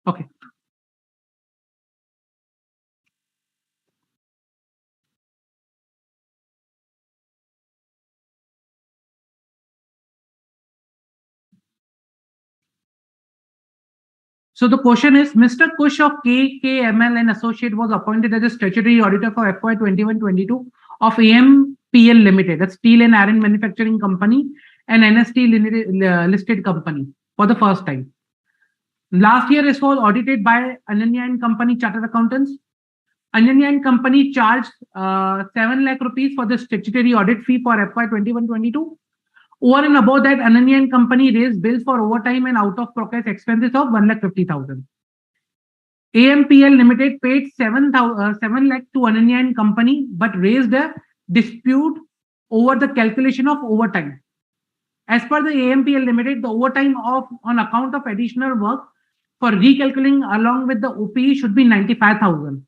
Okay. So the question is, Mr. Kush of KKML and Associate was appointed as a statutory auditor for FY 21-22 of AMPL Limited, that's Steel and Iron Manufacturing Company, and NST listed company for the first time. Last year, it was audited by Ananya and Company Chartered Accountants. Ananya and Company charged 7 lakh rupees for the statutory audit fee for FY 21-22. Over and above that, Ananya and Company raised bills for overtime and out of pocket expenses of 1,50,000. AMPL Limited paid 7 lakh to Ananya and Company, but raised a dispute over the calculation of overtime. As per the AMPL Limited, the overtime on account of additional work for recalculating along with the OPE should be 95,000.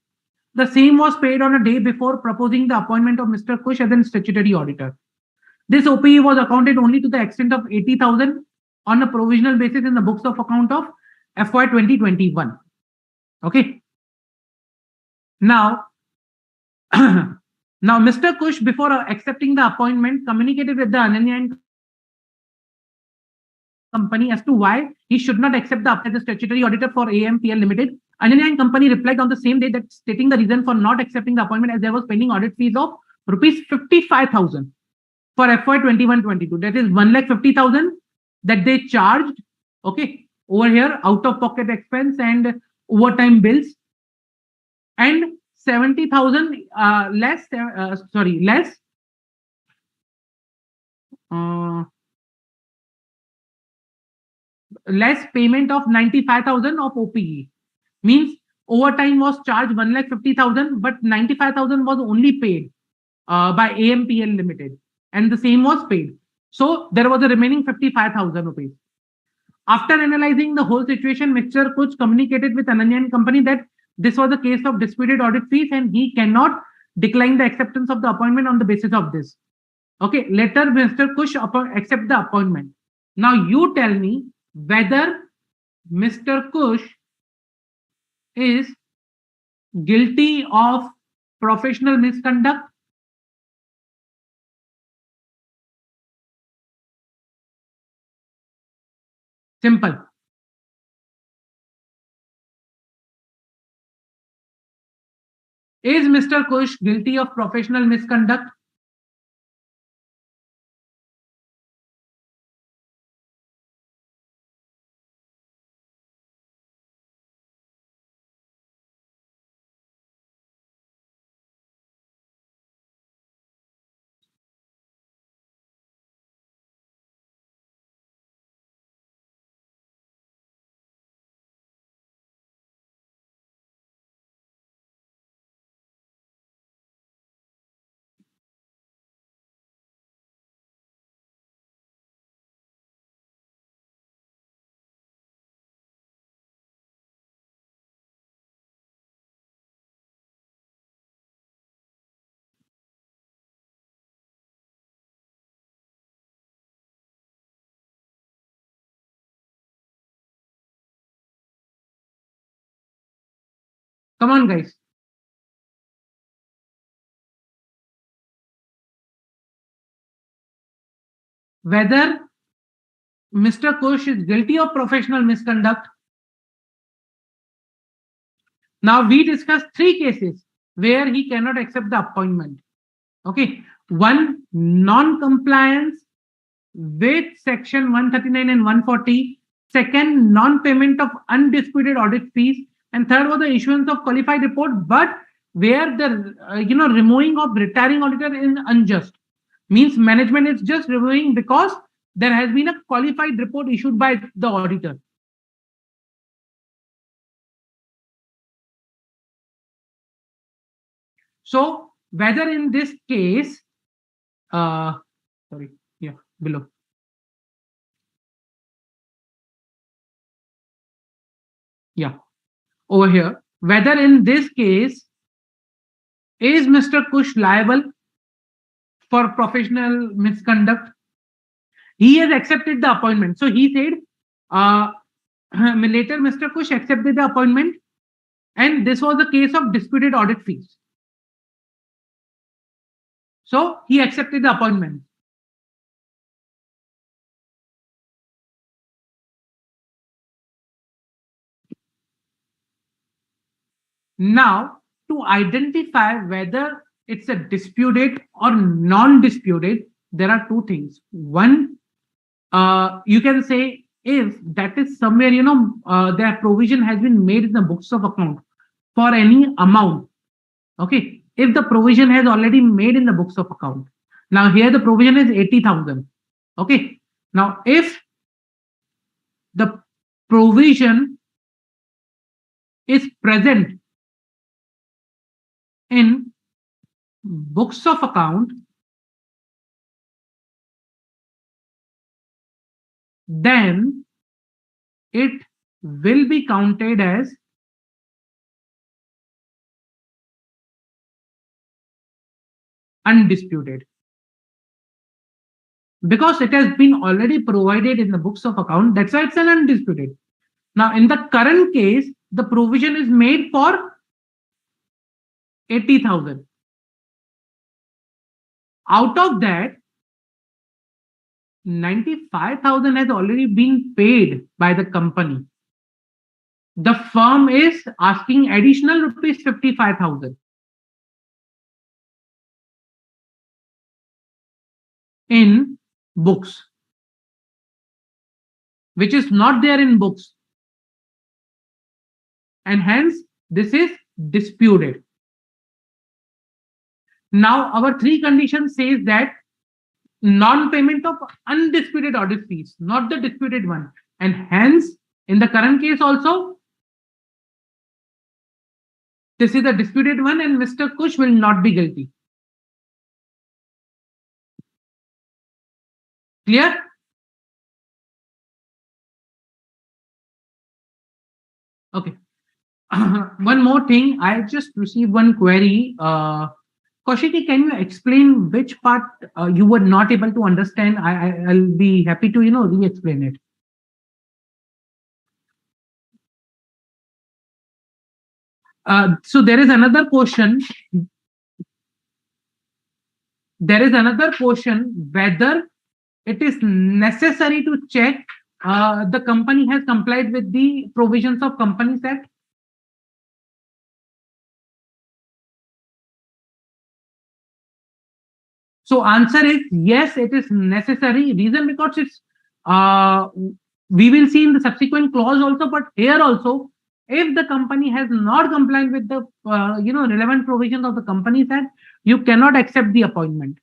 The same was paid on a day before proposing the appointment of Mr. Kush as a statutory auditor. This OPE was accounted only to the extent of 80,000 on a provisional basis in the books of account of FY 2021. Okay. Now, Mr. Kush, before accepting the appointment, communicated with the Ananya and Company as to why he should not accept the as a statutory auditor for AMPL Limited. Ananya and Company replied on the same day that stating the reason for not accepting the appointment as there was pending audit fees of rupees 55,000 for FY 21-22. That is 1,50,000 that they charged. Okay, over here, out of pocket expense and overtime bills, and 70,000 less. Less payment of 95,000 of OPE. Means overtime was charged 1,50,000, but 95,000 was only paid by AMPL Limited, and the same was paid. So there was a remaining 55,000 rupees. After analyzing the whole situation, Mr. Kuch communicated with Ananya and Company that this was a case of disputed audit fees and he cannot decline the acceptance of the appointment on the basis of this. Okay, later Mr. Kush accept the appointment. Now you tell me whether Mr. Kush is guilty of professional misconduct, simple. Is Mr. Kush guilty of professional misconduct? Come on, guys. Whether Mr. Kush is guilty of professional misconduct. Now we discussed 3 cases where he cannot accept the appointment. Okay, one, non-compliance with section 139 and 140. Second, non-payment of undisputed audit fees, and third was the issuance of qualified report, but where the removing of retiring auditor is unjust. Means management is just reviewing because there has been a qualified report issued by the auditor. So whether in this case, sorry, yeah, below. Yeah, over here, whether in this case, is Mr. Kush liable for professional misconduct. He has accepted the appointment. So he said, later Mr. Kush accepted the appointment, and this was a case of disputed audit fees. So he accepted the appointment. Now, to identify whether it's a disputed or non-disputed, there are two things. One, you can say if that is somewhere, their provision has been made in the books of account for any amount. Okay, if the provision has already made in the books of account. Now here the provision is 80,000. Okay, now if the provision is present in books of account, then it will be counted as undisputed, because it has been already provided in the books of account. That's why it's an undisputed. Now in the current case, the provision is made for 80,000. Out of that, 95,000 has already been paid by the company. The firm is asking additional rupees 55,000 in books, which is not there in books, and hence this is disputed. Now our three conditions says that non-payment of undisputed audit fees, not the disputed one, and hence in the current case also this is a disputed one, and Mr. Kush will not be guilty. Clear? Okay. One more thing, I just received one query. Kaushiki, can you explain which part you were not able to understand? I'll be happy to re-explain it. So there is another question. There is another question whether it is necessary to check the company has complied with the provisions of Companies Act. So answer is yes, it is necessary. Reason because it's we will see in the subsequent clause also, but here also, if the company has not complied with the relevant provisions of the Companies Act, you cannot accept the appointment.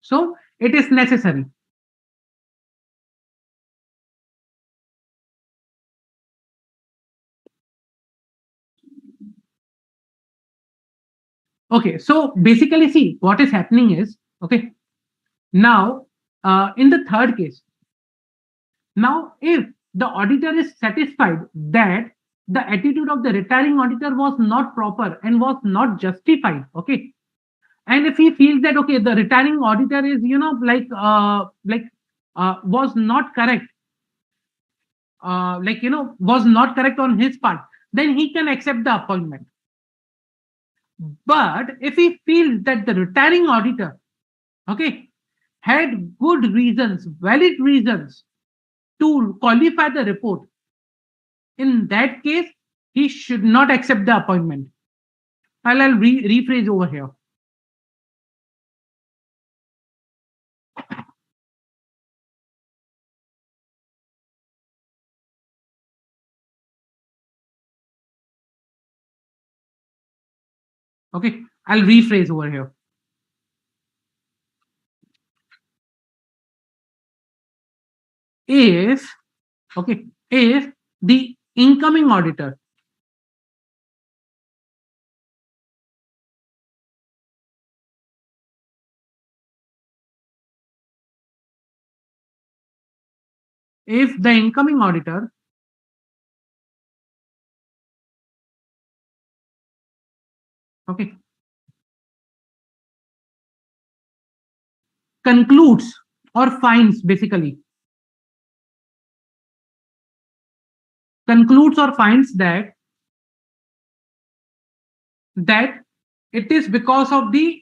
So it is necessary. Okay, so basically, see what is happening is okay. Now, in the third case, now if the auditor is satisfied that the attitude of the retiring auditor was not proper and was not justified, okay, and if he feels that okay, the retiring auditor is was not correct, was not correct on his part, then he can accept the appointment. But if he feels that the retiring auditor, okay, had good reasons, valid reasons to qualify the report, in that case, he should not accept the appointment. I'll rephrase over here. Okay, I'll rephrase over here. If the incoming auditor if the incoming auditor okay concludes or finds, basically concludes or finds that it is because of the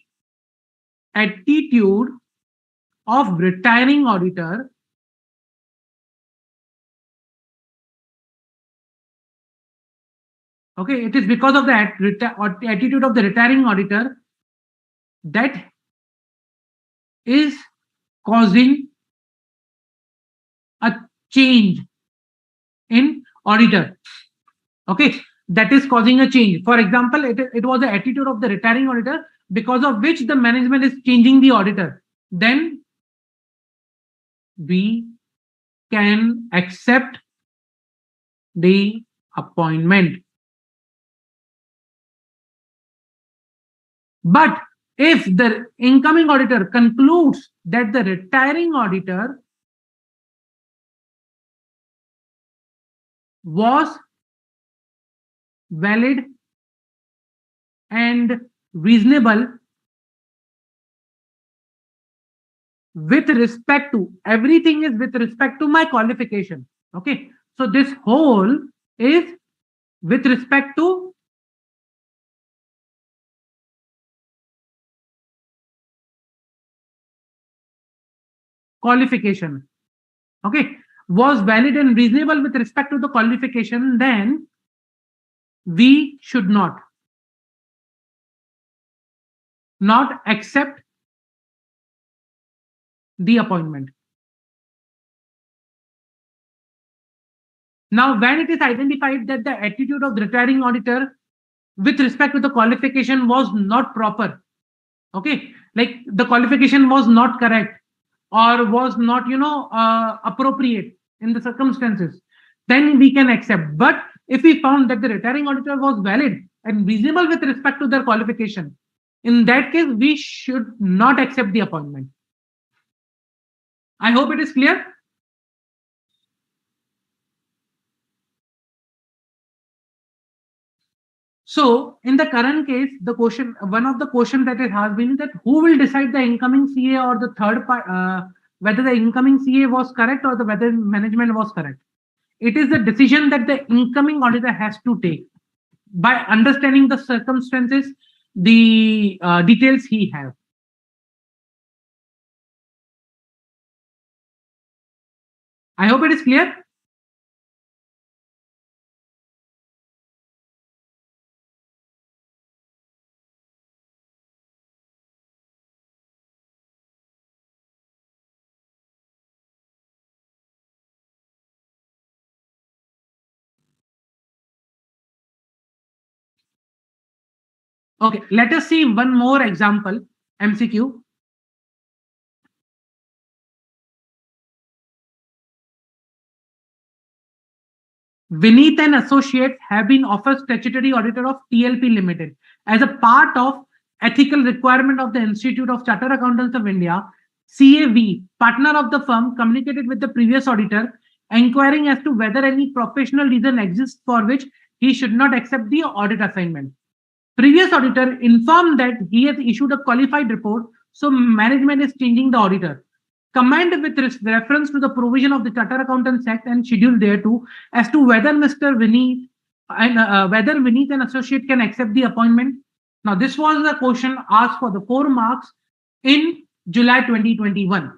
attitude of retiring auditor okay, it is because of the attitude of the retiring auditor that is causing a change in auditor. Okay, that is causing a change. For example, it was the attitude of the retiring auditor because of which the management is changing the auditor. Then we can accept the appointment. But if the incoming auditor concludes that the retiring auditor was valid and reasonable with respect to everything is with respect to my qualification. Okay, so this whole is with respect to qualification. Okay, was valid and reasonable with respect to the qualification, then we should not accept the appointment. Now, when it is identified that the attitude of the retiring auditor with respect to the qualification was not proper, okay, like the qualification was not correct or was not, appropriate in the circumstances, then we can accept. But if we found that the retiring auditor was valid and reasonable with respect to their qualification, in that case, we should not accept the appointment. I hope it is clear. So in the current case, the question, one of the questions that it has been that who will decide the incoming CA or the third part, whether the incoming CA was correct or the whether management was correct. It is the decision that the incoming auditor has to take by understanding the circumstances, the details he have. I hope it is clear. Okay, let us see one more example, MCQ. Vineet and Associates have been offered statutory auditor of TLP Limited. As a part of ethical requirement of the Institute of Chartered Accountants of India, CAV, partner of the firm, communicated with the previous auditor, inquiring as to whether any professional reason exists for which he should not accept the audit assignment. Previous auditor informed that he has issued a qualified report, so management is changing the auditor. Comment with reference to the provision of the Chartered Accountants Act and schedule thereto as to whether Mr. Vineet and whether Vineet and Associate can accept the appointment. Now, this was the question asked for the 4 marks in July 2021.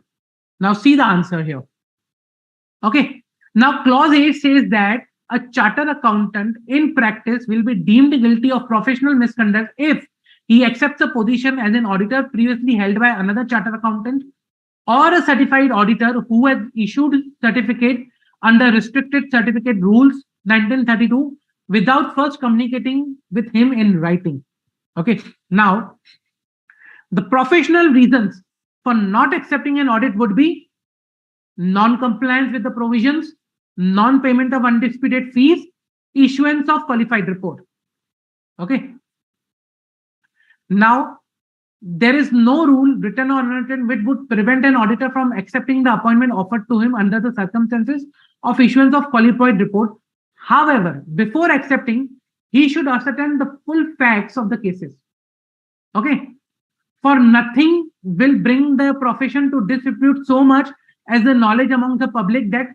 Now, see the answer here. Okay. Now, clause A says that a chartered accountant in practice will be deemed guilty of professional misconduct if he accepts a position as an auditor previously held by another chartered accountant or a certified auditor who has issued certificate under restricted certificate rules 1932 without first communicating with him in writing. Okay, now the professional reasons for not accepting an audit would be non-compliance with the provisions, non-payment of undisputed fees, issuance of qualified report. Okay, now there is no rule, written or unwritten, which would prevent an auditor from accepting the appointment offered to him under the circumstances of issuance of qualified report. However, before accepting, he should ascertain the full facts of the cases. Okay, for nothing will bring the profession to disrepute so much as the knowledge among the public that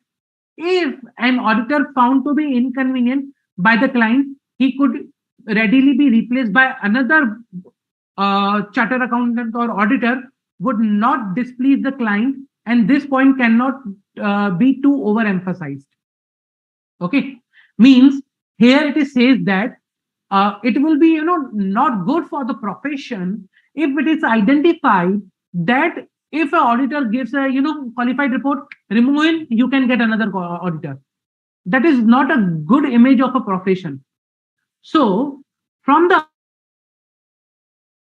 if an auditor found to be inconvenient by the client, he could readily be replaced by another chartered accountant or auditor would not displease the client, and this point cannot be too overemphasized. Okay, means here it is says that it will be not good for the profession if it is identified that if an auditor gives a qualified report, remove him, you can get another auditor. That is not a good image of a profession. So from the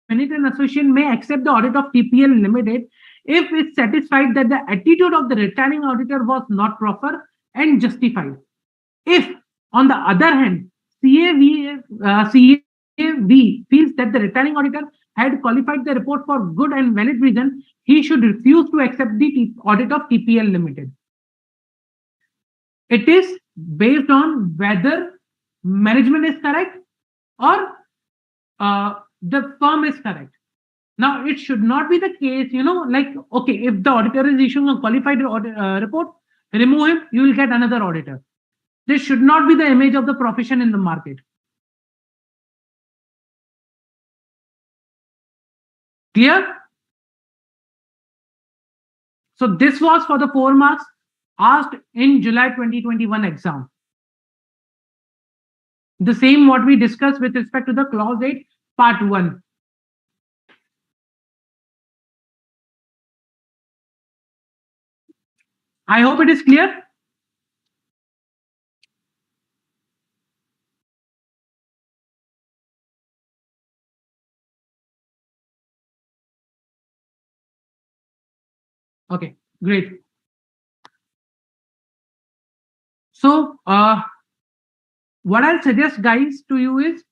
Minute and association may accept the audit of TPL Limited if it's satisfied that the attitude of the returning auditor was not proper and justified. If, on the other hand, CAV feels that the returning auditor had qualified the report for good and valid reason, he should refuse to accept the audit of TPL Limited. It is based on whether management is correct or the firm is correct. Now, it should not be the case, like, okay, if the auditor is issuing a qualified report, remove him, you will get another auditor. This should not be the image of the profession in the market. Clear? So this was for the 4 marks asked in July 2021 exam. The same what we discussed with respect to the clause 8 part 1. I hope it is clear. Okay, great. So what I'll suggest guys to you is,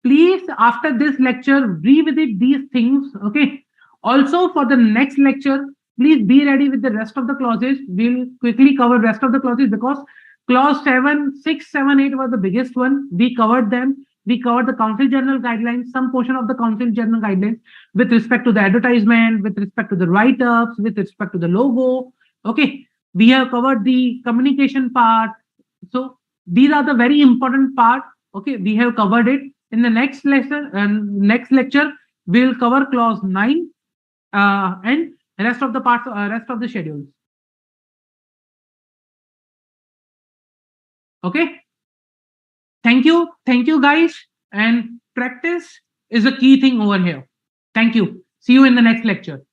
please after this lecture revisit these things. Okay, also for the next lecture, please be ready with the rest of the clauses. We'll quickly cover rest of the clauses because clause 7, 6, 7, 8 was the biggest one. We covered them. We covered the council general guidelines, some portion of the council general guidelines with respect to the advertisement, with respect to the write-ups, with respect to the logo. Okay, we have covered the communication part. So these are the very important part. Okay, we have covered it. In the next lesson and next lecture, we'll cover clause 9 and rest of the parts, rest of the schedules. Okay. Thank you guys. And practice is a key thing over here. Thank you. See you in the next lecture.